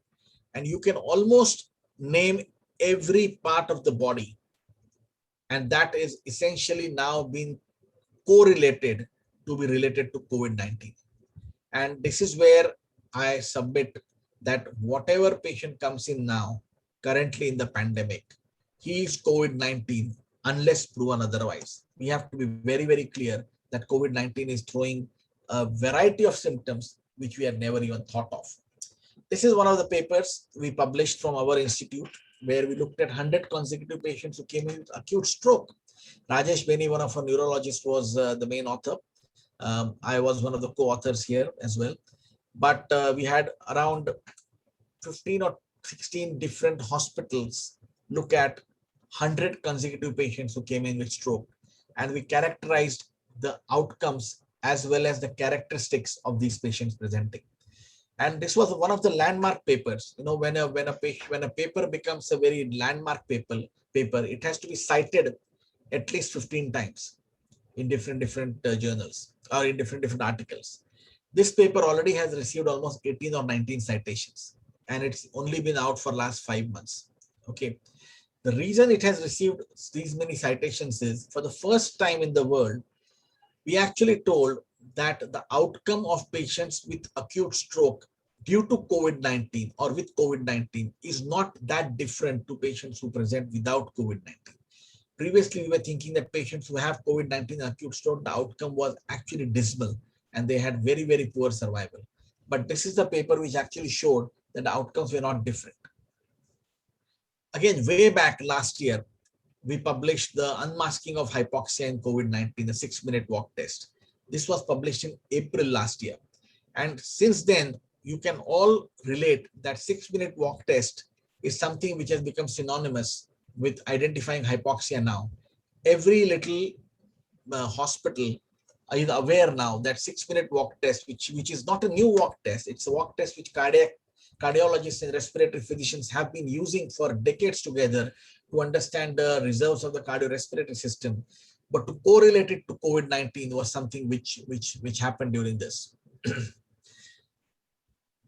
And you can almost name every part of the body. And that is essentially now being correlated to be related to COVID-19. And this is where I submit that whatever patient comes in now, currently in the pandemic, he is COVID-19 unless proven otherwise. We have to be very, very clear that COVID-19 is throwing a variety of symptoms which we had never even thought of. This is one of the papers we published from our institute, where we looked at 100 consecutive patients who came in with acute stroke. Rajesh Beni, one of our neurologists, was the main author. I was one of the co-authors here as well. But we had around 15 or 16 different hospitals look at 100 consecutive patients who came in with stroke. And we characterized the outcomes as well as the characteristics of these patients presenting. And this was one of the landmark papers. You know, when a paper becomes a very landmark paper, it has to be cited at least 15 times. in different journals or in different articles. This paper already has received almost 18 or 19 citations, and it's only been out for last 5 months. Okay. The reason it has received these many citations is, for the first time in the world, we actually told that the outcome of patients with acute stroke due to COVID-19 or with COVID-19 is not that different to patients who present without COVID-19. Previously, we were thinking that patients who have COVID-19 acute stroke, the outcome was actually dismal and they had very, very poor survival. But this is the paper which actually showed that the outcomes were not different. Again, way back last year, we published the unmasking of hypoxia in COVID-19, the 6-minute walk test. This was published in April last year. And since then, you can all relate that 6-minute walk test is something which has become synonymous with identifying hypoxia now. Every little hospital is aware now that 6-minute walk test, which is not a new walk test, it's a walk test which cardiologists and respiratory physicians have been using for decades together to understand the reserves of the cardiorespiratory system. But to correlate it to COVID-19 was something which happened during this.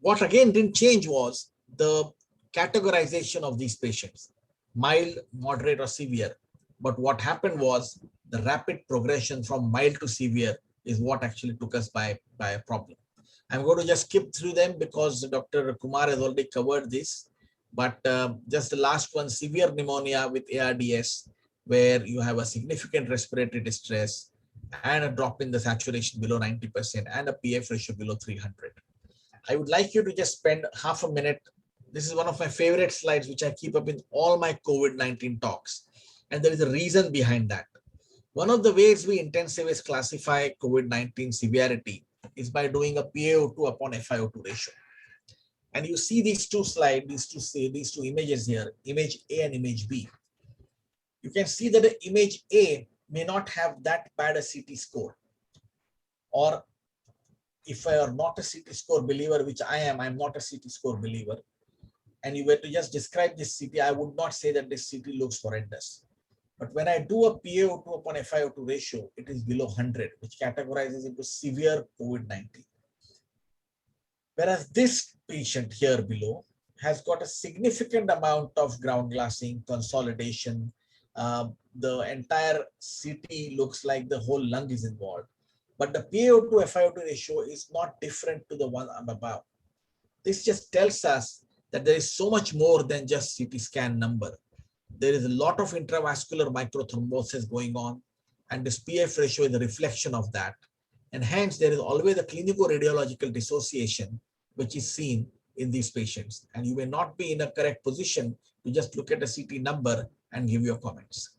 What again didn't change was the categorization of these patients, mild, moderate, or severe. But what happened was the rapid progression from mild to severe is what actually took us by a problem. I'm going to just skip through them because Dr. Kumar has already covered this. But just the last one, severe pneumonia with ARDS, where you have a significant respiratory distress and a drop in the saturation below 90% and a PF ratio below 300. I would like you to just spend half a minute. This is one of my favorite slides, which I keep up in all my COVID-19 talks. And there is a reason behind that. One of the ways we intensivists classify COVID-19 severity is by doing a PaO2 upon FiO2 ratio. And you see these two slides, these two images here, image A and image B. You can see that the image A may not have that bad a CT score. Or if I are not a CT score believer, which I am, I'm not a CT score believer, and you were to just describe this CT, I would not say that this CT looks horrendous. But when I do a PaO2 upon FiO2 ratio, it is below 100, which categorizes into severe COVID-19. Whereas this patient here below has got a significant amount of ground glassing, consolidation. The entire CT looks like the whole lung is involved. But the PaO2 FiO2 ratio is not different to the one above. This just tells us that there is so much more than just CT scan number. There is a lot of intravascular microthrombosis going on, and this PF ratio is a reflection of that. And hence, there is always a clinical radiological dissociation, which is seen in these patients. And you may not be in a correct position to just look at a CT number and give your comments.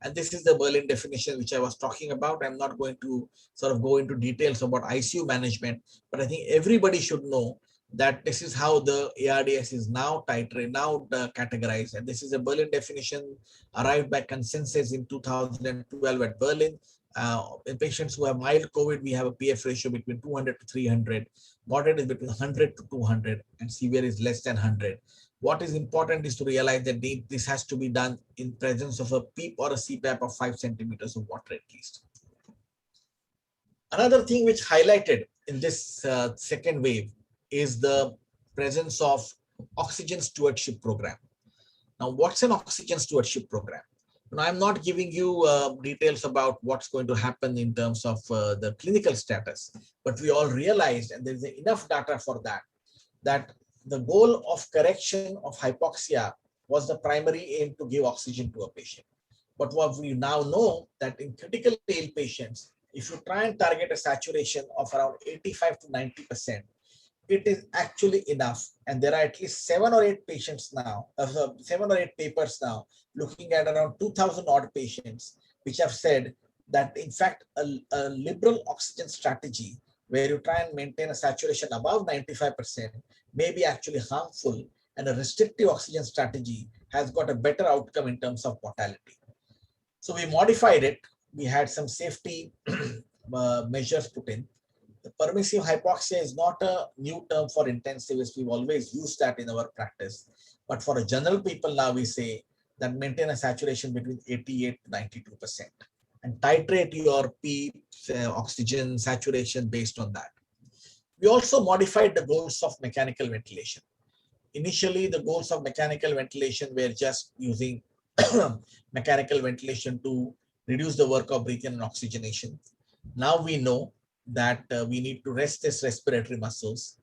And this is the Berlin definition, which I was talking about. I'm not going to sort of go into details about ICU management, but I think everybody should know that this is how the ARDS is now categorized. And this is a Berlin definition arrived by consensus in 2012 at Berlin. In patients who have mild COVID, we have a PF ratio between 200 to 300, moderate is between 100 to 200, and severe is less than 100. What is important is to realize that this has to be done in presence of a PEEP or a CPAP of 5 centimeters of water at least. Another thing which highlighted in this second wave is the presence of oxygen stewardship program. Now, what's an oxygen stewardship program? Now, I'm not giving you details about what's going to happen in terms of the clinical status, but we all realized, and there's enough data for that, that the goal of correction of hypoxia was the primary aim to give oxygen to a patient. But what we now know that in critically ill patients, if you try and target a saturation of around 85 to 90%, it is actually enough. And there are at least 7 or 8 patients now, 7 or 8 papers now, looking at around 2,000 odd patients, which have said that in fact, a liberal oxygen strategy where you try and maintain a saturation above 95% may be actually harmful, and a restrictive oxygen strategy has got a better outcome in terms of mortality. So we modified it. We had some safety measures put in. The permissive hypoxia is not a new term for intensivists. We've always used that in our practice. But for a general people now, we say that maintain a saturation between 88 to 92%. and titrate your PEEP, oxygen saturation based on that. We also modified the goals of mechanical ventilation. Initially, the goals of mechanical ventilation were just using mechanical ventilation to reduce the work of breathing and oxygenation. Now we know that we need to rest these respiratory muscles,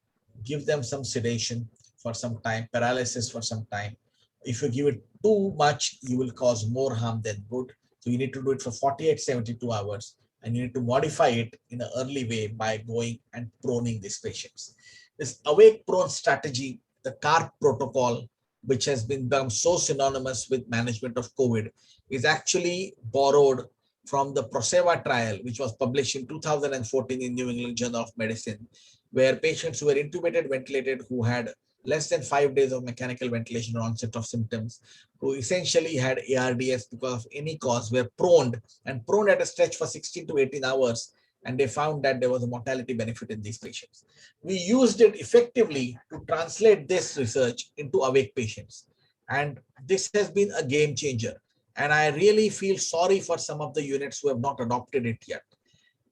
give them some sedation for some time, paralysis for some time. If you give it too much, you will cause more harm than good. So you need to do it for 48, 72 hours, and you need to modify it in an early way by going and proning these patients. This awake prone strategy, the CARP protocol, which has become so synonymous with management of COVID, is actually borrowed from the PROSEVA trial, which was published in 2014 in New England Journal of Medicine, where patients who were intubated, ventilated, who had less than 5 days of mechanical ventilation or onset of symptoms, who essentially had ARDS because of any cause, were proned at a stretch for 16 to 18 hours. And they found that there was a mortality benefit in these patients. We used it effectively to translate this research into awake patients. And this has been a game changer. And I really feel sorry for some of the units who have not adopted it yet.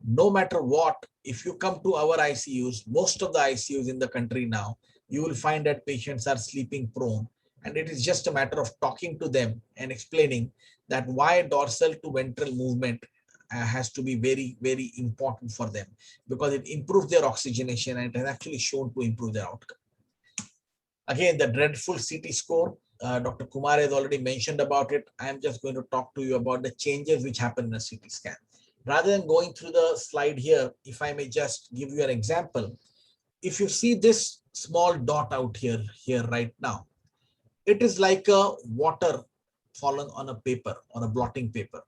No matter what, if you come to our ICUs, most of the ICUs in the country now, you will find that patients are sleeping prone. And it is just a matter of talking to them and explaining that why dorsal to ventral movement has to be very, very important for them, because it improves their oxygenation and it has actually shown to improve their outcome. Again, the dreadful CT score, Dr. Kumar has already mentioned about it. I'm just going to talk to you about the changes which happen in a CT scan. Rather than going through the slide here, if I may just give you an example. If you see this small dot out here right now, it is like a water fallen on a paper, on a blotting paper.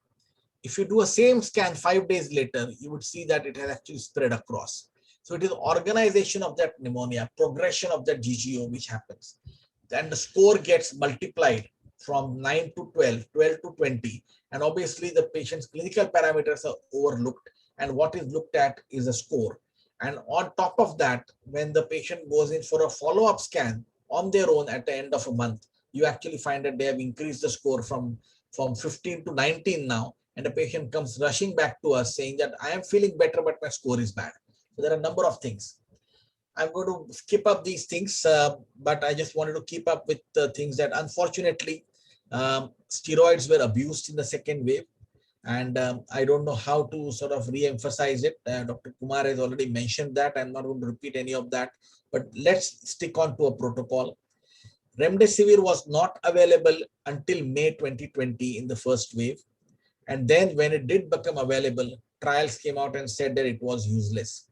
If you do a same scan 5 days later, you would see that it has actually spread across. So it is organization of that pneumonia, progression of that GGO which happens. Then the score gets multiplied from 9 to 12, 12 to 20. And obviously the patient's clinical parameters are overlooked. And what is looked at is a score. And on top of that, when the patient goes in for a follow-up scan on their own at the end of a month, you actually find that they have increased the score from 15 to 19 now. And the patient comes rushing back to us saying that I am feeling better, but my score is bad. So there are a number of things. I'm going to skip up these things, but I just wanted to keep up with the things that unfortunately steroids were abused in the second wave. And I don't know how to sort of re-emphasize it. Dr. Kumar has already mentioned that. I'm not going to repeat any of that, but let's stick on to a protocol. Remdesivir was not available until May 2020 in the first wave. And then when it did become available, trials came out and said that it was useless.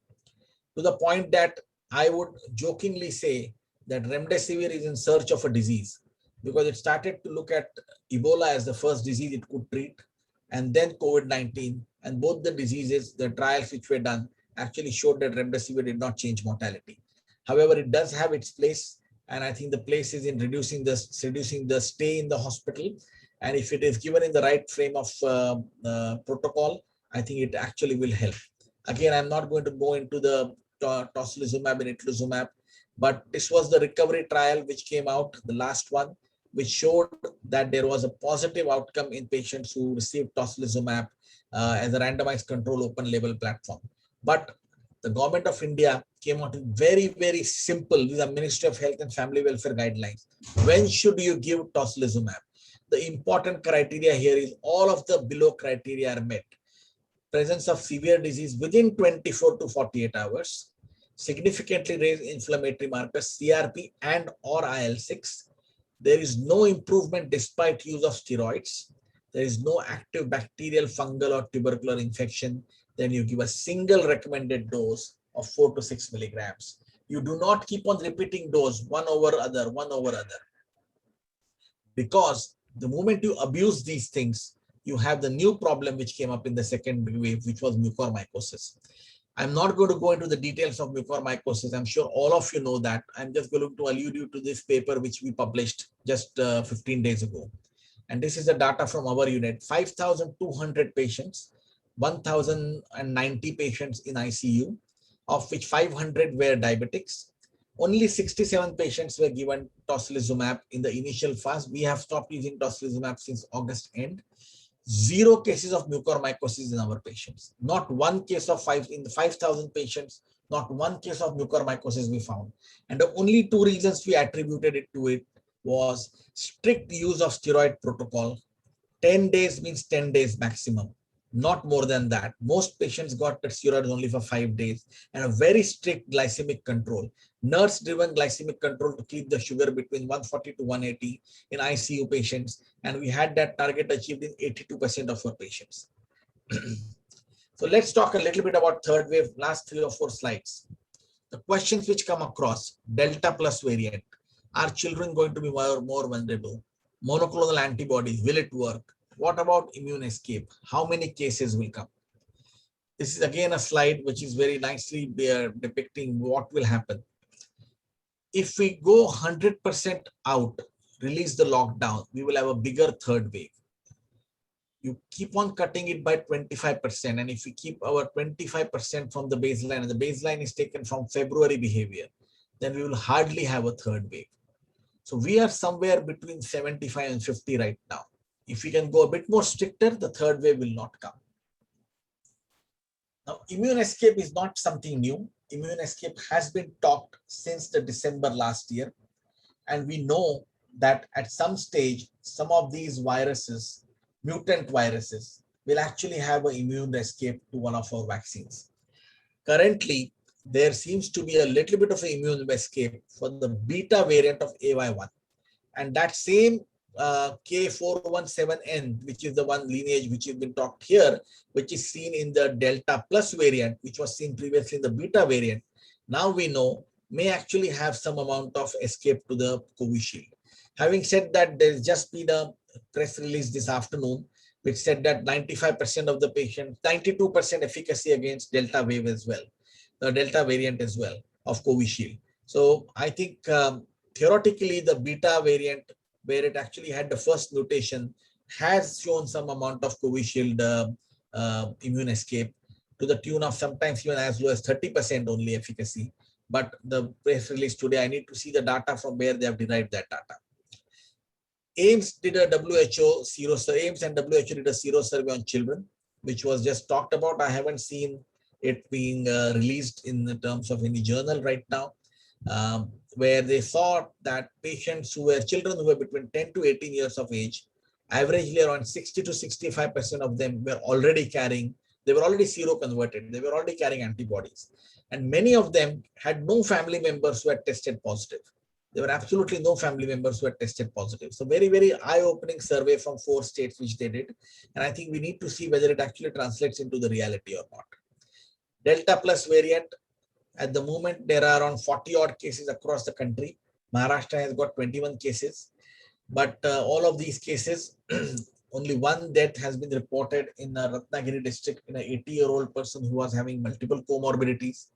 To the point that I would jokingly say that Remdesivir is in search of a disease, because it started to look at Ebola as the first disease it could treat, and then COVID-19. And both the diseases, the trials which were done, actually showed that Remdesivir did not change mortality. However, it does have its place. And I think the place is in reducing the stay in the hospital. And if it is given in the right frame of protocol, I think it actually will help. Again, I'm not going to go into the tocilizumab and itolizumab, but this was the recovery trial which came out, the last one, which showed that there was a positive outcome in patients who received tocilizumab as a randomized control open label platform. But the government of India came out with very, very simple, these are Ministry of Health and Family Welfare guidelines. When should you give tocilizumab? The important criteria here is all of the below criteria are met. Presence of severe disease within 24 to 48 hours, significantly raised inflammatory markers, CRP and or IL-6. There is no improvement despite use of steroids. There is no active bacterial, fungal or tubercular infection. Then you give a single recommended dose of 4 to 6 milligrams. You do not keep on repeating dose one over other. Because the moment you abuse these things, you have the new problem which came up in the second wave, which was mucormycosis. I'm not going to go into the details of mucormycosis. I'm sure all of you know that. I'm just going to allude you to this paper which we published just 15 days ago. And this is the data from our unit. 5,200 patients, 1,090 patients in ICU, of which 500 were diabetics. Only 67 patients were given tocilizumab in the initial phase. We have stopped using tocilizumab since August end. 0 cases of mucormycosis in our patients. Not one case of in the 5,000 patients, not one case of mucormycosis we found. And the only 2 reasons we attributed it to it was strict use of steroid protocol. 10 days means 10 days maximum, not more than that. Most patients got the steroids only for 5 days, and a very strict glycemic control, nurse-driven glycemic control to keep the sugar between 140 to 180 in ICU patients. And we had that target achieved in 82% of our patients. So let's talk a little bit about third wave, last 3 or 4 slides. The questions which come across, Delta plus variant. Are children going to be more vulnerable? Monoclonal antibodies, will it work? What about immune escape? How many cases will come? This is again a slide which is very nicely depicting what will happen. If we go 100% out, release the lockdown, we will have a bigger third wave. You keep on cutting it by 25%. And if we keep our 25% from the baseline, and the baseline is taken from February behavior, then we will hardly have a third wave. So we are somewhere between 75 and 50 right now. If we can go a bit more stricter, the third wave will not come. Now, immune escape is not something new. Immune escape has been talked since the December last year. And we know that at some stage, some of these viruses, mutant viruses, will actually have an immune escape to one of our vaccines. Currently, there seems to be a little bit of an immune escape for the beta variant of AY1. And that same K417N, which is the one lineage which has been talked here, which is seen in the Delta plus variant, which was seen previously in the beta variant, now we know may actually have some amount of escape to the Covishield. Having said that, there's just been a press release this afternoon, which said that 95% of the patients, 92% efficacy against Delta wave as well, the Delta variant as well of Covishield. So I think theoretically the beta variant, where it actually had the first mutation, has shown some amount of Covishield immune escape to the tune of sometimes even as low as 30% only efficacy. But the press release today, I need to see the data from where they have derived that data. AIMS did a WHO sero survey. AIMS and WHO did a sero survey on children, which was just talked about. I haven't seen it being released in the terms of any journal right now, where they thought that patients who were children who were between 10 to 18 years of age, averagely around 60 to 65% of them were already carrying, they were already seroconverted, they were already carrying antibodies. And many of them had no family members who had tested positive. There were absolutely no family members who had tested positive. So very, very eye-opening survey from 4 states which they did. And I think we need to see whether it actually translates into the reality or not. Delta plus variant, at the moment, there are around 40 odd cases across the country. Maharashtra has got 21 cases, but all of these cases, only 1 death has been reported in Ratnagiri district in an 80-year-old person who was having multiple comorbidities.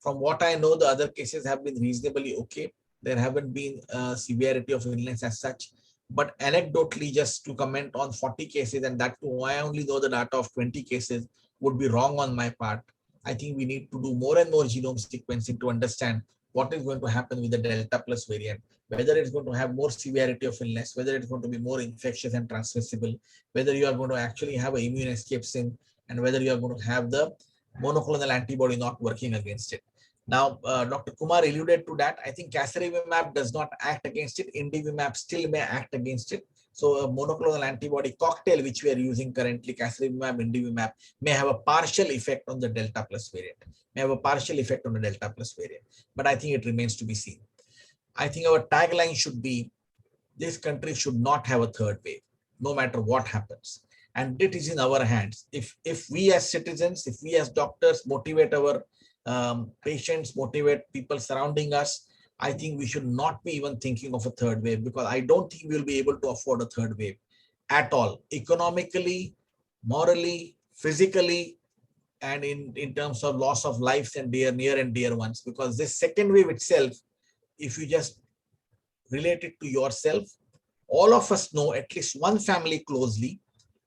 From what I know, the other cases have been reasonably okay. There haven't been severity of illness as such, but anecdotally, just to comment on 40 cases, and that too, I only know the data of 20 cases, would be wrong on my part. I think we need to do more and more genome sequencing to understand what is going to happen with the Delta plus variant, whether it's going to have more severity of illness, whether it's going to be more infectious and transmissible, whether you are going to actually have an immune escape sim, and whether you are going to have the monoclonal antibody not working against it. Now, Dr. Kumar alluded to that. I think casirivimab does not act against it. Indivimab still may act against it. So a monoclonal antibody cocktail, which we are using currently, casirivimab, indivimab, may have a partial effect on the Delta plus variant, but I think it remains to be seen. I think our tagline should be, this country should not have a third wave, no matter what happens. And it is in our hands. If we as citizens, if we as doctors motivate our patients, motivate people surrounding us, I think we should not be even thinking of a third wave, because I don't think we'll be able to afford a third wave at all, economically, morally, physically, and in terms of loss of lives and near and dear ones. Because this second wave itself, if you just relate it to yourself, all of us know at least one family closely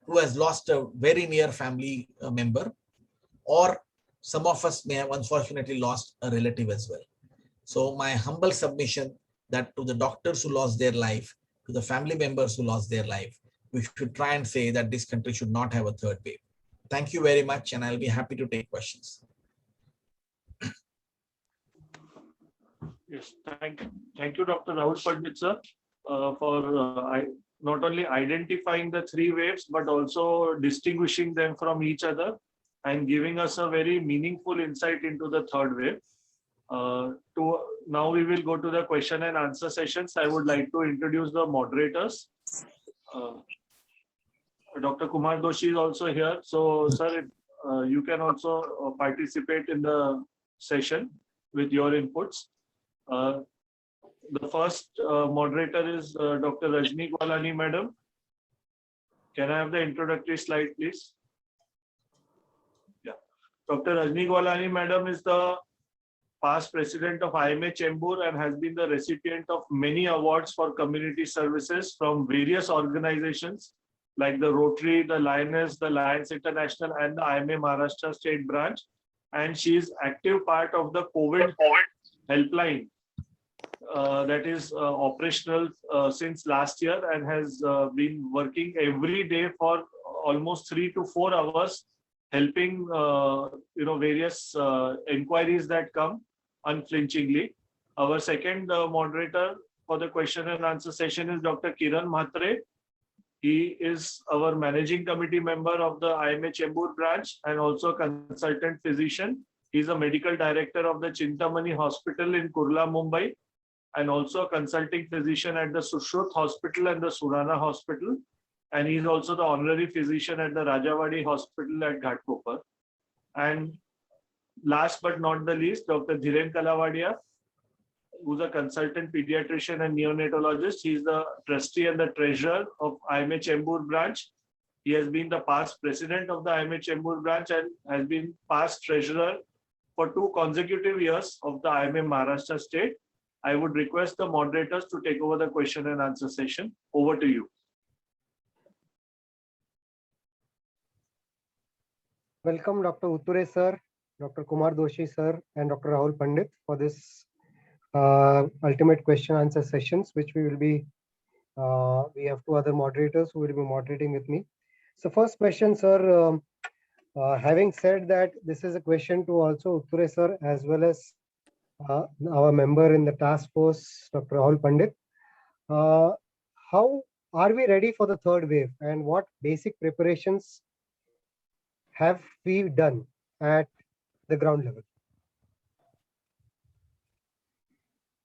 who has lost a very near family member, or some of us may have unfortunately lost a relative as well. So my humble submission that to the doctors who lost their life, to the family members who lost their life, we should try and say that this country should not have a third wave. Thank you very much, and I'll be happy to take questions. Yes, thank you, Dr. Rahul Pandit, sir, for not only identifying the three waves, but also distinguishing them from each other and giving us a very meaningful insight into the third wave. Now we will go to the question and answer sessions. I would like to introduce the moderators. Dr. Kumar Doshi is also here. So, sir, you can also participate in the session with your inputs. The first moderator is Dr. Rajni Gwalani, madam. Can I have the introductory slide, please? Yeah. Dr. Rajni Gwalani, madam, is the past president of IMA Chembur and has been the recipient of many awards for community services from various organizations like the Rotary, the Lioness, the Lions International, and the IMA Maharashtra State Branch. And she is active part of the COVID helpline that is operational since last year and has been working every day for almost 3 to 4 hours, helping various inquiries that come unflinchingly. Our second moderator for the question and answer session is Dr. Kiran Mhatre. He is our managing committee member of the IMA Chembur branch and also a consultant physician. He's a medical director of the Chintamani Hospital in Kurla, Mumbai, and also a consulting physician at the Sushruth Hospital and the Surana Hospital. And he's also the honorary physician at the Rajawadi Hospital at Ghatkopar. And last but not the least, Dr. Dhiren Kalavadia, who's a consultant pediatrician and neonatologist. He's the trustee and the treasurer of IMA Chembur branch. He has been the past president of the IMA Chembur branch and has been past treasurer for 2 consecutive years of the IMA Maharashtra state. I would request the moderators to take over the question and answer session. Over to you. Welcome, Dr. Utture sir, Dr. Kumar Doshi sir, and Dr. Rahul Pandit for this ultimate question answer sessions, which we will be, we have 2 other moderators who will be moderating with me. So first question, sir, having said that, this is a question to also Utture sir as well as our member in the task force, Dr. Rahul Pandit. How are we ready for the third wave and what basic preparations have we done at the ground level?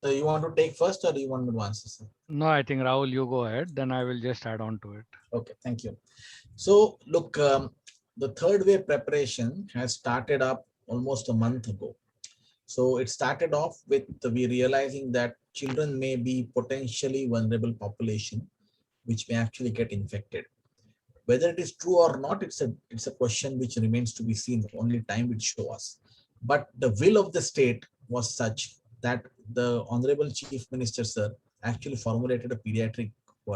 So you want to take first or do you want me to answer, sir? No, I think Rahul, you go ahead. Then I will just add on to it. Okay, thank you. So look, the third wave preparation has started up almost a month ago. So it started off with we realizing that children may be potentially vulnerable population, which may actually get infected. Whether it is true or not, it's a question which remains to be seen. Only time will show us. But the will of the state was such that the Honorable Chief Minister, sir, actually formulated a pediatric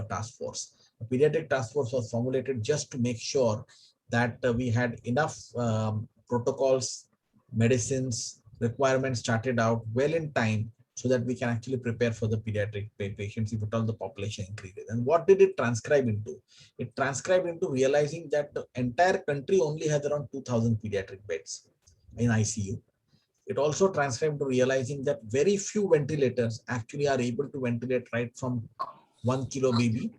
task force. A pediatric task force was formulated just to make sure that we had enough protocols, medicines, requirements started out well in time so that we can actually prepare for the pediatric patients if at all the population increases. And what did it transcribe into? It transcribed into realizing that the entire country only has around 2,000 pediatric beds in ICU. It also transcribed to realizing that very few ventilators actually are able to ventilate right from 1 kilo baby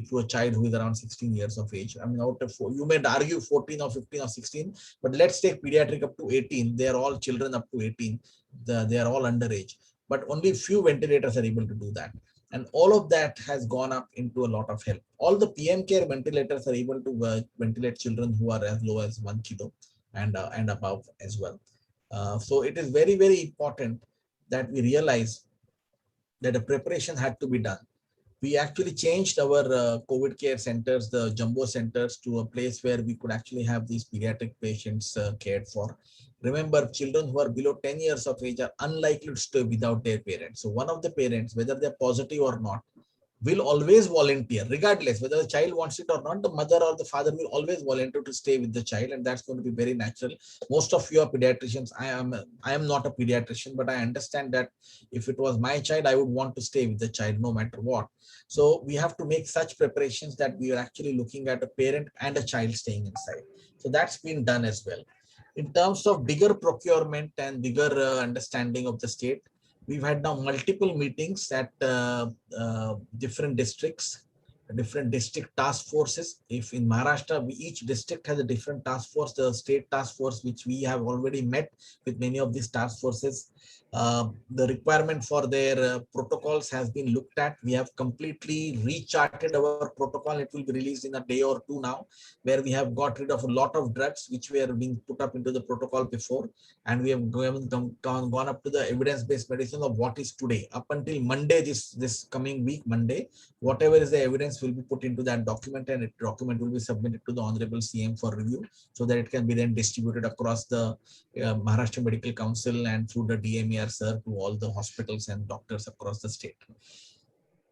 to a child who is around 16 years of age. I mean, out of you may argue 14 or 15 or 16, but let's take pediatric up to 18. They are all children up to 18. They are all underage, but only few ventilators are able to do that. And all of that has gone up into a lot of help. All the PM care ventilators are able to ventilate children who are as low as 1 kilo and above as well. So it is very, very important that we realize that a preparation had to be done. We actually changed our COVID care centers, the jumbo centers, to a place where we could actually have these pediatric patients cared for. Remember, children who are below 10 years of age are unlikely to stay without their parents. So one of the parents, whether they're positive or not, will always volunteer, regardless whether the child wants it or not. The mother or the father will always volunteer to stay with the child, and that's going to be very natural. Most of you are pediatricians. I am not a pediatrician, but I understand that if it was my child, I would want to stay with the child no matter what. So we have to make such preparations that we are actually looking at a parent and a child staying inside. So that's been done as well. In terms of bigger procurement and bigger understanding of the state, we've had now multiple meetings at different districts, different district task forces. If in Maharashtra, each district has a different task force, the state task force, which we have already met with many of these task forces. The requirement for their protocols has been looked at. We have completely recharted our protocol. It will be released in a day or two now, where we have got rid of a lot of drugs which were being put up into the protocol before. And we have gone up to the evidence-based medicine of what is today. Up until Monday, this coming week, Monday, whatever is the evidence will be put into that document, and the document will be submitted to the Honorable CM for review, so that it can be then distributed across the Maharashtra Medical Council and through the DMER sir to all the hospitals and doctors across the state.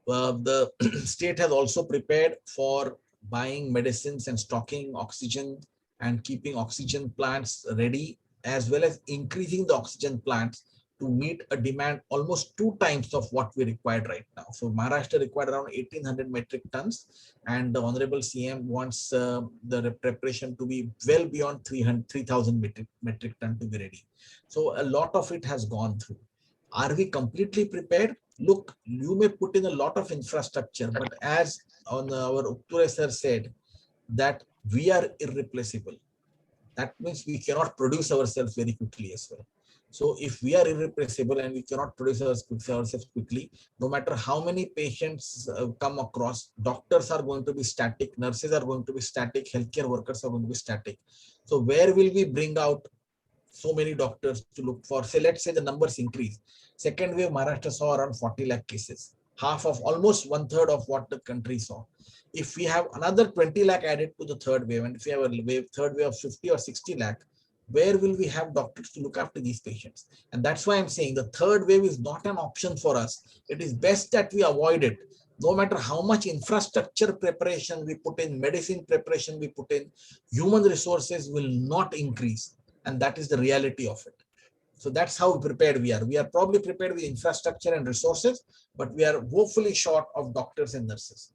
The state has also prepared for buying medicines and stocking oxygen and keeping oxygen plants ready, as well as increasing the oxygen plants to meet a demand almost 2 times of what we required right now. So Maharashtra required around 1800 metric tons, and the Honorable CM wants the preparation to be well beyond 3000 metric ton to be ready. So a lot of it has gone through. Are we completely prepared? Look, you may put in a lot of infrastructure, but as our Utture sir said, that we are irreplaceable. That means we cannot produce ourselves very quickly as well. So if we are irreplaceable and we cannot produce ourselves quickly, no matter how many patients come across, doctors are going to be static, nurses are going to be static, healthcare workers are going to be static. So where will we bring out so many doctors to look for? Say, let's say the numbers increase. Second wave, Maharashtra saw around 40 lakh cases, half of, almost 1/3 of what the country saw. If we have another 20 lakh added to the third wave, and if we have a third wave of 50 or 60 lakh, where will we have doctors to look after these patients? And that's why I'm saying the third wave is not an option for us. It is best that we avoid it. No matter how much infrastructure preparation we put in, medicine preparation we put in, human resources will not increase. And that is the reality of it. So that's how prepared we are. We are probably prepared with infrastructure and resources, but we are woefully short of doctors and nurses.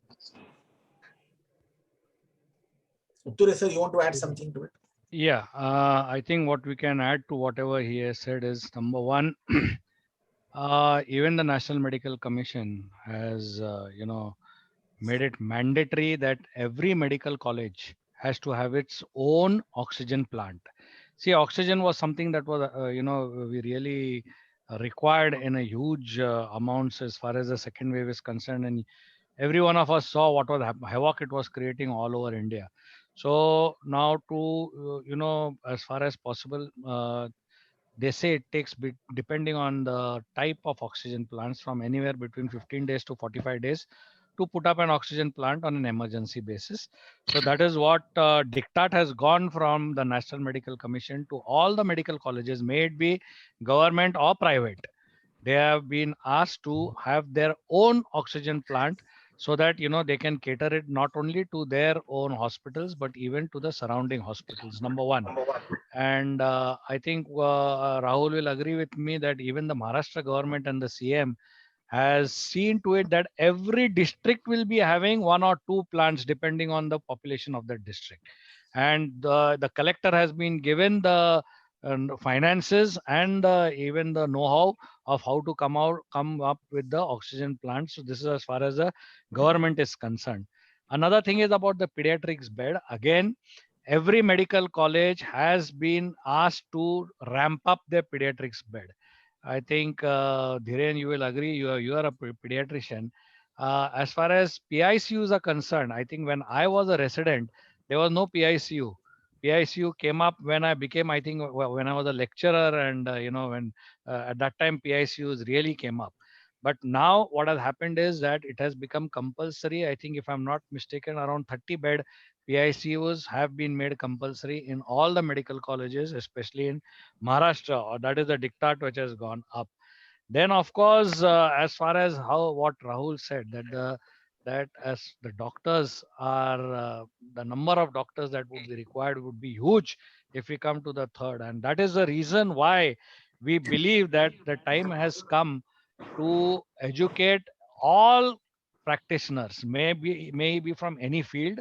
Utture sir, you want to add something to it? Yeah, I think what we can add to whatever he has said is, number one, even the National Medical Commission has, made it mandatory that every medical college has to have its own oxygen plant. See, oxygen was something that was, we really required in a huge amounts as far as the second wave is concerned. And every one of us saw what was havoc it was creating all over India. So now to, as far as possible, they say it takes, depending on the type of oxygen plants, from anywhere between 15 days to 45 days to put up an oxygen plant on an emergency basis. So that is what diktat has gone from the National Medical Commission to all the medical colleges, may it be government or private. They have been asked to have their own oxygen plant, so that they can cater it not only to their own hospitals but even to the surrounding hospitals, number one. And I think Rahul will agree with me that even the Maharashtra government and the CM has seen to it that every district will be having 1 or 2 plants depending on the population of that district. And the collector has been given the finances and even the know-how of how to come up with the oxygen plants. So this is as far as the government is concerned. Another thing is about the pediatrics bed. Again, every medical college has been asked to ramp up their pediatrics bed. I think, Dhiren, you will agree, you are a pediatrician. As far as PICUs are concerned, I think when I was a resident, there was no PICU. PICU came up when I became, I think, when I was a lecturer, and when at that time PICUs really came up. But now what has happened is that it has become compulsory. I think, if I'm not mistaken, around 30 bed PICUs have been made compulsory in all the medical colleges, especially in Maharashtra, or that is the diktat which has gone up. Then, of course, as far as what Rahul said, that the that as the doctors are, the number of doctors that would be required would be huge if we come to the third. And that is the reason why we believe that the time has come to educate all practitioners, maybe from any field,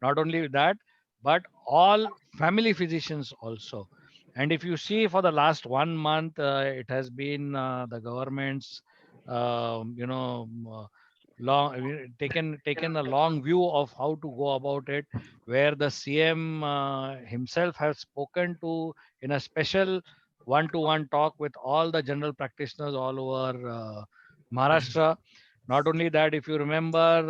not only that, but all family physicians also. And if you see for the last 1 month, it has been the government's, taken a long view of how to go about it, where the CM himself has spoken to in a special one-to-one talk with all the general practitioners all over Maharashtra. Not only that, if you remember,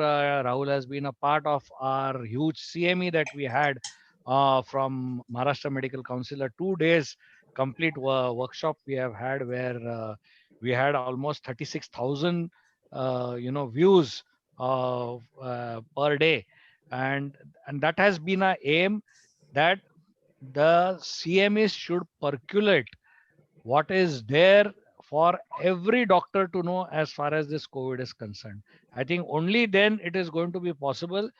Rahul has been a part of our huge CME that we had from Maharashtra Medical Council, a 2 days complete workshop we have had, where we had almost 36,000 views per day, and that has been our aim, that the CMEs should percolate what is there for every doctor to know as far as this COVID is concerned. I think only then it is going to be possible.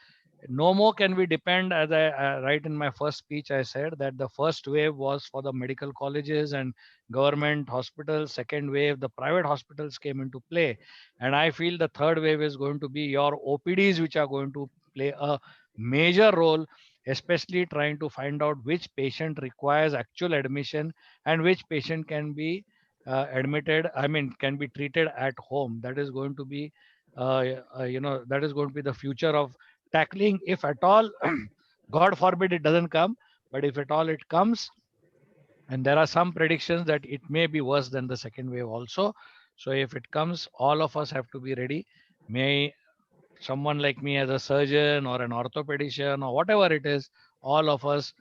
No more can we depend, as I write in my first speech, I said that the first wave was for the medical colleges and government hospitals. Second wave, the private hospitals came into play. And I feel the third wave is going to be your OPDs, which are going to play a major role, especially trying to find out which patient requires actual admission and which patient can be can be treated at home. That is going to be, that is going to be the future of tackling, if at all, God forbid it doesn't come, but if at all it comes, and there are some predictions that it may be worse than the second wave also. So if it comes, all of us have to be ready. May someone like me as a surgeon or an orthopedician or whatever it is, all of us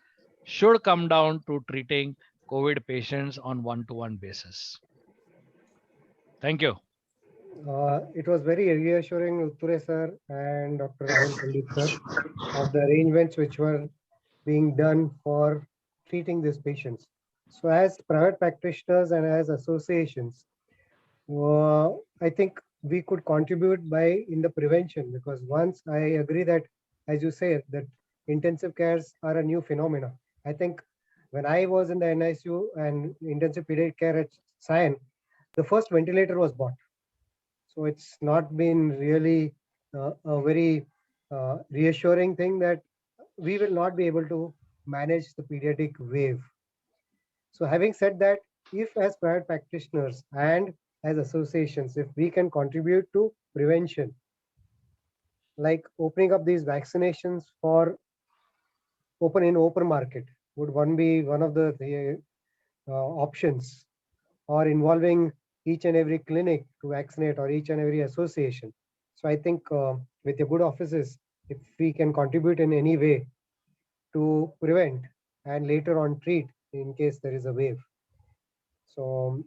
should come down to treating COVID patients on one-to-one basis. Thank you. It was very reassuring, Utture sir and Dr. Rahul Pandit sir, of the arrangements which were being done for treating these patients. So as private practitioners and as associations, I think we could contribute in the prevention, because once I agree that, as you say, that intensive cares are a new phenomena. I think when I was in the NICU and intensive pediatric care at Sion, the first ventilator was bought. So it's not been really a very reassuring thing that we will not be able to manage the pediatric wave. So having said that, if as private practitioners and as associations, if we can contribute to prevention, like opening up these vaccinations for open market, would be one of the options, or involving each and every clinic to vaccinate, or each and every association. So I think with your good offices, if we can contribute in any way to prevent and later on treat in case there is a wave. So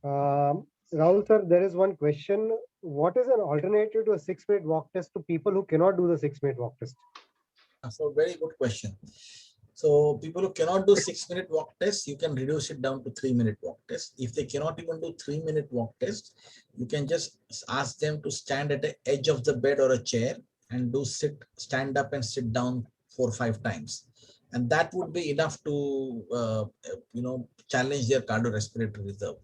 Rahul sir, there is one question. What is an alternative to a 6-minute walk test to people who cannot do the 6-minute walk test? So very good question. So people who cannot do 6-minute walk test, you can reduce it down to 3-minute walk test. If they cannot even do 3-minute walk test, you can just ask them to stand at the edge of the bed or a chair and stand up and sit down 4 or 5 times. And that would be enough to, challenge their cardiorespiratory reserve.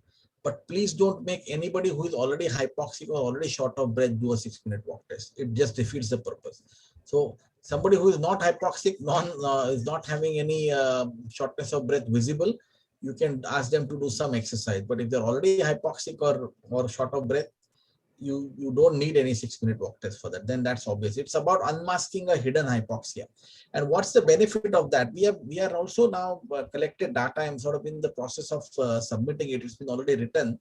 But please don't make anybody who is already hypoxic or already short of breath do a 6-minute walk test. It just defeats the purpose. So somebody who is not hypoxic, is not having any shortness of breath visible, you can ask them to do some exercise. But if they're already hypoxic or short of breath, you don't need any 6-minute walk test for that. Then that's obvious. It's about unmasking a hidden hypoxia. And what's the benefit of that? We are also now collected data. I'm sort of in the process of submitting it. It's been already written.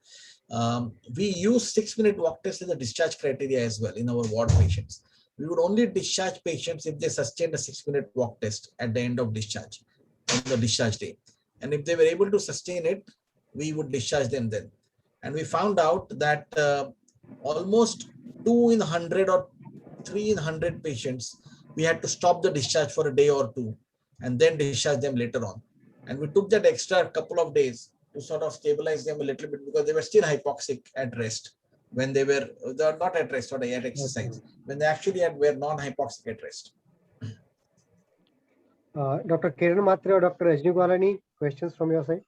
We use 6-minute walk test as a discharge criteria as well in our ward patients. We would only discharge patients if they sustained a 6-minute walk test at the end of discharge, on the discharge day. And if they were able to sustain it, we would discharge them then. And we found out that almost 2 in 100 or 3 in 100 patients, we had to stop the discharge for a day or two and then discharge them later on. And we took that extra couple of days to sort of stabilize them a little bit because they were still hypoxic at rest. when they're not at rest or at exercise, when they actually were non-hypoxic at rest. Dr. Kiran Matre or Dr. Rajni Gwalani, questions from your side?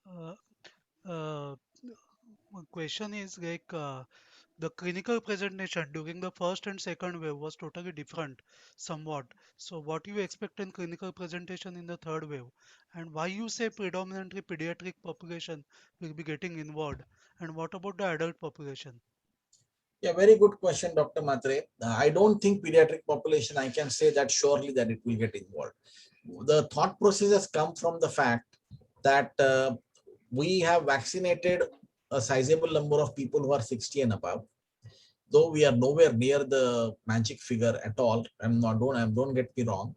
My question is like the clinical presentation during the first and second wave was totally different somewhat. So what you expect in clinical presentation in the third wave, and why you say predominantly pediatric population will be getting involved, and what about the adult population? Yeah, very good question, Dr. Matre. I don't think pediatric population, I can say that surely that it will get involved. The thought process has come from the fact that we have vaccinated a sizable number of people who are 60 and above. Though we are nowhere near the magic figure at all, don't get me wrong.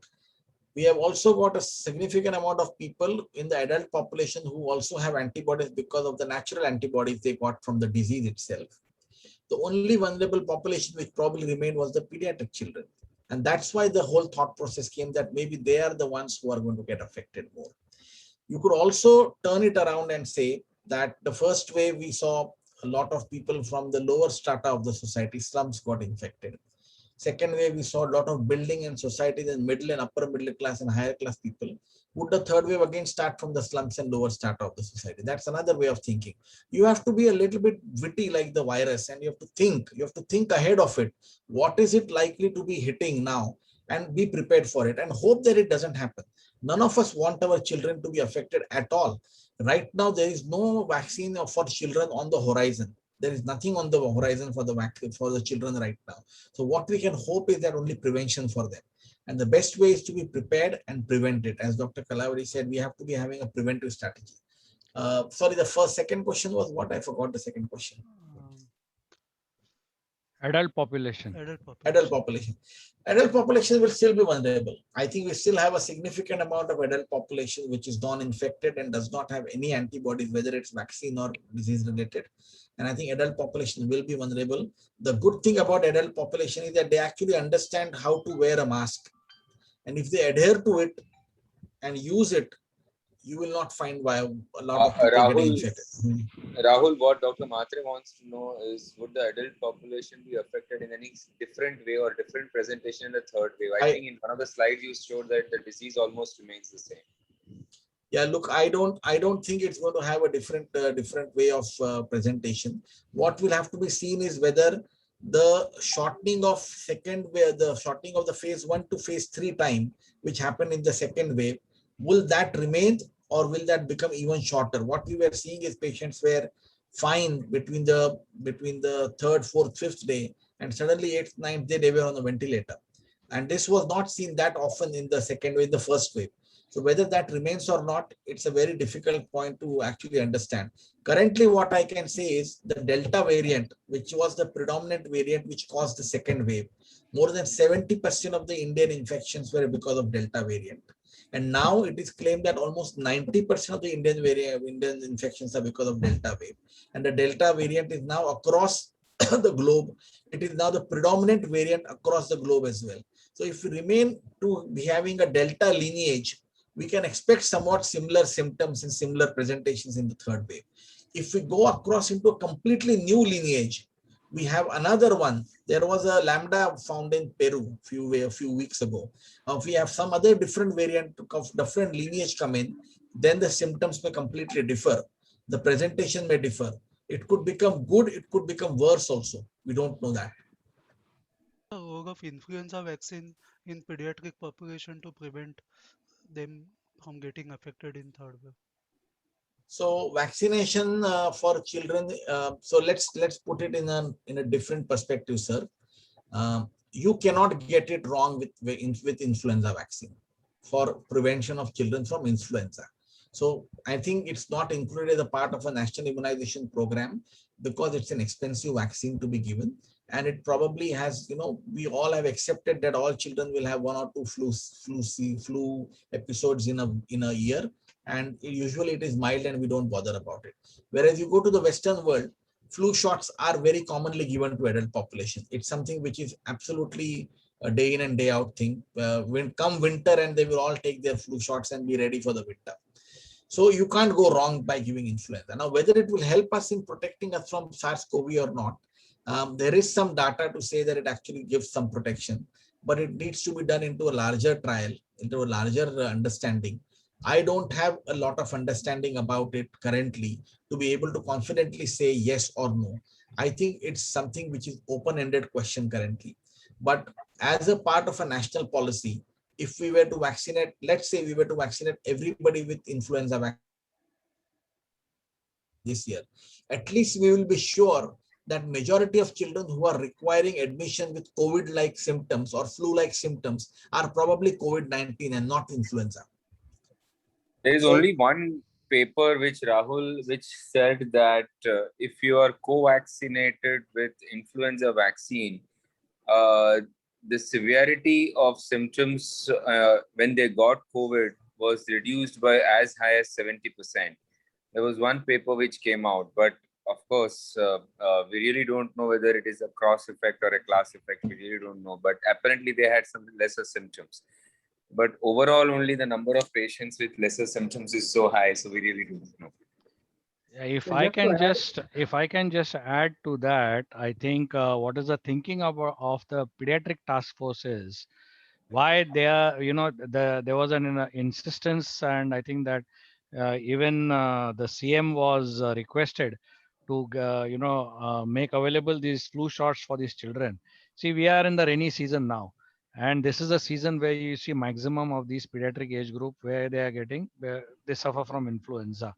We have also got a significant amount of people in the adult population who also have antibodies because of the natural antibodies they got from the disease itself. The only vulnerable population which probably remained was the pediatric children. And that's why the whole thought process came that maybe they are the ones who are going to get affected more. You could also turn it around and say that the first wave we saw a lot of people from the lower strata of the society, slums, got infected. Second wave, we saw a lot of building and societies in middle and upper middle class and higher class people. Would the third wave again start from the slums and lower strata of the society? That's another way of thinking. You have to be a little bit witty like the virus, and you have to think ahead of it. What is it likely to be hitting now? And be prepared for it and hope that it doesn't happen. None of us want our children to be affected at all. Right now, there is no vaccine for children on the horizon. There is nothing on the horizon for the vaccine for the children right now. So what we can hope is that only prevention for them. And the best way is to be prepared and prevent it. As Dr. Kalawari said, we have to be having a preventive strategy. Sorry, second question was what? I forgot the second question. Adult population. Adult population. Adult population will still be vulnerable. I think we still have a significant amount of adult population which is non-infected and does not have any antibodies, whether it's vaccine or disease related. And I think adult population will be vulnerable. The good thing about adult population is that they actually understand how to wear a mask. And if they adhere to it and use it, you will not find why a lot of people getting infected. Rahul, what Dr. Matre wants to know is, would the adult population be affected in any different way or different presentation in the third wave? I think in one of the slides you showed that the disease almost remains the same. Yeah, look, I don't think it's going to have a different way of presentation. What will have to be seen is whether the shortening of the phase 1 to phase 3 time, which happened in the second wave, will that remain or will that become even shorter? What we were seeing is patients were fine between the third, fourth, fifth day, and suddenly 8th, 9th day they were on a ventilator. And this was not seen that often in the second wave, the first wave. So whether that remains or not, it's a very difficult point to actually understand. Currently, what I can say is the Delta variant, which was the predominant variant which caused the second wave, more than 70% of the Indian infections were because of Delta variant. And now it is claimed that almost 90% of the Indian infections are because of Delta wave. And the Delta variant is now across the globe. It is now the predominant variant across the globe as well. So if we remain to be having a Delta lineage, we can expect somewhat similar symptoms and similar presentations in the third wave. If we go across into a completely new lineage, we have another one. There was a Lambda found in Peru a few weeks ago. If we have some other different variant of different lineage come in, then the symptoms may completely differ. The presentation may differ. It could become good, it could become worse also. We don't know that. The role of influenza vaccine in pediatric population to prevent them from getting affected in third wave. So vaccination for children. So let's put it in a different perspective, sir. You cannot get it wrong with influenza vaccine for prevention of children from influenza. So I think it's not included as a part of a national immunization program because it's an expensive vaccine to be given. And it probably has, we all have accepted that all children will have 1 or 2 flu episodes in a year. And usually it is mild and we don't bother about it. Whereas you go to the Western world, flu shots are very commonly given to adult population. It's something which is absolutely a day in and day out thing. When come winter and they will all take their flu shots and be ready for the winter. So you can't go wrong by giving influenza. Now, whether it will help us in protecting us from SARS-CoV or not, There is some data to say that it actually gives some protection, but it needs to be done into a larger trial, into a larger understanding. I don't have a lot of understanding about it currently to be able to confidently say yes or no. I think it's something which is open-ended question currently. But as a part of a national policy, if we were to vaccinate, let's say we were to vaccinate everybody with influenza vaccine this year, at least we will be sure that majority of children who are requiring admission with COVID-like symptoms or flu-like symptoms are probably COVID-19 and not influenza. There is only one paper which said that if you are co-vaccinated with influenza vaccine, the severity of symptoms when they got COVID was reduced by as high as 70%. There was one paper which came out, but of course, we really don't know whether it is a cross effect or a class effect. We really don't know, but apparently they had some lesser symptoms. But overall, only the number of patients with lesser symptoms is so high, so we really don't know. If I can just add to that, I think what is the thinking of the pediatric task force is why they are, there was an insistence, and I think that even the CM was requested to make available these flu shots for these children. See, we are in the rainy season now, and this is a season where you see maximum of these pediatric age group where they suffer from influenza.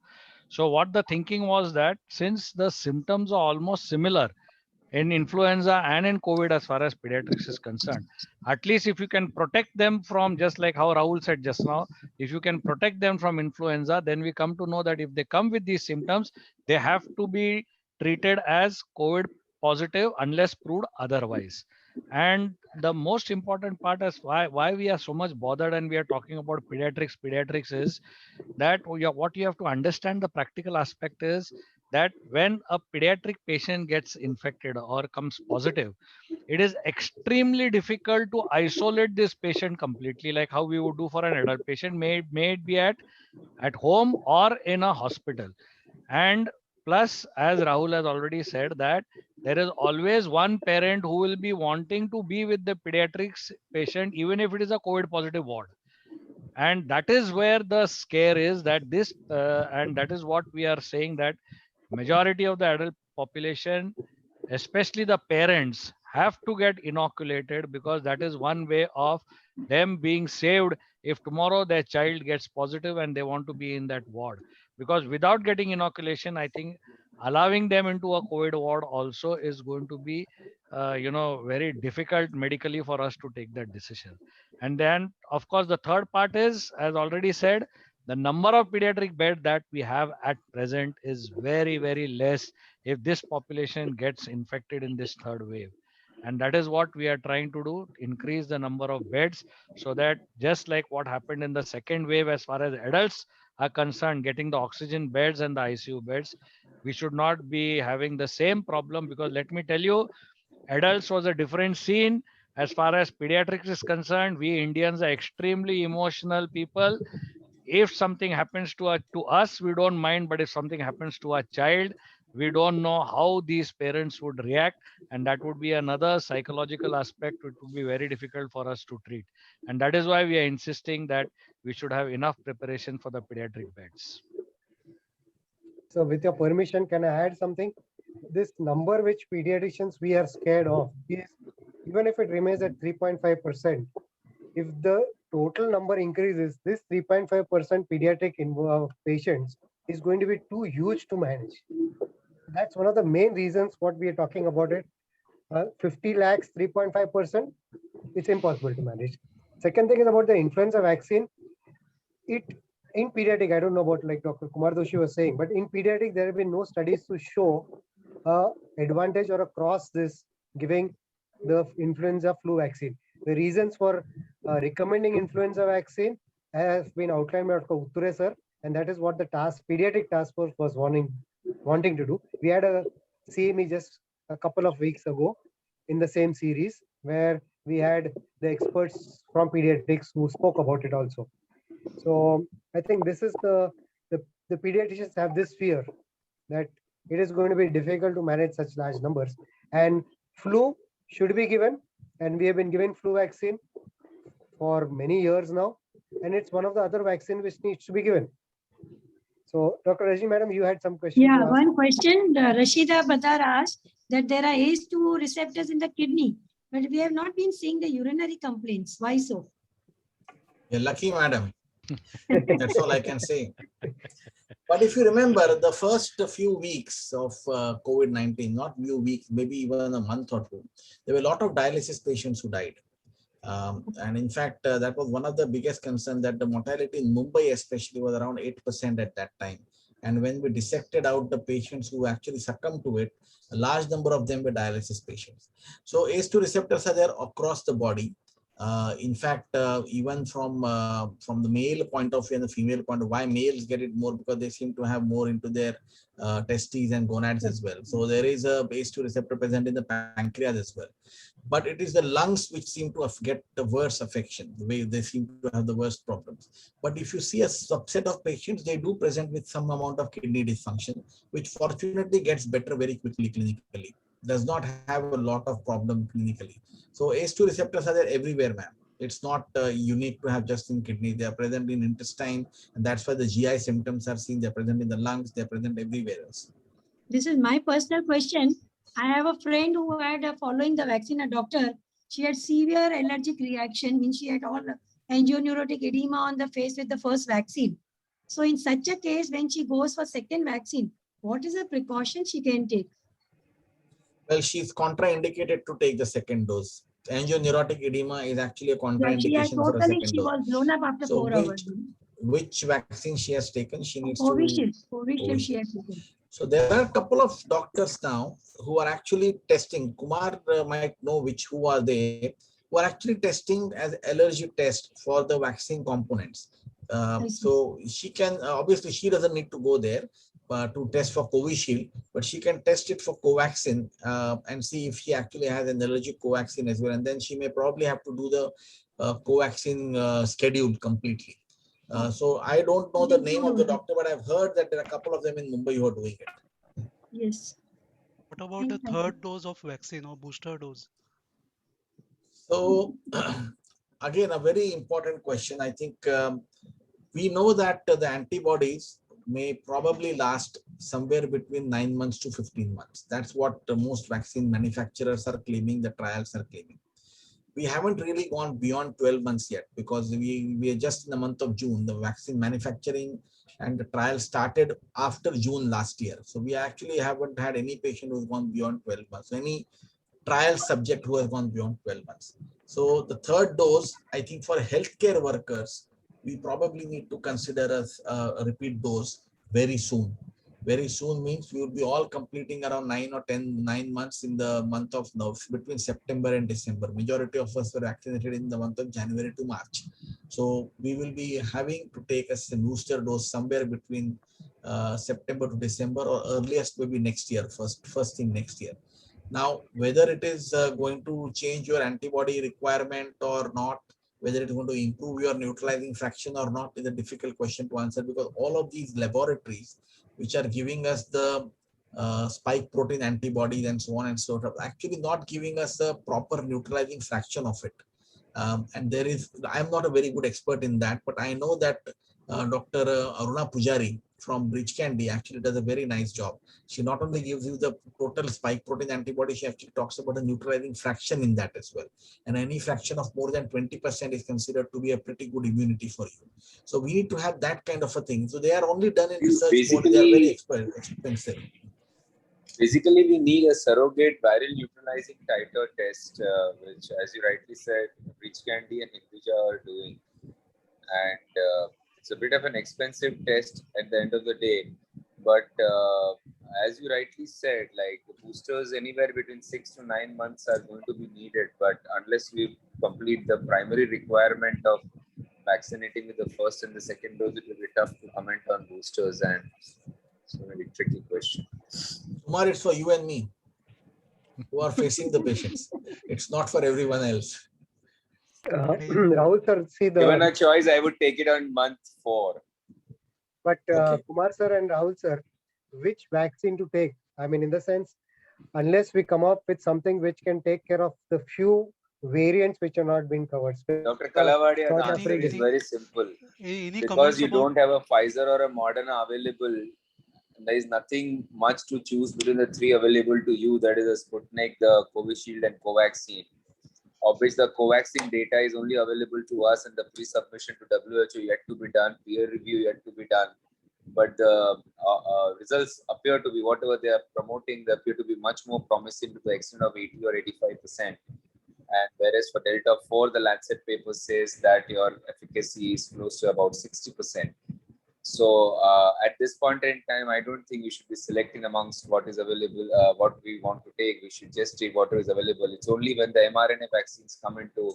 So what the thinking was that since the symptoms are almost similar in influenza and in COVID as far as pediatrics is concerned, at least if you can protect them from, just like how Rahul said just now, if you can protect them from influenza, then we come to know that if they come with these symptoms, they have to be treated as COVID positive unless proved otherwise. And the most important part is why we are so much bothered and we are talking about pediatrics is that what you have to understand, the practical aspect is that when a pediatric patient gets infected or comes positive, it is extremely difficult to isolate this patient completely, like how we would do for an adult patient, may it be at home or in a hospital. And plus, as Rahul has already said, that there is always one parent who will be wanting to be with the pediatrics patient, even if it is a COVID positive ward. And that is where the scare is, that and that is what we are saying, that majority of the adult population, especially the parents, have to get inoculated, because that is one way of them being saved if tomorrow their child gets positive and they want to be in that ward. Because without getting inoculation, I think allowing them into a COVID ward also is going to be very difficult medically for us to take that decision. And then of course the third part is, as already said, the number of pediatric beds that we have at present is very, very less if this population gets infected in this third wave. And that is what we are trying to do, increase the number of beds, so that just like what happened in the second wave, as far as adults are concerned, getting the oxygen beds and the ICU beds, we should not be having the same problem. Because let me tell you, adults was a different scene. As far as pediatrics is concerned, we Indians are extremely emotional people. If something happens to us, we don't mind, but if something happens to a child, we don't know how these parents would react, and that would be another psychological aspect which would be very difficult for us to treat. And that is why we are insisting that we should have enough preparation for the pediatric beds. So with your permission, can I add something? This number which pediatricians we are scared of is, even if it remains at 3.5%, if the total number increases, this 3.5% pediatric patients is going to be too huge to manage. That's one of the main reasons what we are talking about it. 50 lakhs, 3.5%, it's impossible to manage. Second thing is about the influenza vaccine. In pediatric, I don't know about, like Dr. Kumar Doshi was saying, but in pediatric, there have been no studies to show advantage or across this giving the influenza flu vaccine. The reasons for recommending influenza vaccine has been outlined by Dr. Utture sir, and that is what the pediatric task force was wanting to do. We had a CME just a couple of weeks ago in the same series, where we had the experts from pediatrics who spoke about it also. So I think this is the pediatricians have this fear that it is going to be difficult to manage such large numbers. And flu should be given, and we have been given flu vaccine for many years now, and it's one of the other vaccine which needs to be given. So, Dr. Rajni, madam, you had some questions. Yeah, one question. Rashida Badar asked that there are ACE2 receptors in the kidney, but we have not been seeing the urinary complaints. Why so? You're lucky, madam. That's all I can say. But if you remember the first few weeks of COVID-19, not few weeks, maybe even a month or two, there were a lot of dialysis patients who died. And in fact, that was one of the biggest concerns, that the mortality in Mumbai especially was around 8% at that time. And when we dissected out the patients who actually succumbed to it, a large number of them were dialysis patients. So ACE2 receptors are there across the body. In fact, even from the male point of view and the female point of view, why males get it more, because they seem to have more into their testes and gonads as well. So there is a ACE2 receptor present in the pancreas as well. But it is the lungs which seem to get the worst affection, the way they seem to have the worst problems. But if you see a subset of patients, they do present with some amount of kidney dysfunction, which fortunately gets better very quickly clinically. Does not have a lot of problem clinically. So ACE2 receptors are there everywhere, ma'am. It's not unique to have just in kidney. They are present in intestine, and that's why the GI symptoms are seen. They're present in the lungs. They're present everywhere else. This is my personal question. I have a friend who had following the vaccine, a doctor. She had severe allergic reaction, means she had all angioneurotic edema on the face with the first vaccine. So in such a case, when she goes for second vaccine, what is the precaution she can take? Well, she's contraindicated to take the second dose. Angioneurotic edema is actually a contraindication for a second dose. She was blown up after 4 hours. Which vaccine she has taken? She needs Covishield she has taken. So there are a couple of doctors now who are actually testing. Kumar might know who are they, who are actually testing as allergy test for the vaccine components. So she can, obviously she doesn't need to go there to test for Covishield, but she can test it for Covaxin and see if she actually has an allergic Covaxin as well. And then she may probably have to do the Covaxin schedule completely. So I don't know the name of the doctor, but I've heard that there are a couple of them in Mumbai who are doing it. Yes. What about the third dose of vaccine or booster dose? So again, a very important question. I think we know that the antibodies may probably last somewhere between 9 months to 15 months. That's what most vaccine manufacturers are claiming, the trials are claiming. We haven't really gone beyond 12 months yet, because we are just in the month of June. The vaccine manufacturing and the trial started after June last year. So we actually haven't had any patient who has gone beyond 12 months, any trial subject who has gone beyond 12 months. So the third dose, I think for healthcare workers, we probably need to consider a repeat dose very soon. Very soon means we will be all completing around 9 months in the month of now, between September and December. Majority of us were vaccinated in the month of January to March. So we will be having to take a booster dose somewhere between September to December, or earliest maybe next year, first thing next year. Now, whether it is going to change your antibody requirement or not, whether it's going to improve your neutralizing fraction or not, is a difficult question to answer, because all of these laboratories which are giving us the spike protein antibodies and so on and so forth, actually not giving us a proper neutralizing fraction of it. And there is, I'm not a very good expert in that, but I know that Dr. Aruna Pujari from Bridge Candy actually does a very nice job. She not only gives you the total spike protein antibody, she actually talks about the neutralizing fraction in that as well. And any fraction of more than 20% is considered to be a pretty good immunity for you. So we need to have that kind of a thing. So they are only done in research mode. They are very expensive. Basically, we need a surrogate viral neutralizing titer test, which, as you rightly said, Bridge Candy and Hinduja are doing. And it's a bit of an expensive test at the end of the day. But as you rightly said, like the boosters anywhere between 6 to 9 months are going to be needed. But unless we complete the primary requirement of vaccinating with the first and the second dose, it will be tough to comment on boosters, and it's a very tricky question. Kumar, it's for you and me who are facing the patients. It's not for everyone else. Rahul sir, see the... Given a choice, I would take it on month 4. But Kumar sir and Rahul sir, which vaccine to take? I mean, in the sense, unless we come up with something which can take care of the few variants which are not being covered. Dr. Kalavadia, the Not answer is separately. very simple. Any Because comments you about don't have a Pfizer or a Moderna available, there is nothing much to choose between the three available to you. That is the Sputnik, the Covishield, and Covaxin. Of which the Covaxin data is only available to us, and the pre-submission to WHO yet to be done, peer review yet to be done. But the results appear to be, whatever they are promoting, they appear to be much more promising to the extent of 80 or 85%. And whereas for Delta 4, the Lancet paper says that your efficacy is close to about 60%. So at this point in time, I don't think we should be selecting amongst what is available, what we want to take. We should just take whatever is available. It's only when the mRNA vaccines come into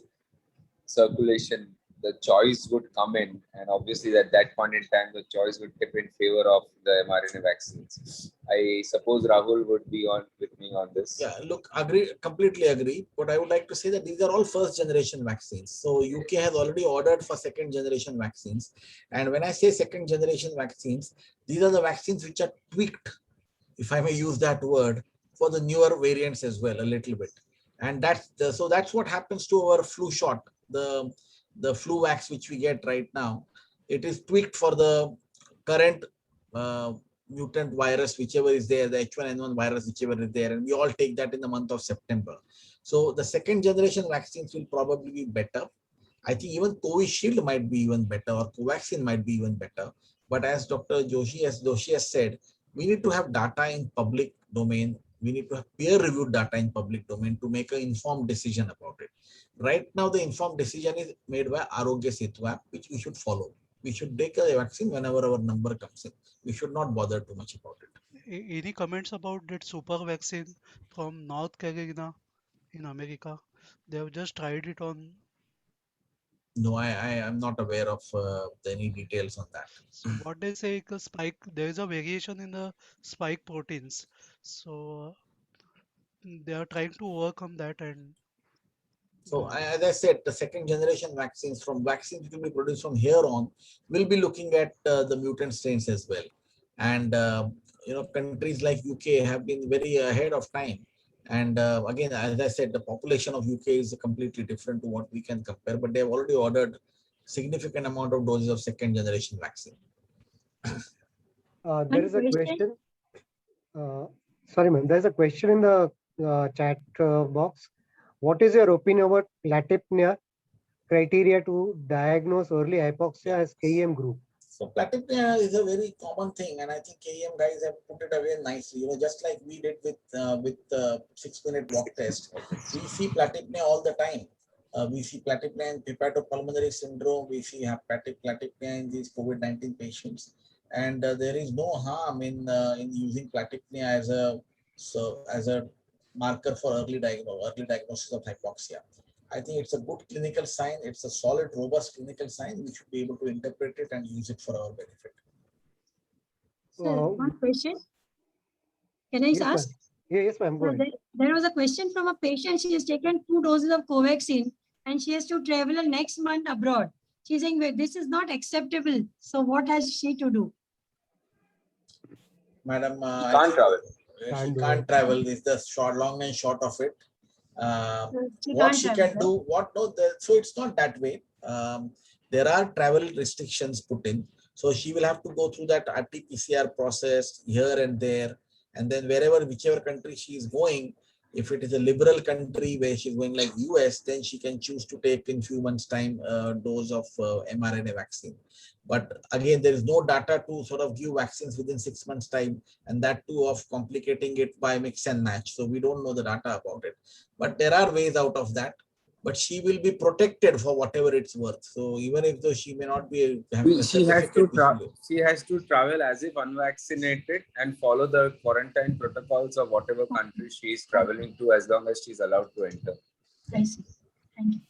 circulation, the choice would come in. And obviously at that point in time, the choice would tip in favor of the mRNA vaccines. I suppose Rahul would be on with me on this. Yeah, look, completely agree. But I would like to say that these are all first generation vaccines. So UK has already ordered for second generation vaccines. And when I say second generation vaccines, these are the vaccines which are tweaked, if I may use that word, for the newer variants as well, a little bit. And so that's what happens to our flu shot, the flu vax which we get right now. It is tweaked for the current mutant virus, whichever is there, the H1N1 virus, whichever is there, and we all take that in the month of September. So the second generation vaccines will probably be better. I think even Covishield might be even better, or Covaxin might be even better. But as Dr. Joshi has said, we need to have data in public domain. We need to have peer-reviewed data in public domain to make an informed decision about it. Right now, the informed decision is made by Arogya Setu app, which we should follow. We should take a vaccine whenever our number comes in. We should not bother too much about it. any comments about that super vaccine from North Carolina in America? They have just tried it on. No, I am not aware of any details on that. So what they say is spike. There is a variation in the spike proteins. So they are trying to work on that. And so as I said, the second generation vaccines which will be produced from here on will be looking at the mutant strains as well. And countries like UK have been very ahead of time. And again, as I said, the population of UK is completely different to what we can compare, but they have already ordered significant amount of doses of second generation vaccine. There is a question. Sorry, ma'am. There's a question in the chat box. What is your opinion about platypnea criteria to diagnose early hypoxia as KEM group? So platypnea is a very common thing, and I think KEM guys have put it away nicely. Just like we did with 6-minute walk test, we see platypnea all the time. We see platypnea in hepatopulmonary syndrome. We see platypnea in these COVID-19 patients, and there is no harm in using platypnea as a marker for early diagnosis of hypoxia. I think it's a good clinical sign. It's a solid, robust clinical sign. We should be able to interpret it and use it for our benefit. One question. Can I ask? Yes, ma'am. Go ahead. There was a question from a patient. She has taken 2 doses of Covaxin and she has to travel next month abroad. She's saying, wait, this is not acceptable. So what has she to do? Madam, she can't travel. She can't travel. This is the long and short of it. What she can do, so it's not that way. There are travel restrictions put in. So she will have to go through that RT-PCR process here and there. And then whichever country she is going, if it is a liberal country where she's going like US, then she can choose to take in few months time dose of mRNA vaccine. But again, there is no data to sort of give vaccines within 6 months time, and that too of complicating it by mix and match. So we don't know the data about it, but there are ways out of that. But she will be protected for whatever it's worth. So even if though she may not be having she has to travel as if unvaccinated and follow the quarantine protocols of whatever country she is traveling to, as long as she is allowed to enter. I see. Thank you.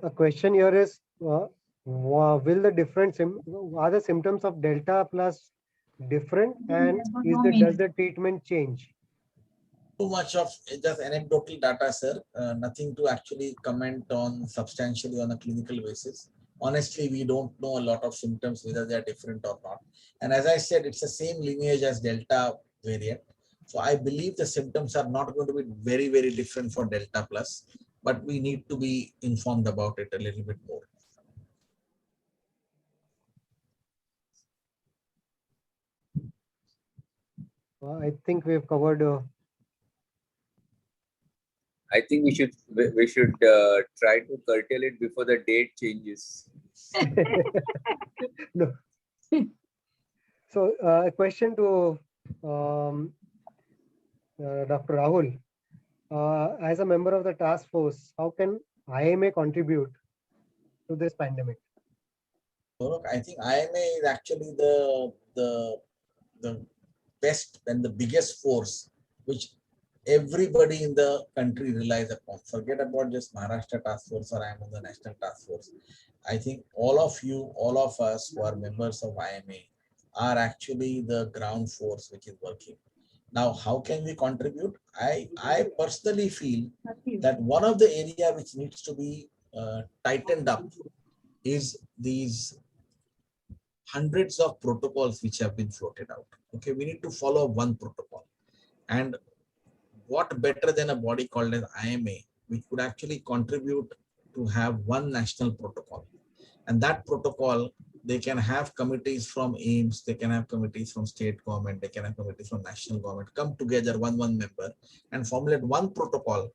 A question here is, will are the symptoms of Delta plus different, and does the treatment change? Too much of just anecdotal data, sir. Nothing to actually comment on substantially on a clinical basis. Honestly, we don't know a lot of symptoms, whether they are different or not. And as I said, it's the same lineage as Delta variant. So I believe the symptoms are not going to be very, very different for Delta plus, but we need to be informed about it a little bit more. I think we have covered. I think we should try to curtail it before the date changes. No. So a question to Dr. Rahul. As a member of the task force, how can IMA contribute to this pandemic? So look, I think IMA is actually the best and the biggest force which everybody in the country relies upon. Forget about just Maharashtra Task Force or I am on the National Task Force. I think all of you, all of us who are members of IMA are actually the ground force which is working. Now, how can we contribute? I personally feel that one of the area which needs to be tightened up is these hundreds of protocols which have been floated out. Okay, we need to follow one protocol. And what better than a body called as IMA, which could actually contribute to have one national protocol. And that protocol, they can have committees from AIMS, they can have committees from state government, they can have committees from national government, come together, one member, and formulate one protocol.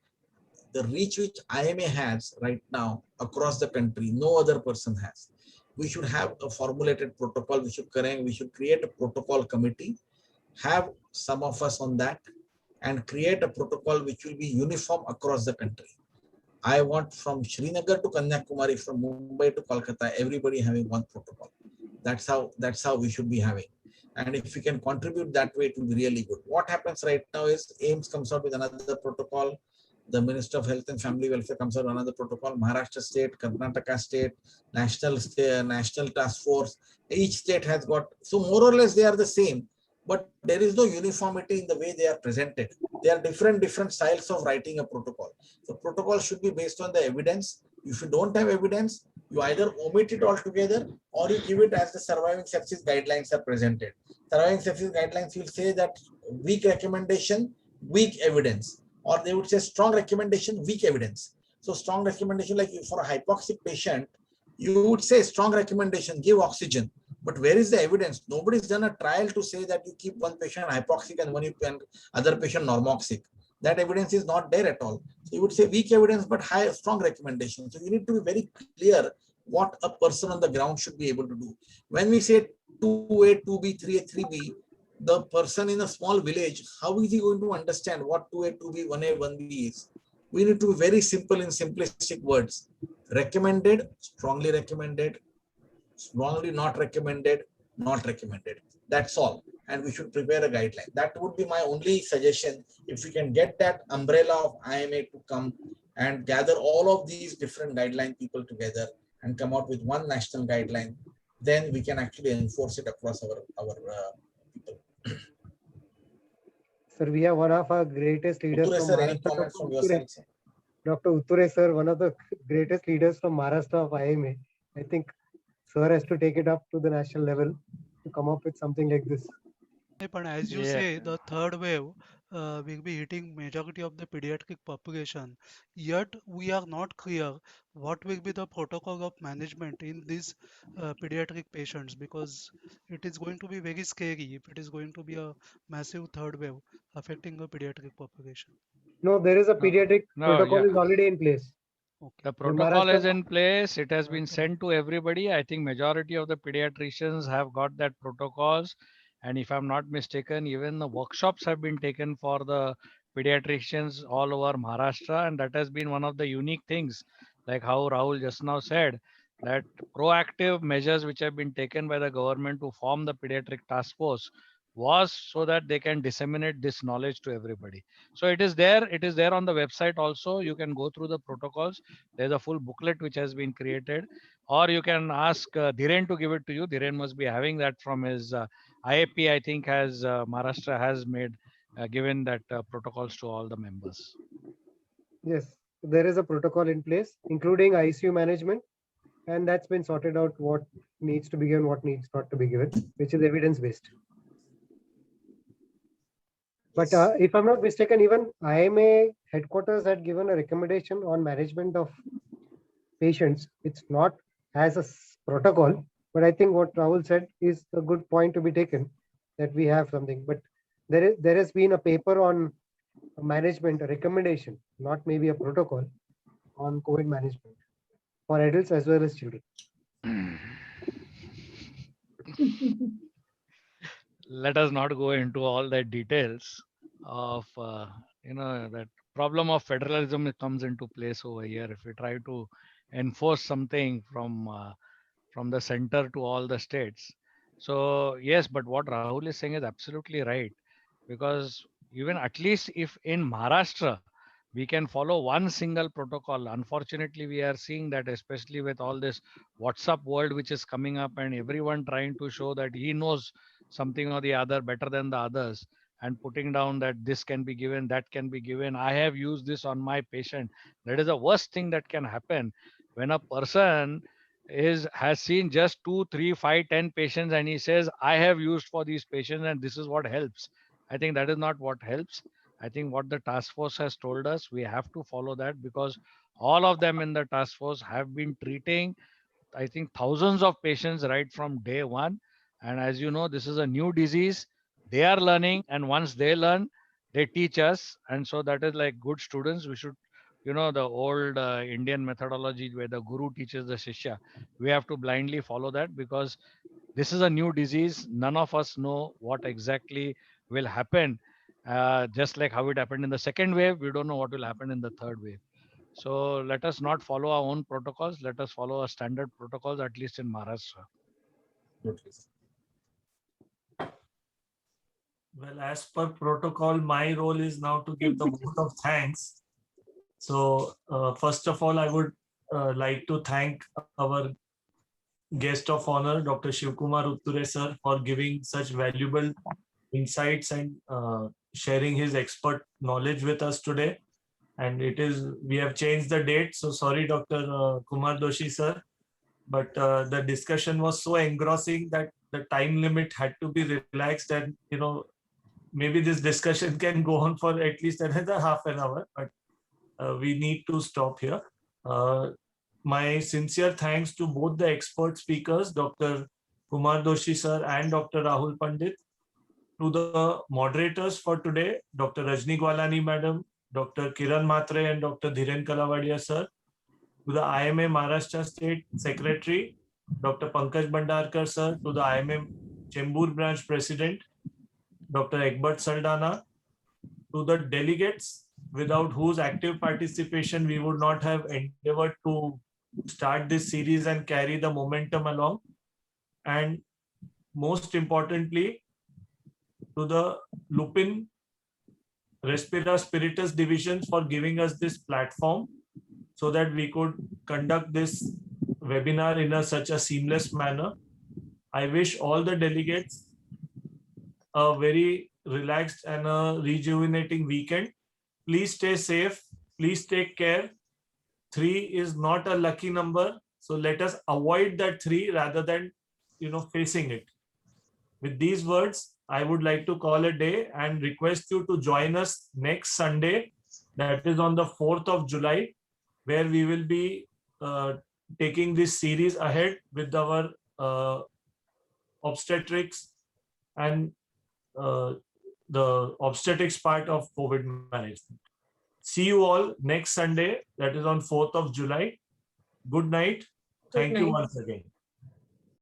The reach which IMA has right now across the country, no other person has. We should have a formulated protocol. We should create a protocol committee, have some of us on that, and create a protocol which will be uniform across the country. I want from Srinagar to Kanyakumari, from Mumbai to Kolkata, everybody having one protocol. That's how we should be having. And if we can contribute that way, it will be really good. What happens right now is AIMS comes out with another protocol. The Minister of Health and Family Welfare comes out with another protocol. Maharashtra State, Karnataka State, National Task Force. Each state has got, so more or less they are the same, but there is no uniformity in the way they are presented. There are different styles of writing a protocol. So protocol should be based on the evidence. If you don't have evidence, you either omit it altogether or you give it as the surviving sepsis guidelines are presented. Surviving sepsis guidelines will say that weak recommendation, weak evidence, or they would say strong recommendation, weak evidence. So strong recommendation, like for a hypoxic patient, you would say strong recommendation, give oxygen. But where is the evidence? Nobody's done a trial to say that you keep one patient hypoxic and other patient normoxic. That evidence is not there at all. So you would say weak evidence, but strong recommendation. So you need to be very clear what a person on the ground should be able to do. When we say 2A, 2B, 3A, 3B, the person in a small village, how is he going to understand what 2A, 2B, 1A, 1B is? We need to be very simple in simplistic words. Recommended, strongly recommended, strongly not recommended, not recommended. That's all. And we should prepare a guideline. That would be my only suggestion. If we can get that umbrella of IMA to come and gather all of these different guideline people together and come out with one national guideline, then we can actually enforce it across our people. Sir, we have one of our greatest leaders Utture, from sir, any Maharashtra. comments from your side, sir? Dr. Utture, sir, one of the greatest leaders from Maharashtra of IMA. I think sir has to take it up to the national level to come up with something like this. But as you say, the third wave will be hitting majority of the pediatric population. Yet we are not clear what will be the protocol of management in these pediatric patients, because it is going to be very scary if it is going to be a massive third wave affecting the pediatric population. No, there is a pediatric protocol is already in place. The protocol is in place. It has been sent to everybody. I think majority of the pediatricians have got that protocols. And if I'm not mistaken, even the workshops have been taken for the pediatricians all over Maharashtra. And that has been one of the unique things, like how Rahul just now said, that proactive measures which have been taken by the government to form the pediatric task force was so that they can disseminate this knowledge to everybody. So it is there on the website also. You can go through the protocols. There's a full booklet which has been created, or you can ask Dhiren to give it to you. Dhiren must be having that from his IAP, I think, has Maharashtra has made given that protocols to all the members. Yes, there is a protocol in place, including ICU management, and that's been sorted out what needs to be given, what needs not to be given, which is evidence-based. But if I'm not mistaken, even IMA headquarters had given a recommendation on management of patients. It's not as a protocol, but I think what Rahul said is a good point to be taken, that we have something. But there has been a paper on management, a recommendation, not maybe a protocol, on COVID management for adults as well as children. Let us not go into all the details of that problem of federalism. It comes into place over here if we try to enforce something from the center to all the states. So yes, but what Rahul is saying is absolutely right, because even at least if in Maharashtra we can follow one single protocol. Unfortunately, we are seeing that, especially with all this WhatsApp world which is coming up, and everyone trying to show that he knows something or the other better than the others, and putting down that this can be given, that can be given. I have used this on my patient. That is the worst thing that can happen when a person has seen just 2, 3, 5, 10 patients, and he says, I have used for these patients and this is what helps. I think that is not what helps. I think what the task force has told us, we have to follow that, because all of them in the task force have been treating, I think, thousands of patients right from day one. And as you know, this is a new disease. They are learning, and once they learn, they teach us. And so that is like good students. We should, the old Indian methodology where the guru teaches the shishya. We have to blindly follow that, because this is a new disease. None of us know what exactly will happen. Just like how it happened in the second wave, we don't know what will happen in the third wave. So let us not follow our own protocols. Let us follow our standard protocols, at least in Maharashtra. Well, as per protocol, my role is now to give the vote of thanks. So first of all, I would like to thank our guest of honor, Dr. Shivkumar Utture sir, for giving such valuable insights and sharing his expert knowledge with us today. And we have changed the date. So sorry, Dr. Kumar Doshi sir, but the discussion was so engrossing that the time limit had to be relaxed, and maybe this discussion can go on for at least another half an hour, but we need to stop here. My sincere thanks to both the expert speakers, Dr. Kumar Doshi sir and Dr. Rahul Pandit, to the moderators for today, Dr. Rajni Gwalani madam, Dr. Kiran Matre and Dr. Dhiren Kalavadia sir, to the IMA Maharashtra State Secretary, Dr. Pankaj Bhandarkar sir, to the IMA Chembur Branch President, Dr. Egbert Saldana, to the delegates, without whose active participation we would not have endeavored to start this series and carry the momentum along. And most importantly, to the Lupin Respira Spiritus divisions for giving us this platform so that we could conduct this webinar in such a seamless manner. I wish all the delegates a very relaxed and a rejuvenating weekend. Please stay safe. Please take care. 3 is not a lucky number. So let us avoid that 3 rather than, facing it. With these words, I would like to call a day and request you to join us next Sunday, that is on the 4th of July, where we will be taking this series ahead with our obstetrics and the obstetrics part of COVID management. See you all next Sunday, that is on 4th of July. Good night. Thank you once again.